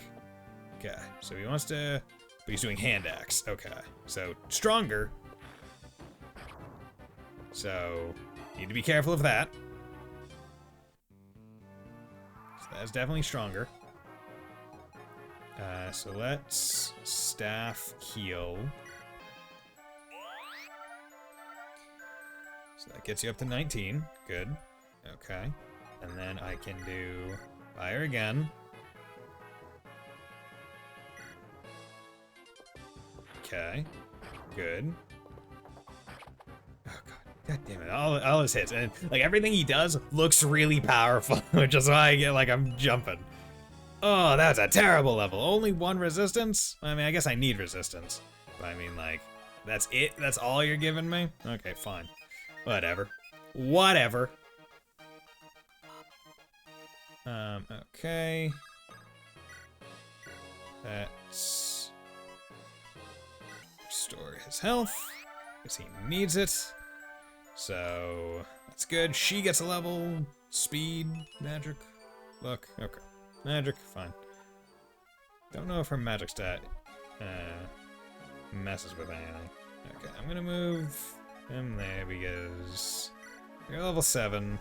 Okay, so he wants to... But he's doing hand axe. Okay, so stronger. So, need to be careful of that. So that's definitely stronger. So let's staff heal. So that gets you up to 19. Good. Okay. And then I can do fire again. Okay. Good. Oh god. God damn it. All his hits. And like everything he does looks really powerful, which is why I get like I'm jumping. Oh, that's a terrible level. Only 1 resistance? I mean, I guess I need resistance. But I mean, like, that's it? That's all you're giving me? Okay, fine. Whatever. Whatever. Okay. Let's restore his health, because he needs it. So, that's good. She gets a level. Speed, magic. Look, okay. Magic, fine. Don't know if her magic stat messes with anything. Okay, I'm gonna move him there because you're level 7.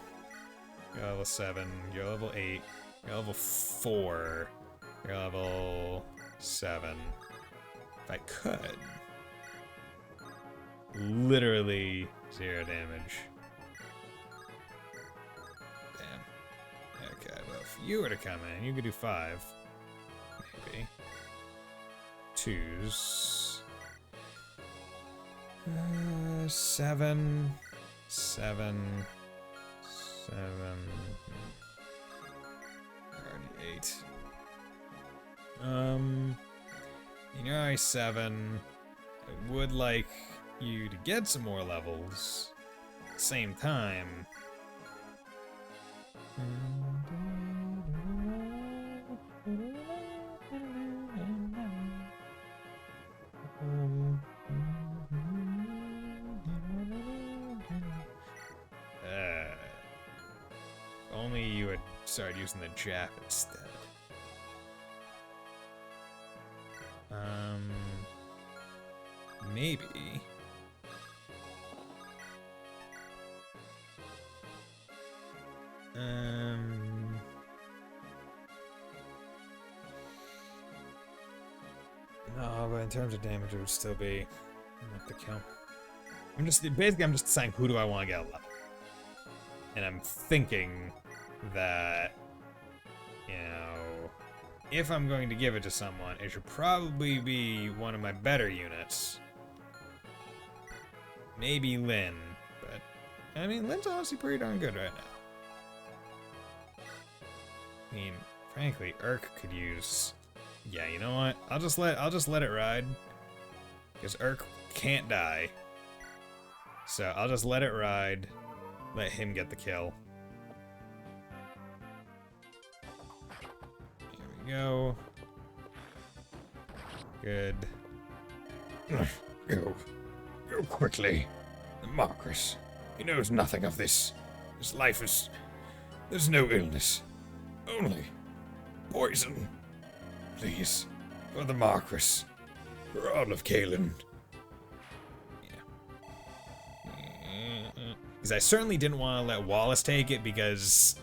You're level 7. You're level 8. You're level 4. You're level 7. If I could. Literally 0 damage. Okay, well, if you were to come in, you could do 5. Maybe. 2s. 7. 7. 7. Already 8. You're already 7. I would like you to get some more levels. At the same time. Only you had started using the Jap instead. Maybe. No, but in terms of damage, it would still be enough to kill. I'm just deciding who do I want to get a level. And I'm thinking that, you know, if I'm going to give it to someone, it should probably be one of my better units. Maybe Lynn, but I mean, Lynn's honestly pretty darn good right now. I mean, frankly, Urk could use. Yeah, you know what? I'll just let it ride, because Urk can't die. So I'll just let it ride. Let him get the kill. Here we go. Good. Go. Go quickly. The Marquis. He knows nothing of this. His life is... There's no illness. Only poison. Please. For the Marquis. For all of Kalen. Because I certainly didn't want to let Wallace take it because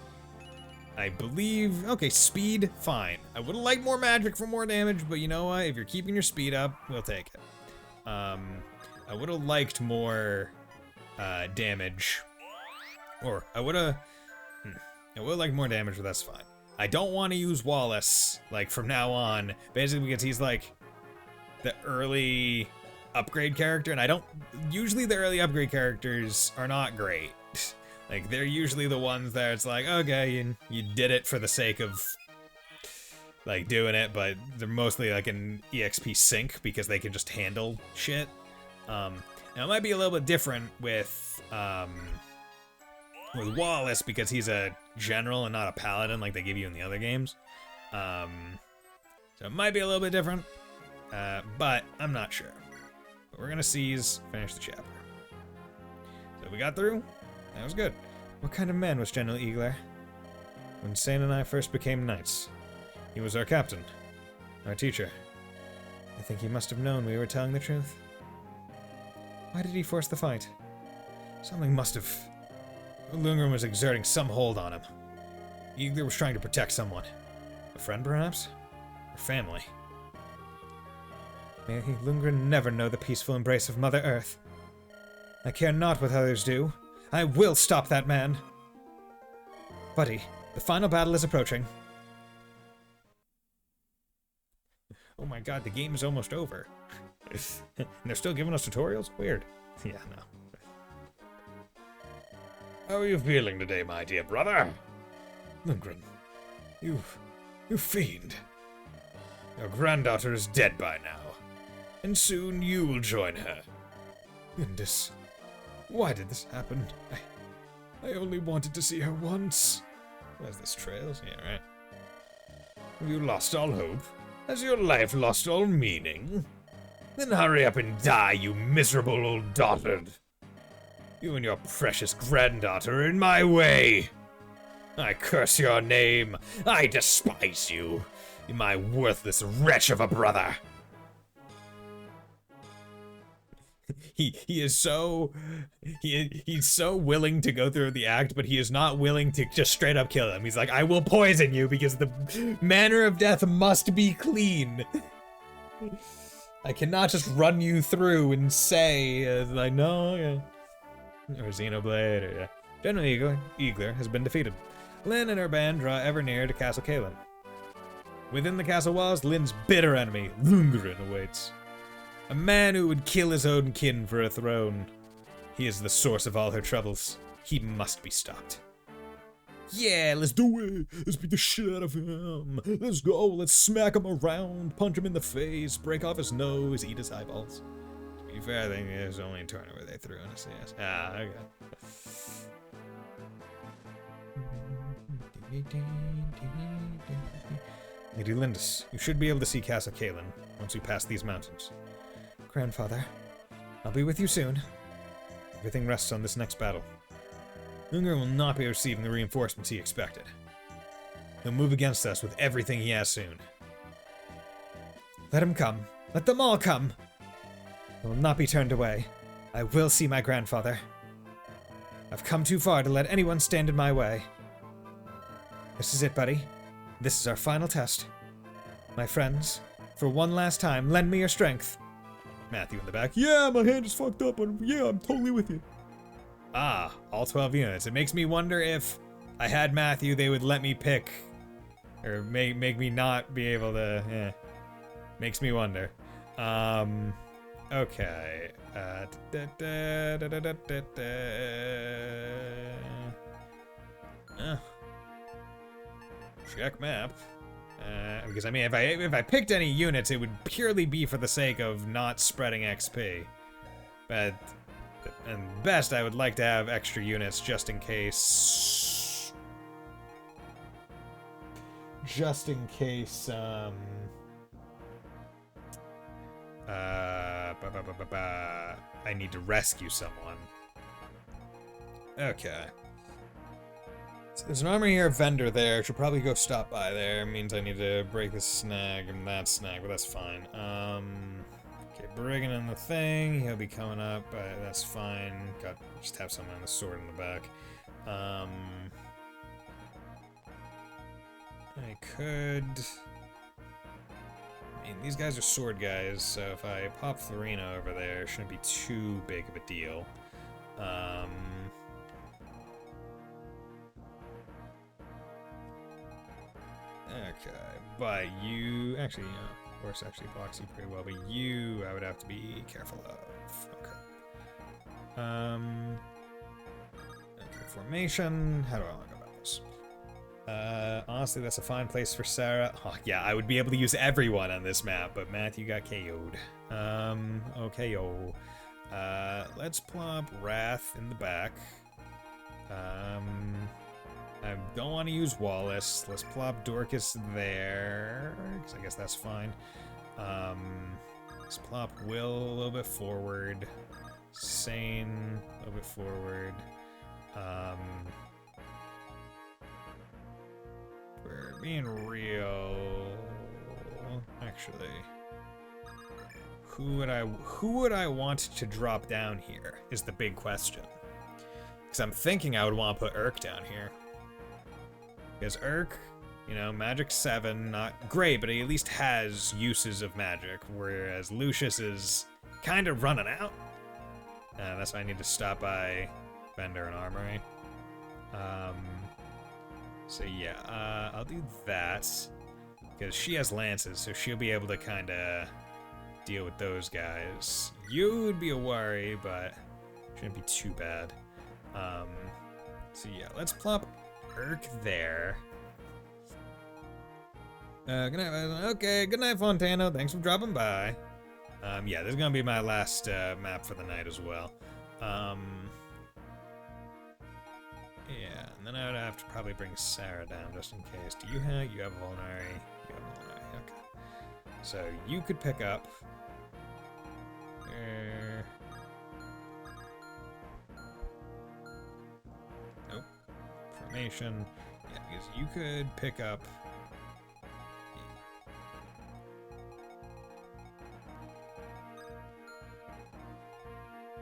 I believe... Okay, speed, fine. I would have liked more magic for more damage, but you know what? If you're keeping your speed up, we'll take it. I would have liked more damage. Or, I would have liked more damage, but that's fine. I don't want to use Wallace, like, from now on, basically because he's, like, the early upgrade character, and I don't... Usually the early upgrade characters are not great. Like, they're usually the ones that it's like, okay, you did it for the sake of, like, doing it, but they're mostly, like, an EXP sink because they can just handle shit. Now, it might be a little bit different with Wallace because he's a general and not a paladin like they give you in the other games. So it might be a little bit different, but I'm not sure. But we're gonna finish the chapter. So we got through. That was good. What kind of man was General Eagler? When Sane and I first became knights, he was our captain, our teacher. I think he must have known we were telling the truth. Why did he force the fight? Something must have... Lundgren was exerting some hold on him. Eagler was trying to protect someone. A friend, perhaps? Or family. May Lundgren never know the peaceful embrace of Mother Earth. I care not what others do. I will stop that man! Buddy, the final battle is approaching. Oh my god, the game is almost over. And they're still giving us tutorials? Weird. Yeah, no. How are you feeling today, my dear brother? Lundgren, you fiend. Your granddaughter is dead by now, and soon you will join her. Goodness, why did this happen? I only wanted to see her once. Where's this trails? Yeah, right. Have you lost all hope? Has your life lost all meaning? Then hurry up and die, you miserable old dotard. You and your precious granddaughter are in my way. I curse your name. I despise you, my worthless wretch of a brother. He's so willing to go through the act, but he is not willing to just straight up kill him. He's like, I will poison you because the manner of death must be clean. I cannot just run you through and say, like, no, yeah. Or Xenoblade, or yeah. General Eagler has been defeated. Lynn and her band draw ever nearer to Castle Kalen. Within the castle walls, Lynn's bitter enemy, Lundgren, awaits. A man who would kill his own kin for a throne. He is the source of all her troubles. He must be stopped. Yeah, let's do it! Let's beat the shit out of him! Let's go, let's smack him around, punch him in the face, break off his nose, eat his eyeballs. To be fair, I think there's only a tournament where they threw in a CS. Ah, okay. Lady Lindis, you should be able to see Castle Kalen once we pass these mountains. Grandfather, I'll be with you soon. Everything rests on this next battle. Unger will not be receiving the reinforcements he expected. He'll move against us with everything he has soon. Let him come. Let them all come. I will not be turned away. I will see my grandfather. I've come too far to let anyone stand in my way. This is it, buddy. This is our final test. My friends, for one last time, lend me your strength. Matthew in the back. Yeah, my hand is fucked up, but yeah, I'm totally with you. Ah, all 12 units. It makes me wonder if I had Matthew, they would let me pick, or make me not be able to. Makes me wonder. Okay. Check map. Because I mean, if I picked any units, it would purely be for the sake of not spreading XP. But and best, I would like to have extra units just in case. Just in case. I need to rescue someone. Okay. So there's an armor here, a vendor there. Should probably go stop by there. Means I need to break this snag and that snag, but that's fine. Okay, Brigand in the thing. He'll be coming up, but that's fine. Just have someone on the sword in the back. I could. I mean, these guys are sword guys, so if I pop Florina over there, it shouldn't be too big of a deal. Okay, but you actually, horse actually blocks you pretty well, but you, I would have to be careful of. Okay. Okay, formation. How do I want to go about this? Honestly, that's a fine place for Sarah. Oh, yeah, I would be able to use everyone on this map, but Matthew got KO'd. Okay, yo. Let's plop Wrath in the back. I don't want to use Wallace. Let's plop Dorcas there, because I guess that's fine. Let's plop Will a little bit forward. Sane a little bit forward. We're being real. Actually, who would I want to drop down here is the big question. Because I'm thinking I would want to put Urk down here. Because Urk, you know, magic 7, not great, but he at least has uses of magic, whereas Lucius is kind of running out. That's why I need to stop by Vendor and Armory. So yeah, I'll do that. Because she has lances, so she'll be able to kind of deal with those guys. You would be a worry, but shouldn't be too bad. So yeah, let's plop Urk there. Good night. Okay, good night, Fontano. Thanks for dropping by. Yeah, this is gonna be my last map for the night as well. Yeah, and then I would have to probably bring Sarah down just in case. Do you have? You have Vulnerary. You have Vulnerary. Okay. So you could pick up. Nope. Formation. Yeah, because you could pick up.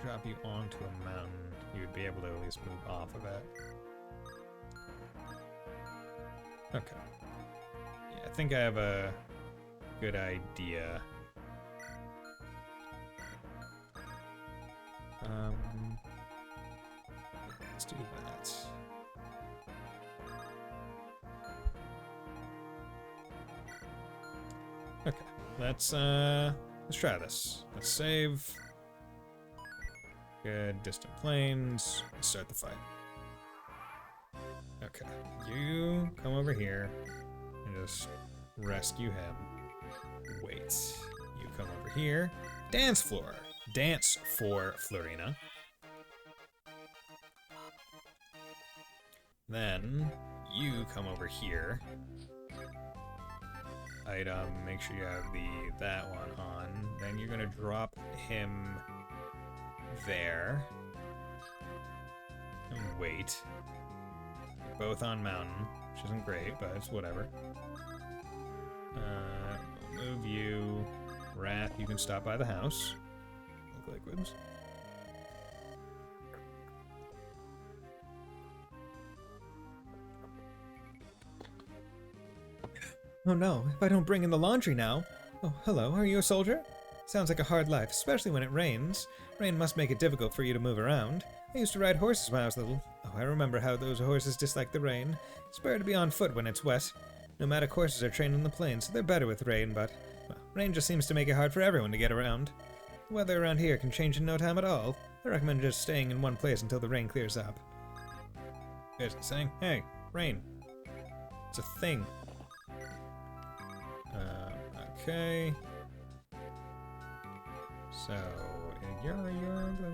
Drop you onto a mountain. You would be able to at least move off of it. Okay. Yeah, I think I have a good idea. Let's do that. Okay, let's try this. Let's save. Good, distant planes. Let's start the fight. Okay, you come over here and just rescue him. Wait, you come over here. Dance floor. Dance for Florina. Then you come over here. Item, make sure you have that one on. Then you're gonna drop him there. And wait. You're both on mountain, which isn't great, but it's whatever. We'll move you Wrath, you can stop by the house. Milk liquids. Oh no, if I don't bring in the laundry now. Oh, hello, are you a soldier? Sounds like a hard life, especially when it rains. Rain must make it difficult for you to move around. I used to ride horses when I was little. Oh, I remember how those horses dislike the rain. It's better to be on foot when it's wet. Nomadic horses are trained on the plains, so they're better with rain, but, well, rain just seems to make it hard for everyone to get around. The weather around here can change in no time at all. I recommend just staying in one place until the rain clears up. You guys saying, hey, rain. It's a thing. Okay. So, you're able to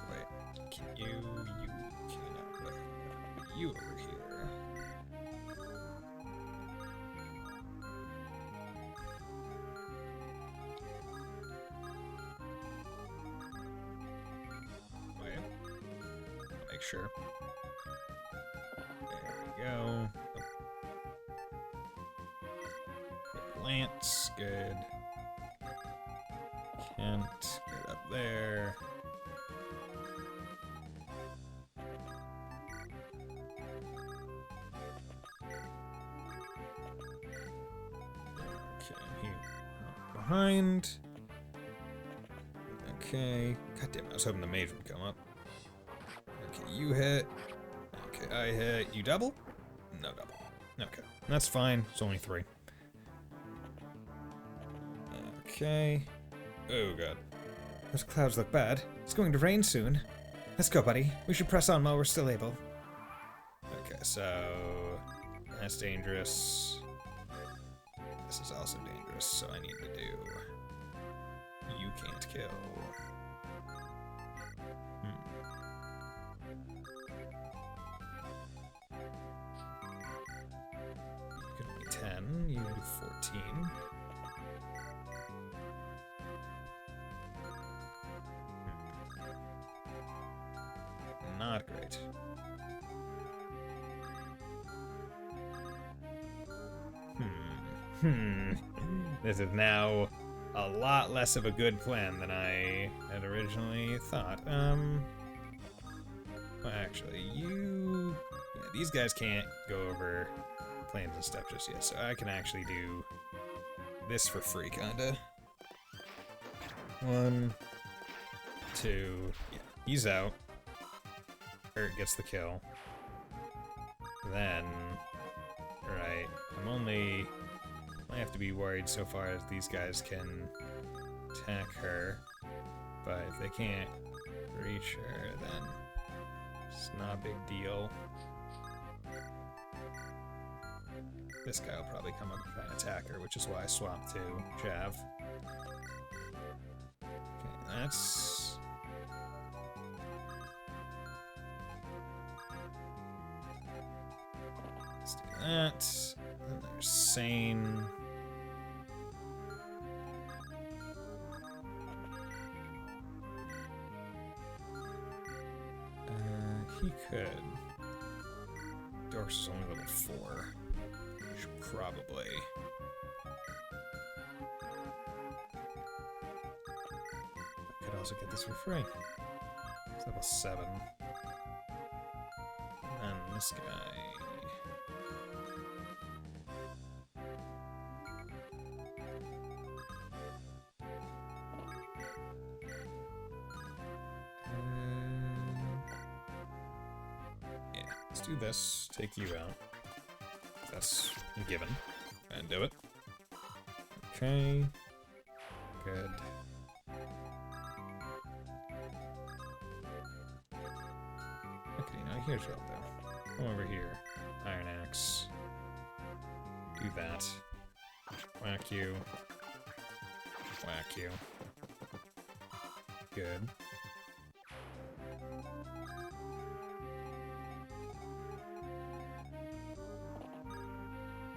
wait, can you cannot, you over here. Wait, make sure. There we go. Plants, good. Can't get up there. Okay, here. Behind. Okay. God damn it, I was hoping the mage would come up. Okay, you hit. Okay, I hit. You double? No double. Okay, that's fine. It's only 3. Okay. Oh god. Those clouds look bad. It's going to rain soon. Let's go, buddy. We should press on while we're still able. Okay, so that's dangerous. This is also dangerous, so I need to do you can't kill. You can only 10, you do 14. Not great. This is now a lot less of a good plan than I had originally thought. Well, actually, yeah, these guys can't go over planes and stuff just yet, so I can actually do this for free, kinda. 1, 2, yeah, he's out. Kurt gets the kill. Then, right, I have to be worried so far as these guys can attack her, but if they can't reach her, then it's not a big deal. This guy will probably come up and try and attack her, which is why I swapped to Jav. Okay, that's... Let's do that. Then there's Sane. He could. Dorks is only level 4. Should probably. I could also get this for free. It's level 7. And this guy. Let's do this. Take you out. That's a given. And do it. Okay. Good. Okay, now here's what I'll do. Come over here. Iron Axe. Do that. Whack you. Whack you. Good.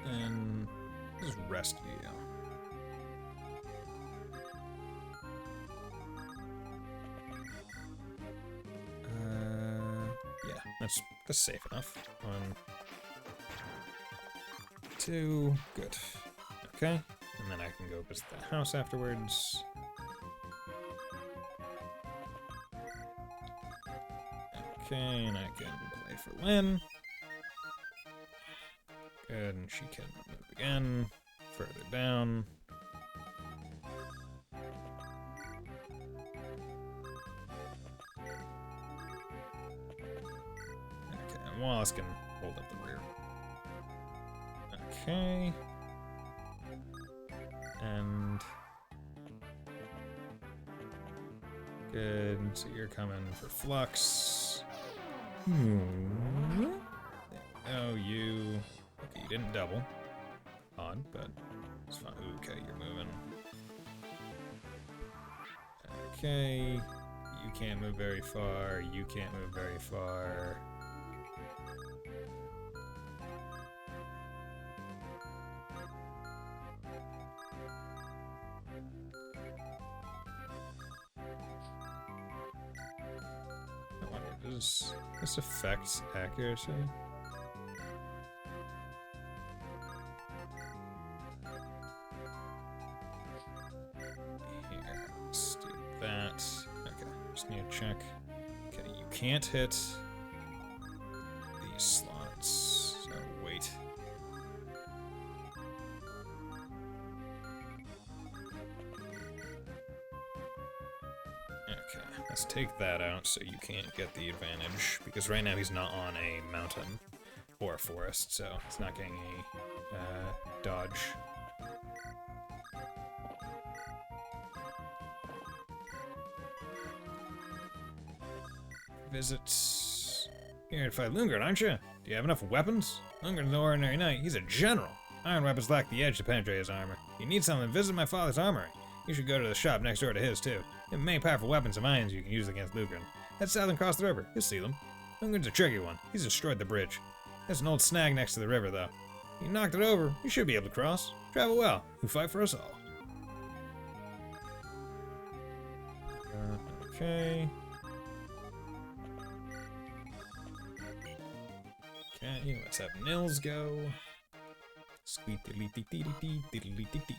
And just rescue you. Yeah, that's safe enough. 2. Good. Okay. And then I can go visit the house afterwards. Okay, and I can play for Lynn. Good, and she can move again. Further down. Okay, and Wallace can hold up the rear. Okay. And... Good, so you're coming for Flux. Oh, you... Okay, you didn't double. Odd, but it's fine. Okay, you're moving. Okay, you can't move very far. You can't move very far. I wonder, does this affect accuracy? Here, let's do that. Okay, just need to check. Okay, you can't hit these slots, so wait. Okay, let's take that out so you can't get the advantage, because right now he's not on a mountain or a forest, so it's not getting a dodge. Visits. You're here to fight Lundgren, aren't you? Do you have enough weapons? Lundgren's no ordinary knight. He's a general. Iron weapons lack the edge to penetrate his armor. If you need something, visit my father's armory. You should go to the shop next door to his, too. They have many powerful weapons of irons you can use against Lundgren. Head south and cross the river. You'll see them. Lundgren's a tricky one. He's destroyed the bridge. There's an old snag next to the river, though. You knocked it over. You should be able to cross. Travel well. You fight for us all. Okay. Okay, let's have Nils go. Squeak diddly dee dee dee diddly dee dee.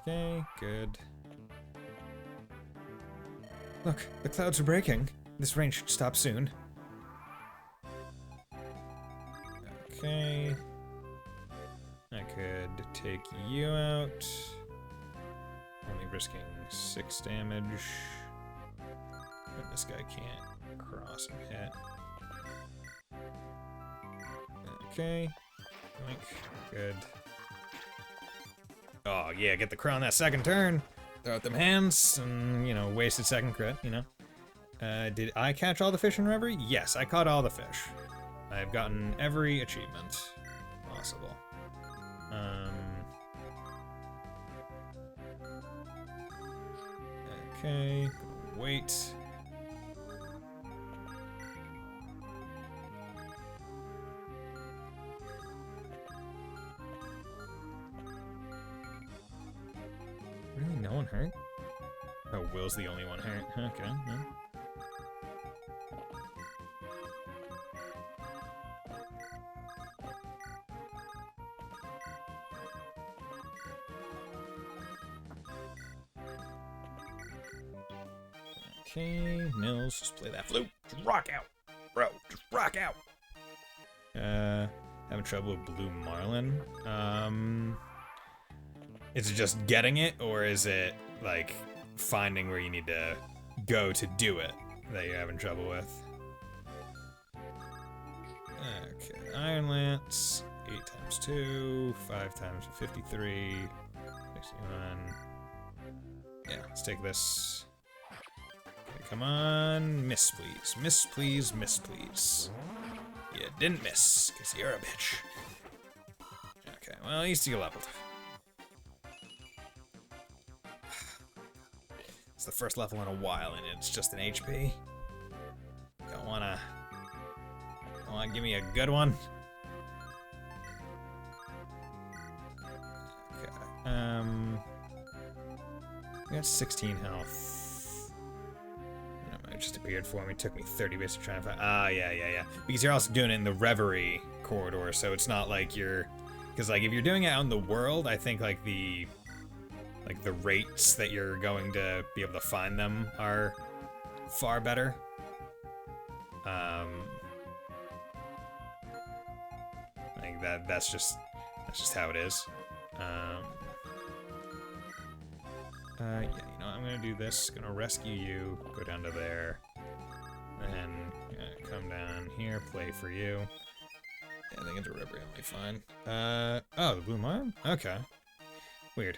Okay, good. Look, the clouds are breaking. This rain should stop soon. Okay. I could take you out. Only risking 6 damage. But this guy can't cross and hit. Okay. Like, good. Oh, yeah, get the crown that second turn. Throw out them hands and, you know, wasted second crit, you know. Did I catch all the fish in the river? Yes, I caught all the fish. I've gotten every achievement possible. Okay, wait. Really, no one hurt? Oh, Will's the only one hurt. Okay, no. Okay, Nils, just play that flute. Just rock out, bro. Just rock out. Having trouble with Blue Marlin. Is it just getting it, or is it like finding where you need to go to do it that you're having trouble with? Okay, Iron Lance, 8 times 2, 5 times 53, 61. Yeah, let's take this. Okay, come on, miss please, miss please, miss please. You didn't miss, because you're a bitch. Okay, well, at least you leveled. It's the first level in a while, and it's just an HP. Don't wanna give me a good one. Okay. We got 16 health. it just appeared for me. It took me 30 bits to try and find. Ah, yeah. Because you're also doing it in the Reverie corridor, so it's not like you're. Because like if you're doing it out in the world, I think like the rates that you're going to be able to find them are far better. I think that's just how it is. Yeah, you know, I'm gonna do this. Gonna rescue you. Go down to there, and come down here. Play for you. Yeah, I think it's a river. It'll be fine. Oh, the blue mine. Okay. Weird.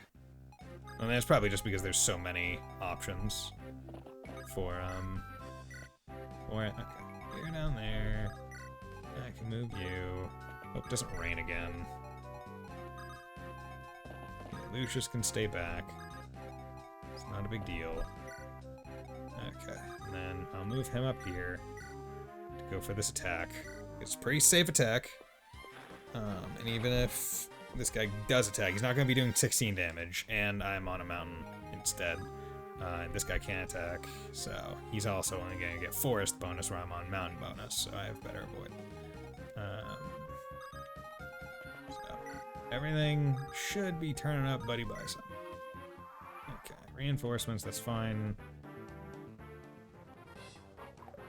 And that's probably just because there's so many options for it. Okay, you're down there. I can move you. Hope it doesn't rain again. Lucius can stay back. It's not a big deal. Okay, and then I'll move him up here to go for this attack. It's a pretty safe attack. And even if this guy does attack, he's not going to be doing 16 damage, and I'm on a mountain instead. And this guy can't attack, so he's also only going to get forest bonus where I'm on mountain bonus, so I have better avoid. So everything should be turning up, buddy Bison. Okay, reinforcements, that's fine.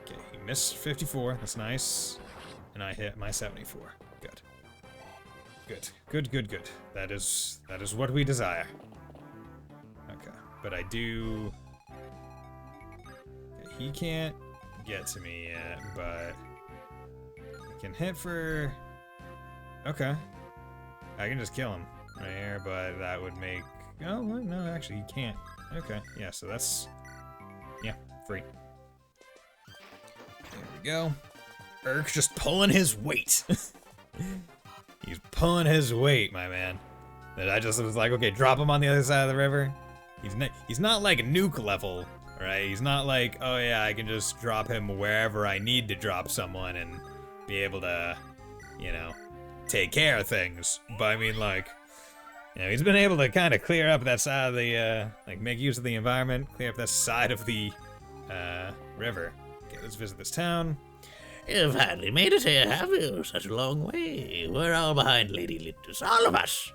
Okay, he missed 54, that's nice. And I hit my 74. Good. Good. That is what we desire. Okay, but I do. Okay, he can't get to me yet, but I can hit for. Okay, I can just kill him right here, but that would make. Oh no, actually he can't. Okay, yeah, so that's free. There we go. Urk just pulling his weight. He's pulling his weight, my man. That I just was like, okay, drop him on the other side of the river. He's not like a nuke level, right? He's not like, oh yeah, I can just drop him wherever I need to drop someone and be able to, you know, take care of things. But I mean, like, you know, he's been able to kind of clear up that side of the, like, make use of the environment, clear up that side of the, river. Okay, let's visit this town. You've hardly made it here, have you? Such a long way. We're all behind Lady Lintus, all of us.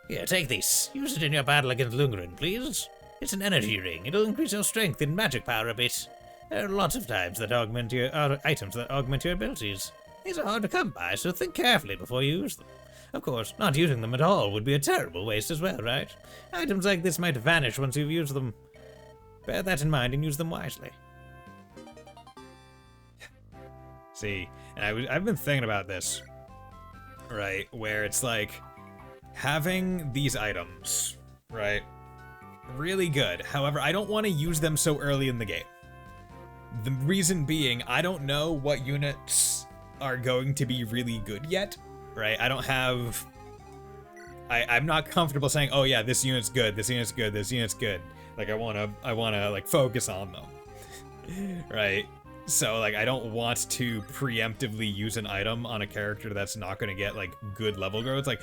Here, take this. Use it in your battle against Lundgren, please. It's an energy ring. It'll increase your strength and magic power a bit. There are lots of items that augment your abilities. These are hard to come by, so think carefully before you use them. Of course, not using them at all would be a terrible waste as well, right? Items like this might vanish once you've used them. Bear that in mind and use them wisely. See, and I've been thinking about this, right, where it's like, having these items, right, really good. However, I don't want to use them so early in the game. The reason being, I don't know what units are going to be really good yet, right? I don't have... I'm not comfortable saying, oh yeah, this unit's good, this unit's good, this unit's good. Like, I wanna like, focus on them, right? So, like, I don't want to preemptively use an item on a character that's not gonna get, like, good level growth. Like,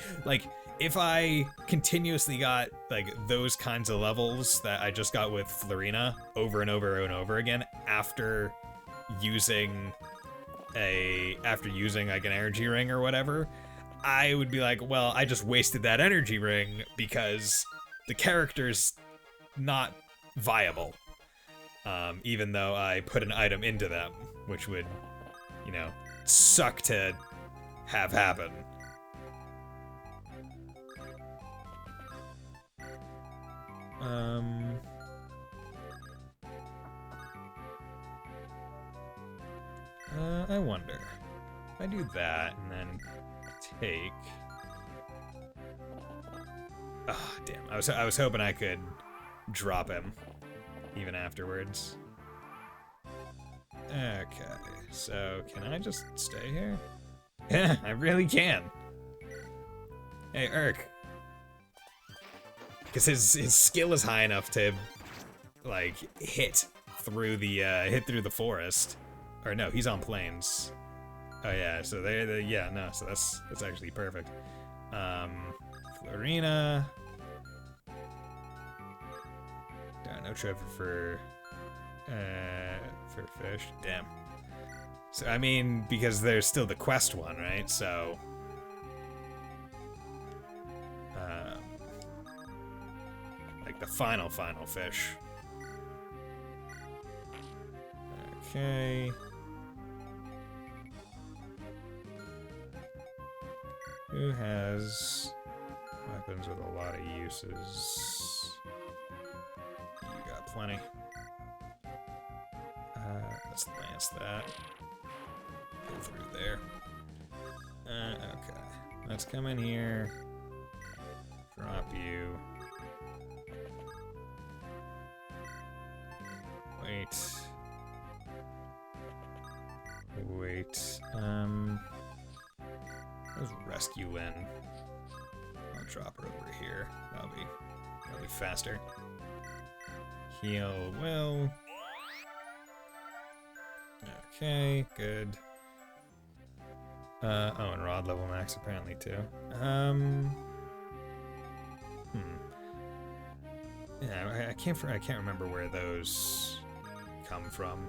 if I continuously got, like, those kinds of levels that I just got with Florina over and over and over again after using like, an energy ring or whatever, I would be like, well, I just wasted that energy ring because the character's not viable. Even though I put an item into them, which would, you know, suck to have happen. I wonder. If I do that and then take... Oh, damn. I was hoping I could drop him even afterwards. Okay, so can I just stay here? Yeah, I really can. Hey, Urk. Because his skill is high enough to, like, hit through the forest. Or no, he's on plains. Oh yeah, so so that's actually perfect. Florina. No trophy for For fish, damn. So, I mean, because there's still the quest one, right? So... like the final fish. Okay. Who has weapons with a lot of uses? You got plenty. Let's lance that. Go through there. Okay. Let's come in here. Drop you. Wait. Let's rescue Lynn. I'll drop her over here. That'll be faster. Heal Will. Okay, good. Oh, and Rod level max apparently too. Yeah, I can't remember where those come from.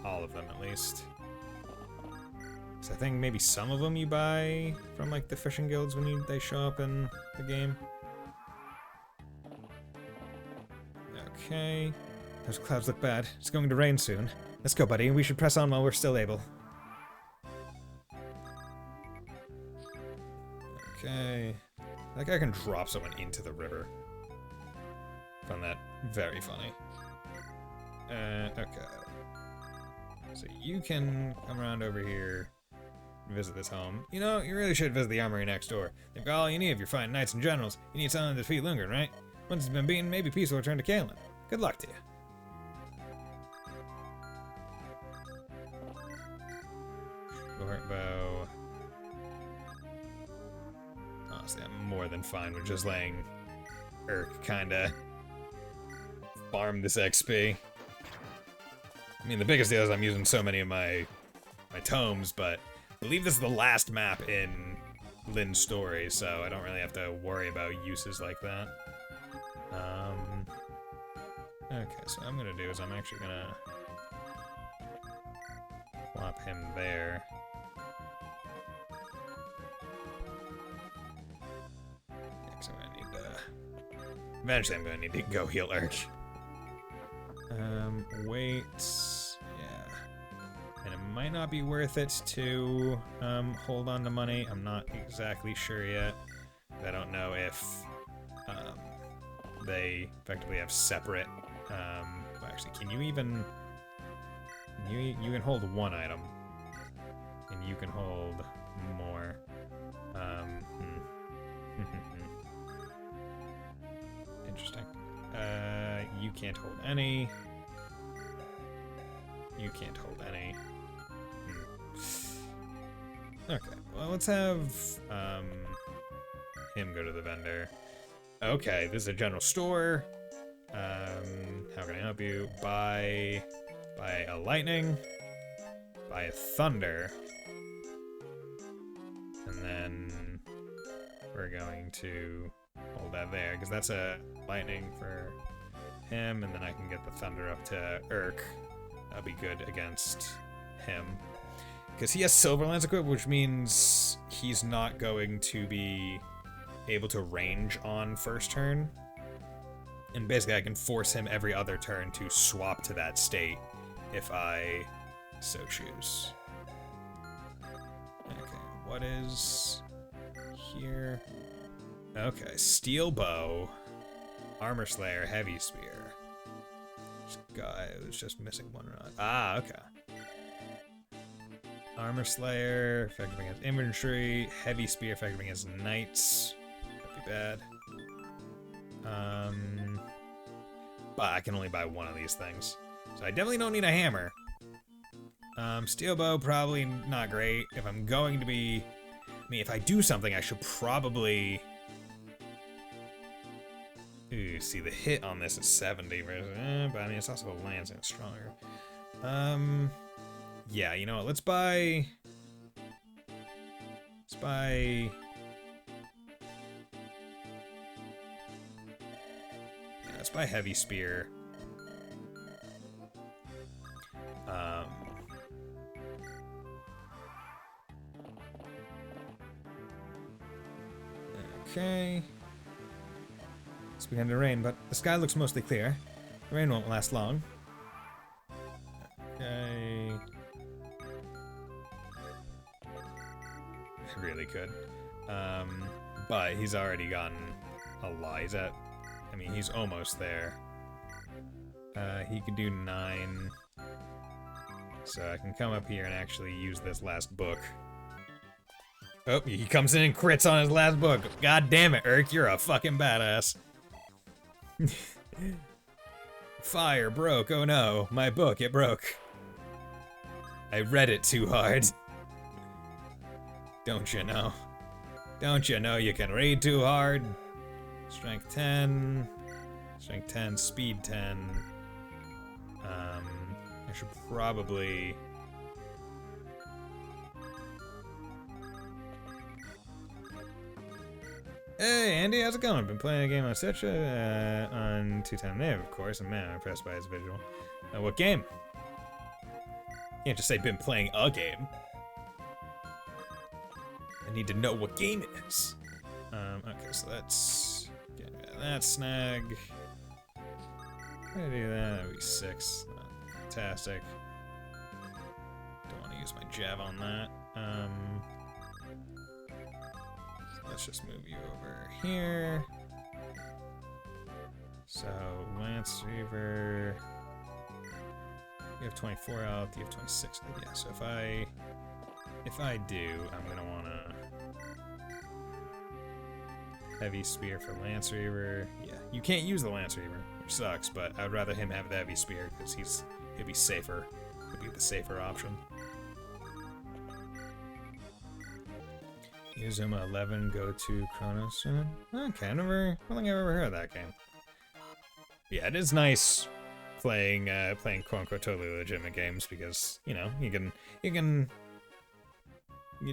All of them at least. So I think maybe some of them you buy from like the fishing guilds when they show up in the game. Okay. Those clouds look bad. It's going to rain soon. Let's go, buddy. We should press on while we're still able. Okay. Like I can drop someone into the river. Found that very funny. Okay. So you can come around over here and visit this home. You know, you really should visit the armory next door. They've got all you need if you're fighting knights and generals. You need something to defeat Lundgren, right? Once it's been beaten, maybe peace will return to Kalen. Good luck to you. Short bow. Honestly, I'm more than fine with just letting Urk kinda farm this XP. I mean, the biggest deal is I'm using so many of my tomes, but I believe this is the last map in Lynn's story, so I don't really have to worry about uses like that. Okay, so what I'm gonna do is I'm actually gonna plop him there. Because I'm gonna need to... Eventually I'm gonna need to go heal Urk. Wait... Yeah. And it might not be worth it to hold on to money. I'm not exactly sure yet. I don't know if they effectively have separate... actually, can you even... You can hold one item. And you can hold more. Interesting. You can't hold any. You can't hold any. Okay, well, let's have him go to the vendor. Okay, this is a general store. How can I help you? Buy a lightning, buy a thunder, and then we're going to hold that there, because that's a lightning for him, and then I can get the thunder up to Urk. That'll be good against him. Because he has Silverlance equipped, which means he's not going to be able to range on first turn. And basically I can force him every other turn to swap to that state if I so choose. Okay, what is here? Okay, Steel Bow, Armor Slayer, Heavy Spear. This guy was just missing one rod. Ah, okay. Armor Slayer, effective against infantry. Heavy Spear, effective against knights. That'd be bad. But I can only buy one of these things. So I definitely don't need a hammer. Steel Bow, probably not great. If I'm going to be... I mean, if I do something, I should probably... Ooh, see, the hit on this is 70 versus... but I mean, it's also a lance and it's stronger. Yeah, you know what? Let's buy... Yeah, let's buy Heavy Spear. Okay. It's beginning to rain, but the sky looks mostly clear. The rain won't last long. Okay. I really could. But he's already gotten a lot. He's at, I mean, he's almost there. He could do 9. So I can come up here and actually use this last book. Oh, he comes in and crits on his last book. God damn it, Urk, you're a fucking badass. Fire broke, oh no, my book, it broke. I read it too hard. Don't you know? Don't you know you can read too hard? Strength 10, strength 10, speed 10. I should probably... Hey, Andy, how's it going? Been playing a game on Citra, on 2-Time Nave, of course, and man, I'm impressed by its visual. What game? Can't just say been playing a game. I need to know what game it is. Okay, so let's get rid of that snag. I'm gonna do that, that'd be 6. Fantastic. Don't want to use my Jav on that. Let's just move you over here. So, Lance Reaver. You have 24 health, you have 26. Yeah, so if I do, I'm gonna wanna Heavy Spear for Lance Reaver. Yeah, you can't use the Lance Reaver, which sucks, but I'd rather him have the Heavy Spear because he'll be safer. He'll be the safer option. Uzuma 11, go to Chronos. Okay, I don't think I've ever heard of that game. Yeah, it is nice playing quote unquote totally legitimate games because, you know, you're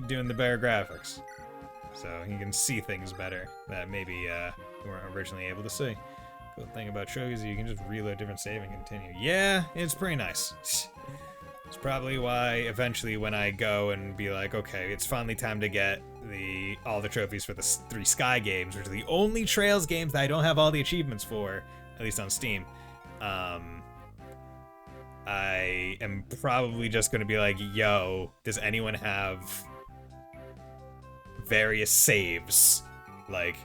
doing the better graphics. So you can see things better that maybe you weren't originally able to see. Cool thing about shows is you can just reload different save and continue. Yeah, it's pretty nice. It's probably why eventually when I go and be like, okay, it's finally time to get all the trophies for the 3 Sky games, which are the only Trails games that I don't have all the achievements for, at least on Steam. I am probably just going to be like, yo, does anyone have various saves? Like,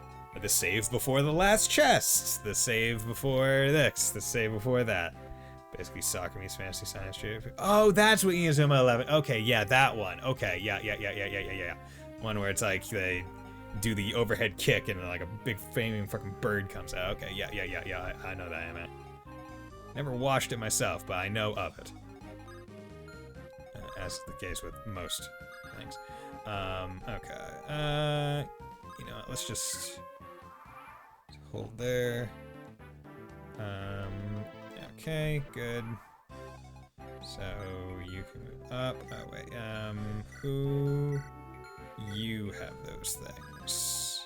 the save before the last chest, the save before this, the save before that. Basically, Soccer meets Fantasy Science Trade. Oh, that's what Inazuma 11. Okay, yeah, that one. Okay, yeah. One where it's like they do the overhead kick and like a big flaming fucking bird comes out. Okay, yeah. I know that anime. Never watched it myself, but I know of it. As is the case with most things. Okay. You know what, let's just hold there. Okay, good. So you can move up. Oh wait, who? You have those things.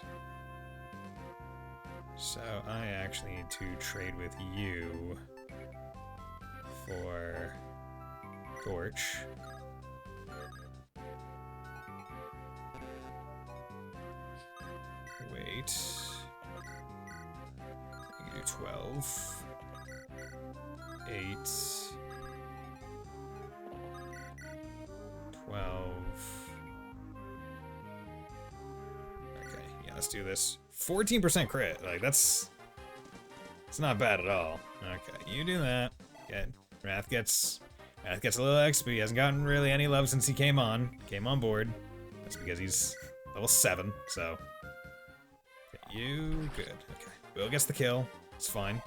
So I actually need to trade with you for Torch. Wait. You can do 12. 8. 12. Okay, yeah, let's do this. 14% crit. Like, it's not bad at all. Okay, you do that. Good. Wrath gets a little XP. He hasn't gotten really any love since he came on board. That's because he's level 7, so. Okay, you good. Okay. Will gets the kill. It's fine.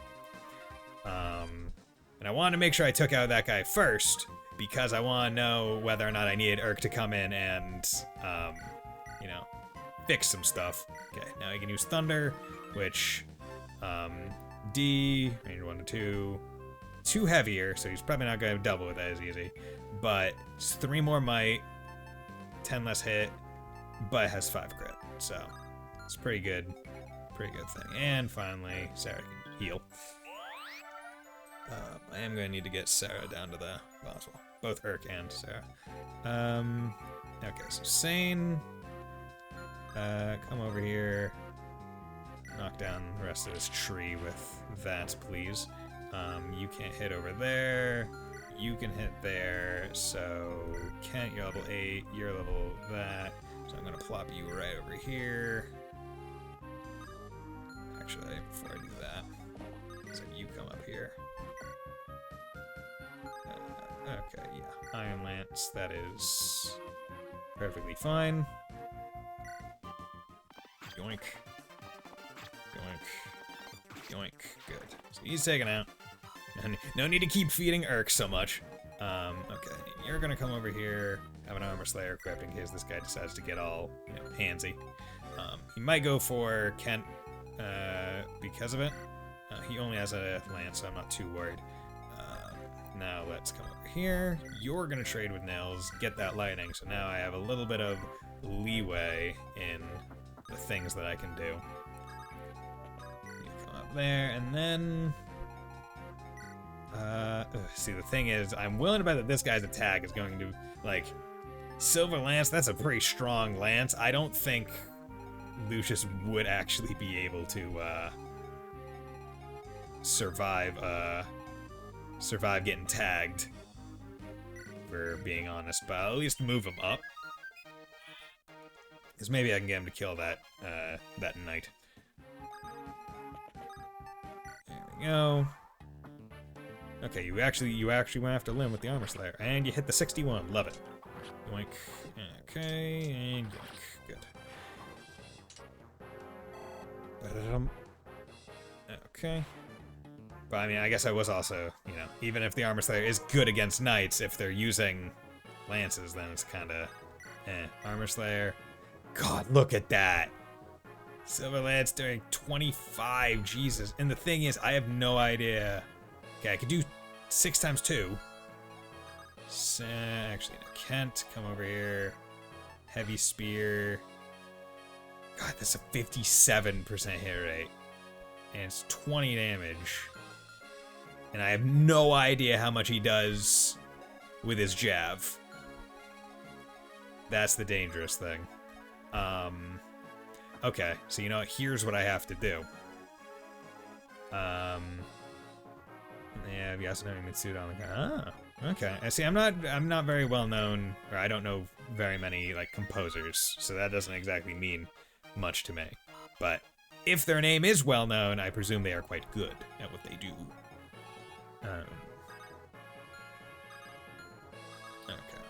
And I wanted to make sure I took out that guy first, because I want to know whether or not I needed Urk to come in and, you know, fix some stuff. Okay, now he can use Thunder, which, D, range 1 to 2, 2 heavier, so he's probably not going to double with that as easy, but it's 3 more might, 10 less hit, but has 5 crit, so it's pretty good thing. And finally, Sarah can heal. I am going to need to get Sarah down to the boss wall. Both Urk and Sarah. Okay, so Sane. Come over here. knock down the rest of this tree with that, please. You can't hit over there. You can hit there. So, Kent, you're level 8. You're level that. So I'm gonna plop you right over here. Actually, before I do that, so you come up here. Okay, yeah. Iron Lance, that is perfectly fine. Yoink. Yoink. Yoink. Good. So he's taken out. No need to keep feeding Urk so much. Okay. You're gonna come over here, have an Armor Slayer equipped in case this guy decides to get all, handsy. He might go for Kent, because of it. He only has a lance, so I'm not too worried. Now let's come over here. You're gonna trade with Nils, get that lightning, so now I have a little bit of leeway in the things that I can do. You come up there, and then... see, the thing is, I'm willing to bet that this guy's attack is going to, like... Silver Lance, that's a pretty strong lance. I don't think Lucius would actually be able to, survive getting tagged, for being honest, but I'll at least move him up. Because maybe I can get him to kill that, that knight. There we go. Okay, you actually went after Lim with the Armor Slayer, and you hit the 61. Love it. Yoink. Okay, and yoink. Good. Ba-da-dum. Okay. But I mean, I guess I was also, even if the Armor Slayer is good against knights, if they're using lances, then it's kind of, Armor Slayer. God, look at that. Silver Lance doing 25, Jesus. And the thing is, I have no idea. Okay, I could do 6 times 2. So, actually, no, Kent, come over here. Heavy Spear. God, that's a 57% hit rate. And it's 20 damage. And I have no idea how much he does with his jab. That's the dangerous thing. Okay, so here's what I have to do. Yeah, Yasunori Mitsuda on the guy. Ah, okay. I see. I'm not very well known, or I don't know very many composers, so that doesn't exactly mean much to me. But if their name is well known, I presume they are quite good at what they do. Okay,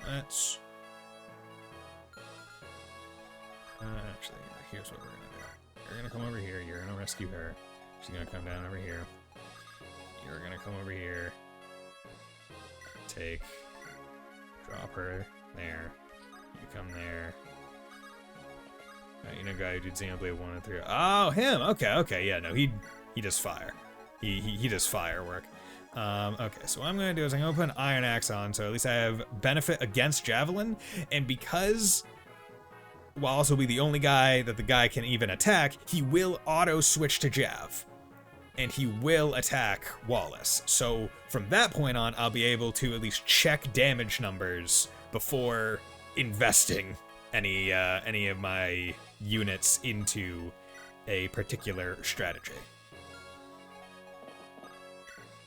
let's. Actually, here's what we're gonna do. You're gonna come over here. You're gonna rescue her. She's gonna come down over here. You're gonna come over here. Drop her there. You come there. Guy who did Xenoblade 1 and 3. Oh, him! Okay, yeah, no, he does fire. He does firework. Okay, so what I'm gonna do is I'm gonna put an Iron Axe on, so at least I have benefit against Javelin, and because Wallace will be the only guy that the guy can even attack, he will auto-switch to Jav. And he will attack Wallace. So from that point on, I'll be able to at least check damage numbers before investing any of my units into a particular strategy.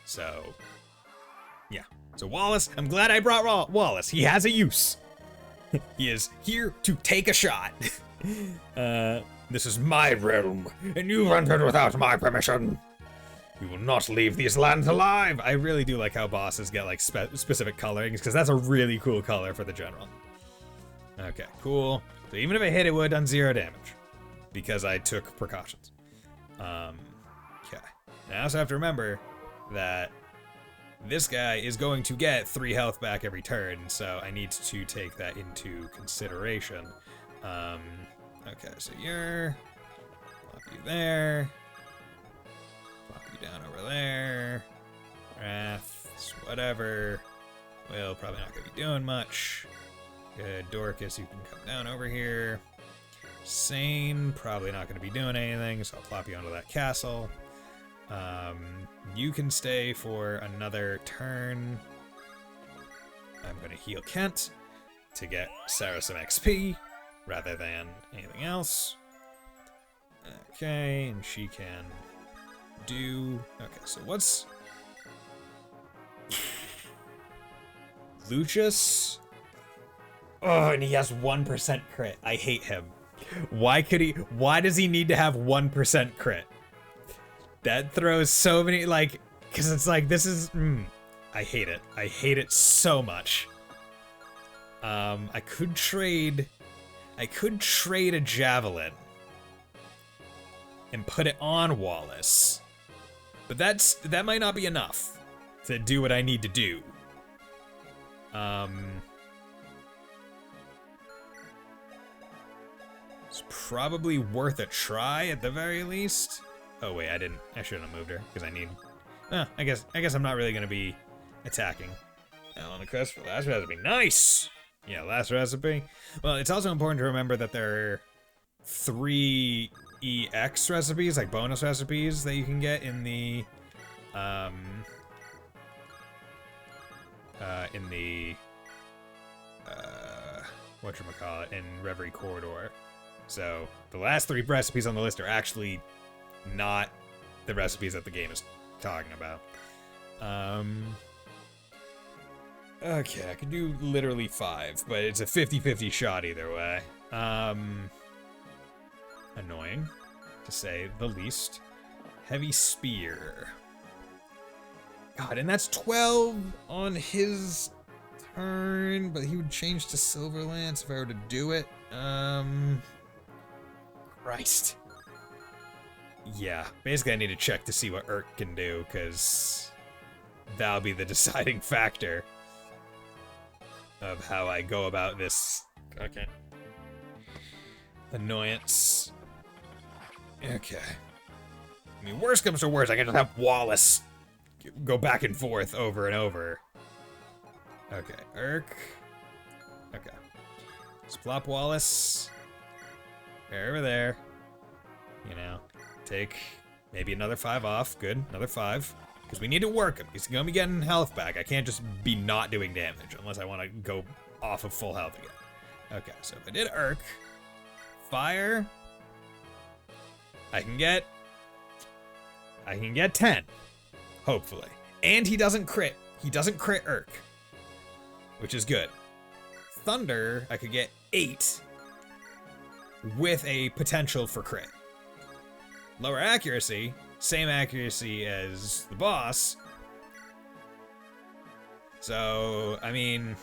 So, yeah. So Wallace, I'm glad I brought Wallace. He has a use. He is here to take a shot. This is my realm, and you entered without my permission. You will not leave these lands alive! I really do like how bosses get specific colorings, because that's a really cool color for the general. Okay, cool. So even if I hit, it would have done 0 damage, because I took precautions. Okay. Now I also have to remember that this guy is going to get 3 health back every turn, so I need to take that into consideration. Okay, so plop you there. Down over there. Wrath, whatever. Well, probably not gonna be doing much. Good, Dorcas, you can come down over here. Sane, probably not gonna be doing anything, so I'll plop you onto that castle. You can stay for another turn. I'm gonna heal Kent to get Sarah some XP rather than anything else. Okay, and she can do... Okay, so what's... Lucius? Oh, and he has 1% crit. I hate him. Why does he need to have 1% crit? That throws so many, like, because it's like, this is, I hate it. I hate it so much. I could trade a javelin and put it on Wallace, but that might not be enough to do what I need to do. It's probably worth a try at the very least. Oh wait, I shouldn't have moved her because I need. I guess I'm not really gonna be attacking. On the quest for last recipe, nice. Yeah, last recipe. Well, it's also important to remember that there are 3 EX recipes, like bonus recipes, that you can get in the whatchamacallit, in Reverie Corridor. So the last 3 recipes on the list are actually not the recipes that the game is talking about. Okay, I could do literally 5, but it's a 50-50 shot either way. Annoying, to say the least. Heavy Spear. God, and that's 12 on his turn, but he would change to Silver Lance if I were to do it. Christ. Yeah, basically I need to check to see what Urk can do, because that'll be the deciding factor of how I go about this. Okay. Annoyance. Okay. I mean, worst comes to worst, I can just have Wallace go back and forth over and over. Okay, Urk. Okay. Let's plop Wallace. Over there. You know, take maybe another 5 off. Good, another 5. Because we need to work him. He's gonna be getting health back. I can't just be not doing damage unless I want to go off of full health again. Okay, so if I did Urk, fire, I can get 10, hopefully. And he doesn't crit. He doesn't crit Urk, which is good. Thunder, I could get 8 with a potential for crit. Lower accuracy, same accuracy as the boss. So, I mean,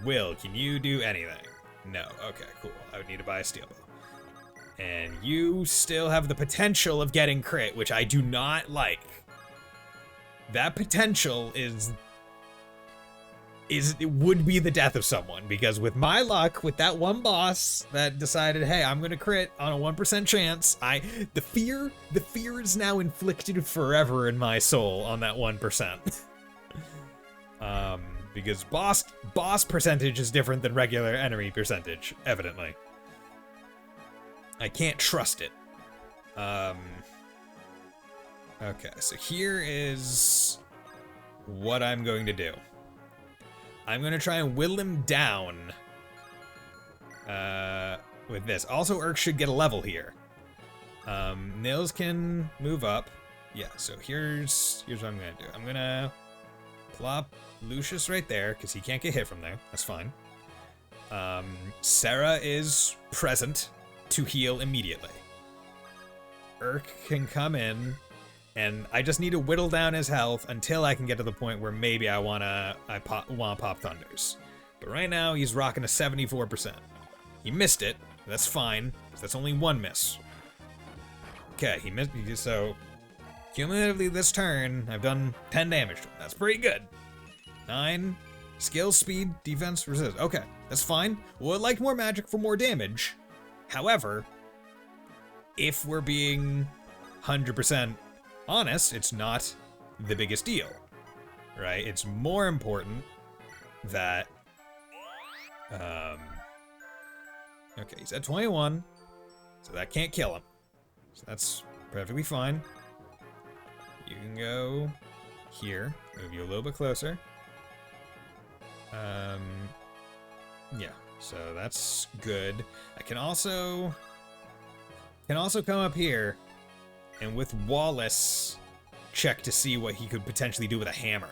Will, can you do anything? No. Okay, cool. I would need to buy a steel bow. And you still have the potential of getting crit, which I do not like. That potential it would be the death of someone, because with my luck, with that one boss that decided, hey, I'm gonna crit on a 1% chance, the fear is now inflicted forever in my soul on that 1%. Because boss percentage is different than regular enemy percentage, evidently. I can't trust it. Okay, so here is what I'm going to do. I'm gonna try and whittle him down with this. Also, Urk should get a level here. Nils can move up. Yeah, so here's what I'm gonna do. I'm gonna plop Lucius right there, because he can't get hit from there. That's fine. Sarah is present to heal immediately. Urk can come in, and I just need to whittle down his health until I can get to the point where maybe I wanna pop Thunders. But right now, he's rocking a 74%. He missed it. That's fine. That's only 1 miss. Okay, he missed. So, cumulatively this turn, I've done 10 damage to him. That's pretty good. 9, skill, speed, defense, resist. Okay, that's fine. Would like more magic for more damage. However, if we're being 100% honest, it's not the biggest deal, right? It's more important that, okay, he's at 21, so that can't kill him. So that's perfectly fine. You can go here, move you a little bit closer. Yeah, So that's good. I can also come up here and with Wallace check to see what he could potentially do with a hammer.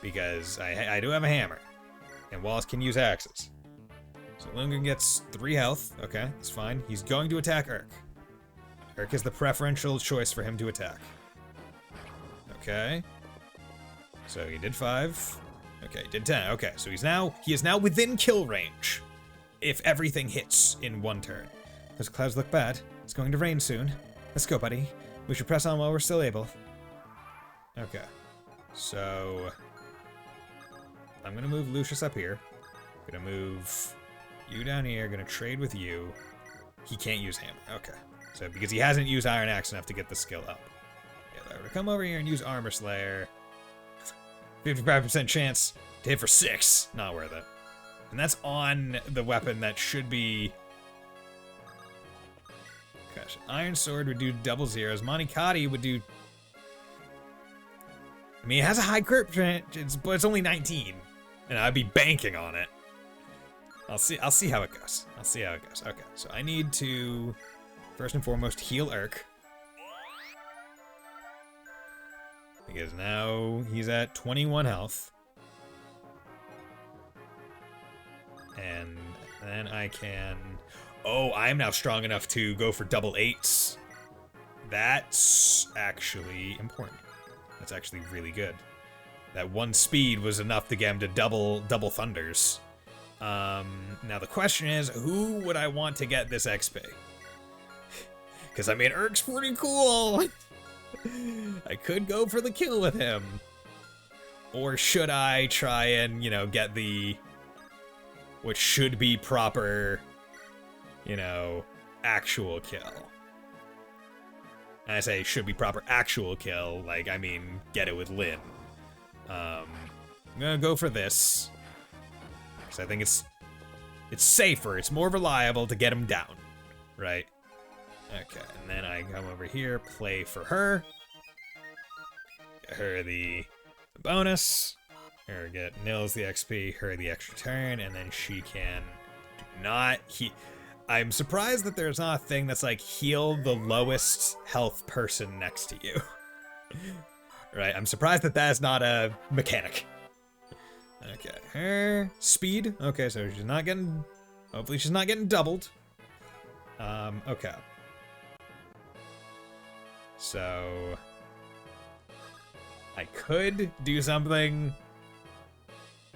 Because I do have a hammer. And Wallace can use axes. So Lundgren gets 3 health. Okay, that's fine. He's going to attack Urk. Urk is the preferential choice for him to attack. Okay. So he did 5. Okay, he did 10. Okay, so he is now within kill range. If everything hits in 1 turn. Those clouds look bad. It's going to rain soon. Let's go, buddy. We should press on while we're still able. Okay. So I'm gonna move Lucius up here. Gonna move you down here. Gonna trade with you. He can't use hammer. Okay. So because he hasn't used Iron Axe enough to get the skill up. Yeah, if I were to come over here and use Armor Slayer, 55% chance to hit for 6. Not worth it. And that's on the weapon that should be. Gosh, Iron Sword would do double zeros. Monikati would do. I mean, it has a high crit chance, but it's only 19, and I'd be banking on it. I'll see how it goes. I'll see how it goes. Okay, so I need to first and foremost heal Urk because now he's at 21 health, and then I can. Oh, I am now strong enough to go for double 8s. That's actually important. That's actually really good. That 1 speed was enough to get him to double thunders. Now the question is, who would I want to get this XP? Because I mean, Urk's pretty cool. I could go for the kill with him. Or should I try and, get the what should be proper, actual kill? And I say should be proper actual kill, like, I mean, get it with Lyn. I'm gonna go for this. Because I think it's safer, it's more reliable to get him down, right? Okay, and then I come over here, play for her. Get her the bonus. Or get Nils the XP, her the extra turn, and then she can I'm surprised that there's not a thing that's like heal the lowest health person next to you. Right, I'm surprised that that's not a mechanic. Okay, her speed. Okay, so she's not getting, hopefully she's not getting doubled. Okay. So I could do something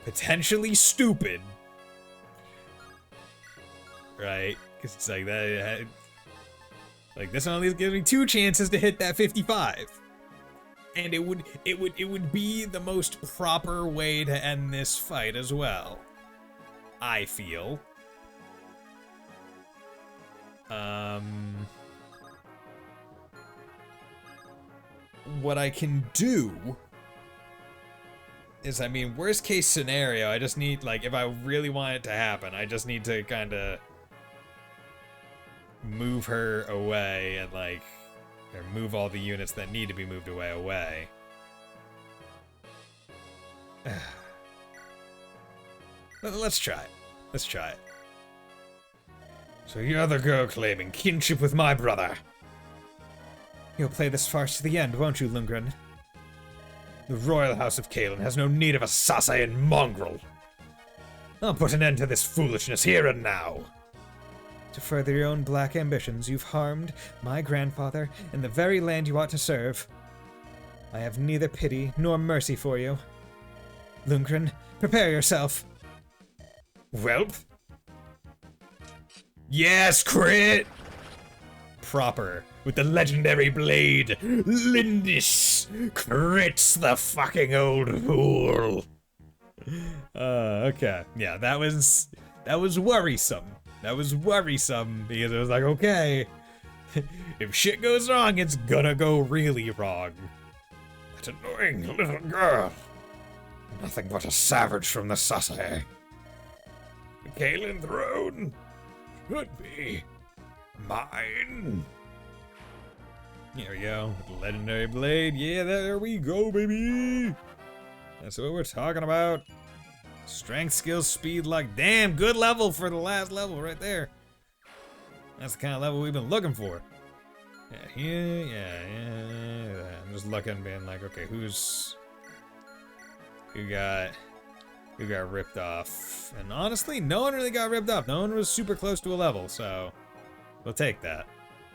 potentially stupid. Right? Because it's like that. Like this one at least gives me 2 chances to hit that 55. And it would be the most proper way to end this fight as well. I feel. What I can do is, I mean, worst case scenario, I just need, like, if I really want it to happen, I just need to kind of move her away and, like, or move all the units that need to be moved away. Let's try it. Let's try it. So you're the girl claiming kinship with my brother. You'll play this farce to the end, won't you, Lundgren? The royal house of Kalen has no need of a Sasaian mongrel. I'll put an end to this foolishness here and now. To further your own black ambitions, you've harmed my grandfather and the very land you ought to serve. I have neither pity nor mercy for you. Lundgren, prepare yourself. Welp. Yes, crit! Proper. With the legendary blade, Lindis crits the fucking old fool. Okay. Yeah, that was worrisome. That was worrisome because it was like, okay, if shit goes wrong, it's gonna go really wrong. That annoying little girl. Nothing but a savage from the Sasai. The Kalen throne should be mine. Here we go. Legendary blade. Yeah, there we go, baby. That's what we're talking about. Strength, skill, speed, luck. Damn, good level for the last level right there. That's the kind of level we've been looking for. Yeah, yeah. I'm just looking, being like, okay, who got ripped off? And honestly, no one really got ripped off. No one was super close to a level, so we'll take that.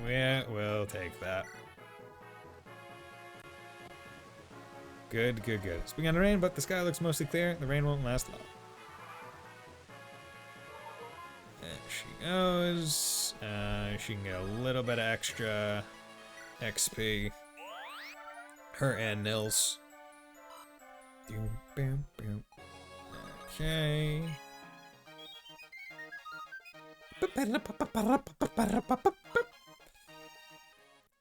Yeah, we'll take that. Good. It's begun to rain, but the sky looks mostly clear. The rain won't last long. There she goes. She can get a little bit of extra XP. Her and Nils. Okay.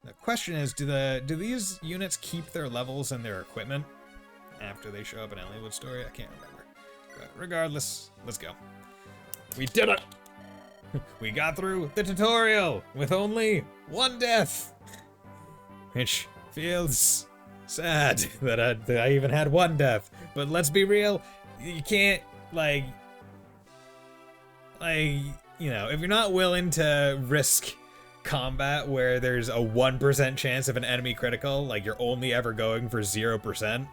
The question is, do these units keep their levels and their equipment after they show up in Elliowood Story? I can't remember. But regardless, let's go. We did it! We got through the tutorial with only one death, which feels sad that I even had one death. But let's be real, you can't like you know, if you're not willing to risk combat where there's a 1% chance of an enemy critical, like you're only ever going for 0%,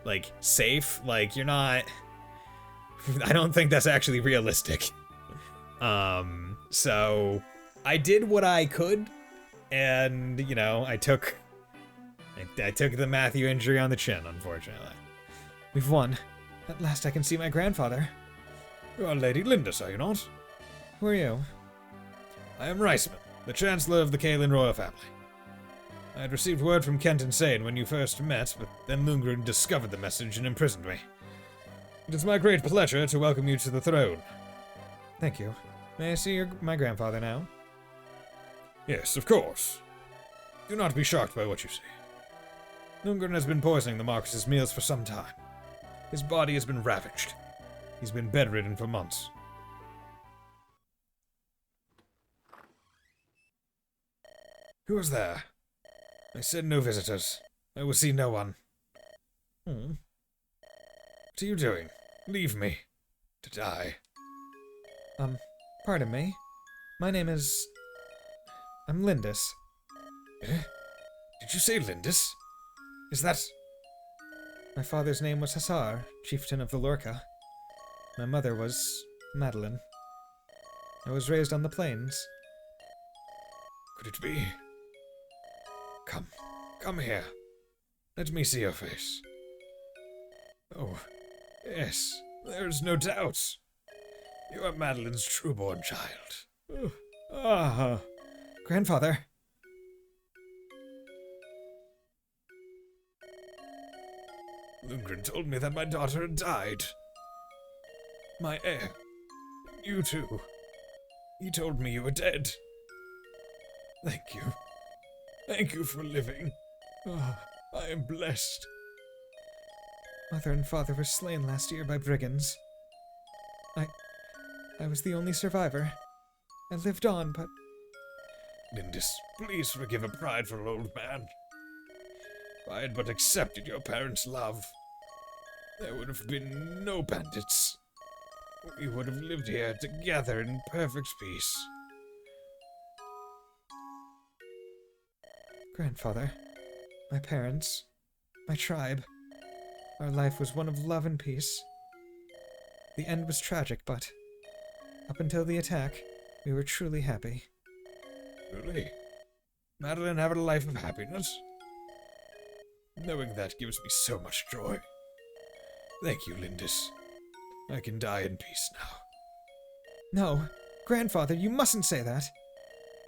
like safe, like you're not. I don't think that's actually realistic. So I did what I could, and you know, I took the Matthew injury on the chin, unfortunately. We've won. At last I can see my grandfather. You are Lady Lindis, are you not? Who are you? I am Reisman, the Chancellor of the Kaelin royal family. I had received word from Kent and Sane when you first met, but then Lundgren discovered the message and imprisoned me. It is my great pleasure to welcome you to the throne. Thank you. May I see my grandfather now? Yes, of course. Do not be shocked by what you see. Lundgren has been poisoning the Marquis's meals for some time. His body has been ravaged. He's been bedridden for months. Who is there? I said no visitors. I will see no one. What are you doing? Leave me. To die. Pardon me. My name is... I'm Lindis. Eh? Did you say Lindis? Is that... My father's name was Hassar, chieftain of the Lorca. My mother was Madeline. I was raised on the plains. Could it be? Come here. Let me see your face. Oh, yes, there's no doubt. You are Madeline's true-born child. Grandfather. Lundgren told me that my daughter had died. My heir. You too. He told me you were dead. Thank you. Thank you for living. I am blessed. Mother and father were slain last year by brigands. I was the only survivor. I lived on, but... Lindis, please forgive a prideful old man. If I had but accepted your parents' love, there would have been no bandits. We would have lived here together in perfect peace. Grandfather, my parents, my tribe. Our life was one of love and peace. The end was tragic, but up until the attack, we were truly happy. Really? Madeline having a life of happiness? Knowing that gives me so much joy. Thank you, Lindis. I can die in peace now. No, Grandfather, you mustn't say that.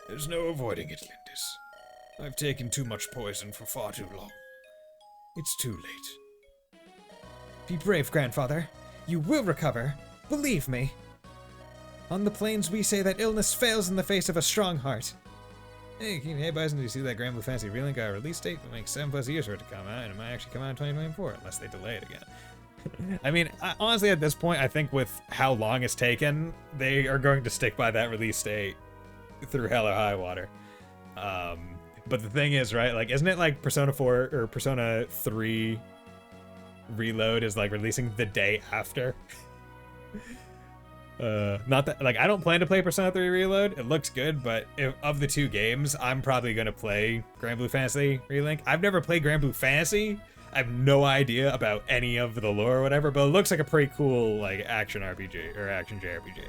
There's no avoiding it, Lindis. I've taken too much poison for far too long. It's too late. Be brave, Grandfather. You will recover. Believe me. On the plains, we say that illness fails in the face of a strong heart. Hey Bison, did you see that Grand Blue Fantasy Reeling got a release date that makes 7+ years for it to come out, and it might actually come out in 2024, unless they delay it again. I mean, honestly, at this point, I think with how long it's taken, they are going to stick by that release date through hell or high water. But the thing is, right, like, isn't it like Persona 4 or Persona 3 Reload is like releasing the day after Not that, like, I don't plan to play Persona 3 Reload. It looks good, but of the two games, I'm probably gonna play Grand Blue Fantasy Relink. I've never played Grand Blue Fantasy. I have no idea about any of the lore or whatever, but it looks like a pretty cool, like, action RPG, or action JRPG.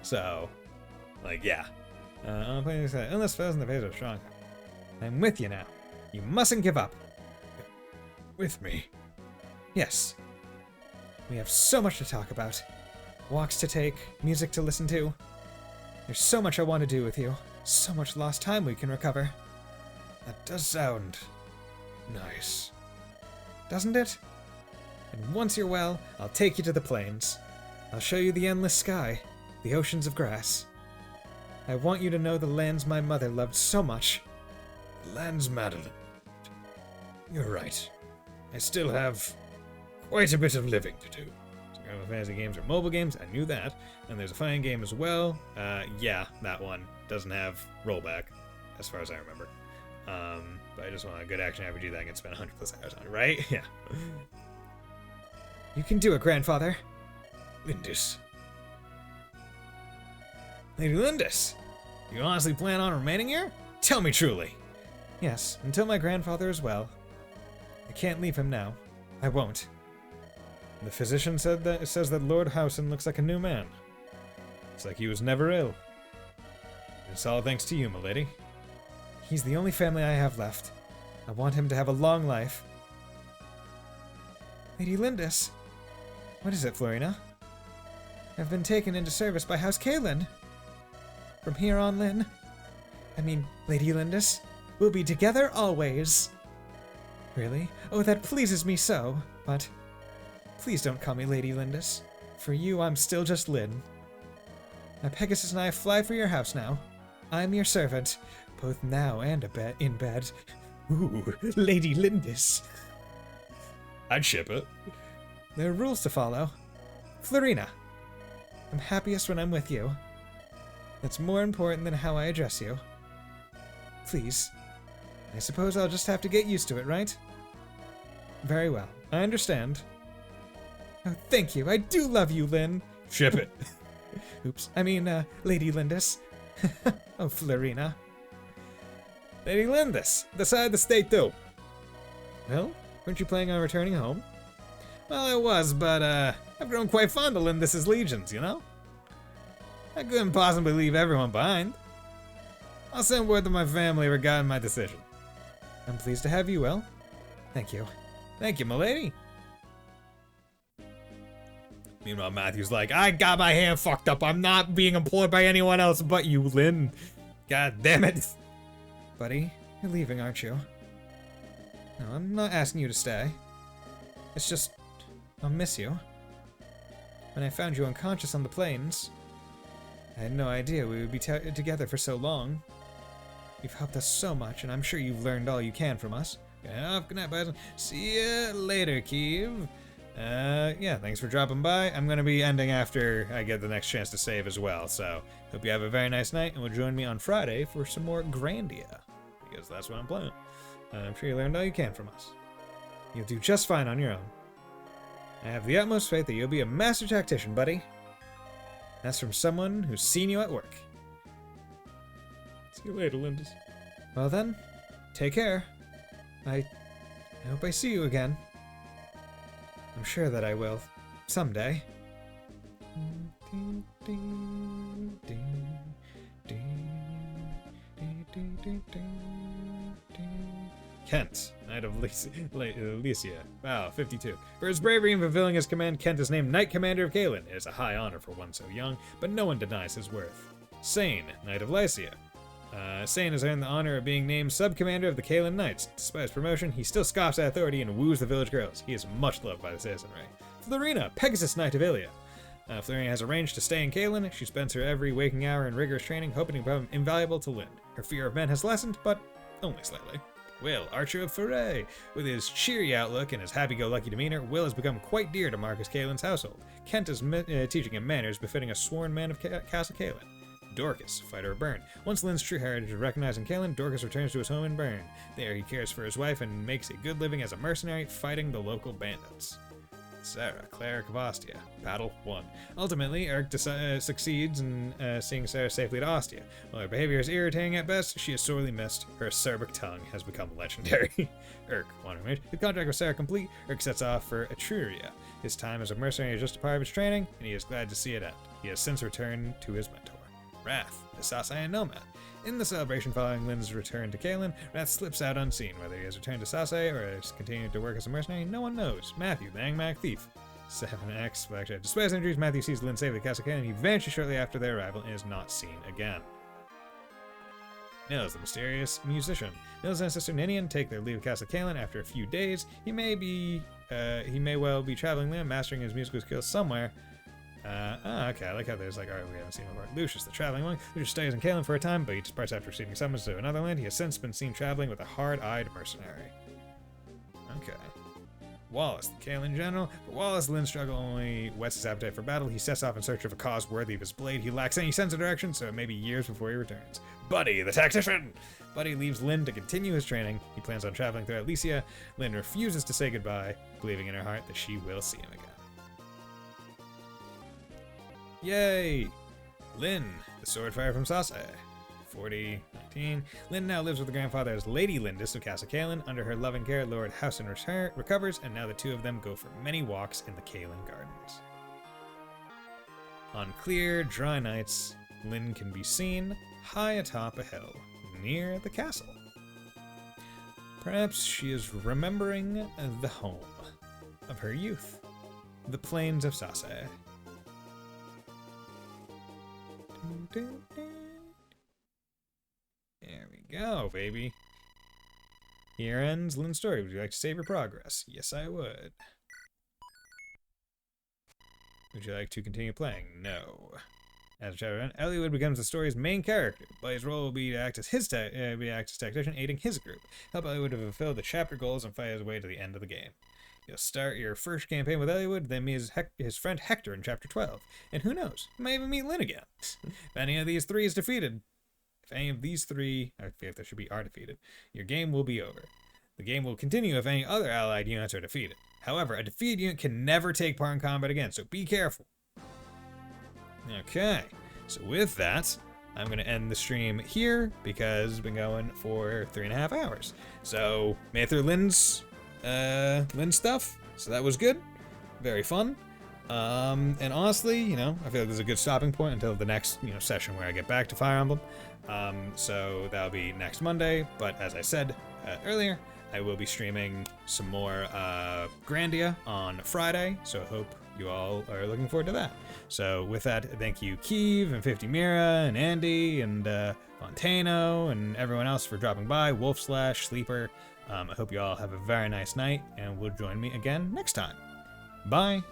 So, like, yeah. I'm playing this, unless fails in the face of strong. I'm with you now. You mustn't give up. With me. Yes. We have so much to talk about. Walks to take, music to listen to. There's so much I want to do with you. So much lost time we can recover. That does sound nice. Doesn't it? And once you're well, I'll take you to the plains. I'll show you the endless sky, the oceans of grass. I want you to know the lands my mother loved so much. Lands Madeline. You're right. I still have quite a bit of living to do. Grand Blue Fantasy games are mobile games. I knew that. And there's a fighting game as well. Yeah, that one doesn't have rollback, as far as I remember. But I just want a good action RPG that I can spend 100 plus hours on, right? Yeah. You can do it, grandfather. Lindis. Lady Lindis, you honestly plan on remaining here? Tell me truly. Yes, until my grandfather is well. I can't leave him now. I won't. The physician says that Lord Howson looks like a new man. It's like he was never ill. It's all thanks to you, milady. He's the only family I have left. I want him to have a long life. Lady Lindis. What is it, Florina? I've been taken into service by House Kaelin. From here on, Lady Lindis, we'll be together always. Really? Oh, that pleases me so, but please don't call me Lady Lindis. For you, I'm still just Lynn. Now, Pegasus and I fly for your house now. I'm your servant, both now and in bed. Ooh, Lady Lindis. I'd ship it. There are rules to follow. Florina, I'm happiest when I'm with you. That's more important than how I address you. Please. I suppose I'll just have to get used to it, right? Very well. I understand. Oh, thank you. I do love you, Lynn. Ship it. Oops. Lady Lindis. Oh, Florina. Lady Lindis, decide to stay too. Well, weren't you planning on returning home? Well, I was, but I've grown quite fond of Lindis's legions, you know? I couldn't possibly leave everyone behind. I'll send word to my family regarding my decision. I'm pleased to have you well. Thank you. Thank you, milady. Meanwhile, Matthew's like, I got my hand fucked up. I'm not being employed by anyone else but you, Lynn. God damn it. Buddy, you're leaving, aren't you? No, I'm not asking you to stay. It's just, I'll miss you. When I found you unconscious on the plains, I had no idea we would be together for so long. You've helped us so much, and I'm sure you've learned all you can from us. Good night, Bison. See ya later, Keeve. Yeah, thanks for dropping by. I'm gonna be ending after I get the next chance to save as well, so hope you have a very nice night, and will join me on Friday for some more Grandia, because that's what I'm playing. I'm sure you learned all you can from us. You'll do just fine on your own. I have the utmost faith that you'll be a master tactician, buddy. That's from someone who's seen you at work. See you later, Lindis. Well then, take care. I hope I see you again. I'm sure that I will. Someday. Kent, Knight of Lycia. Wow, 52. For his bravery in fulfilling his command, Kent is named Knight Commander of Kaelin. It is a high honor for one so young, but no one denies his worth. Sane, Knight of Lycia. Sane has earned the honor of being named sub-commander of the Kaelin Knights. Despite his promotion, he still scoffs at authority and woos the village girls. He is much loved by the citizenry. Florina, Pegasus Knight of Ilia. Florina has arranged to stay in Kaelin. She spends her every waking hour in rigorous training, hoping to become invaluable to Lynn. Her fear of men has lessened, but only slightly. Will, Archer of Foray. With his cheery outlook and his happy-go-lucky demeanor, Will has become quite dear to Marcus Kaelin's household. Kent is teaching him manners befitting a sworn man of Castle Kaelin. Dorcas, fighter of Bern. Once Lynn's true heritage is recognized in Kaelin, Dorcas returns to his home in Bern. There he cares for his wife and makes a good living as a mercenary fighting the local bandits. Sarah, cleric of Ostia. Battle 1. Ultimately, Urk succeeds in seeing Sarah safely to Ostia. While her behavior is irritating at best, she is sorely missed. Her acerbic tongue has become legendary. Urk, wanting the contract with Sarah complete, Urk sets off for Etruria. His time as a mercenary is just a part of his training, and he is glad to see it end. He has since returned to his mentor. Wrath, the Sasai and Nomad. In the celebration following Lynn's return to Kalen, Wrath slips out unseen. Whether he has returned to Sasai or has continued to work as a mercenary, no one knows. Matthew, the Angmac Thief. 7X, Blackjack. Despite his injuries, Matthew sees Lynn safely at Castle Kalen. He vanishes shortly after their arrival and is not seen again. Nils, the mysterious musician. Nils and his sister Ninian take their leave of Castle Kalen after a few days. He may well be traveling there, mastering his musical skills somewhere. Okay, I like how there's like, alright, we haven't seen him before. Lucius, the traveling one. Lucius stays in Kalen for a time, but he departs after receiving summons to another land. He has since been seen traveling with a hard-eyed mercenary. Okay. Wallace, the Kalen general. For Wallace, Lynn's struggle only whets his appetite for battle. He sets off in search of a cause worthy of his blade. He lacks any sense of direction, so it may be years before he returns. Buddy, the tactician! Buddy leaves Lynn to continue his training. He plans on traveling through Alicia. Lynn refuses to say goodbye, believing in her heart that she will see him again. Yay! Lynn, the swordfire from Sasai. 4019. Lynn now lives with her grandfather as Lady Lindis of Castle Kalen. Under her loving care, Lord Housen recovers, and now the two of them go for many walks in the Kalen Gardens. On clear, dry nights, Lynn can be seen high atop a hill near the castle. Perhaps she is remembering the home of her youth, the plains of Sasai. There we go, baby. Here ends Lynn's story. Would you like to save your progress? Yes, I would. Would you like to continue playing? No. As a chapter ends, Eliwood becomes the story's main character, but his role will be to act as his tactician, aiding his group. Help Eliwood to fulfill the chapter goals and fight his way to the end of the game. You'll start your first campaign with Eliwood, then meet his friend Hector in Chapter 12. And who knows, you might even meet Lynn again. If any of these three is defeated, if any of these three, I feel like there should be, are defeated, your game will be over. The game will continue if any other allied units are defeated. However, a defeated unit can never take part in combat again, so be careful. Okay, so with that, I'm going to end the stream here because it's been going for 3.5 hours. So, made it through Lynn's stuff, so that was good. Very fun. And honestly, I feel like this is a good stopping point until the next, session where I get back to Fire Emblem. So that'll be next Monday, but as I said earlier, I will be streaming some more Grandia on Friday, so I hope you all are looking forward to that. So with that, thank you Keeve and 50 Mira and Andy and Fontano and everyone else for dropping by, Wolf/Sleeper. I hope you all have a very nice night and will join me again next time. Bye!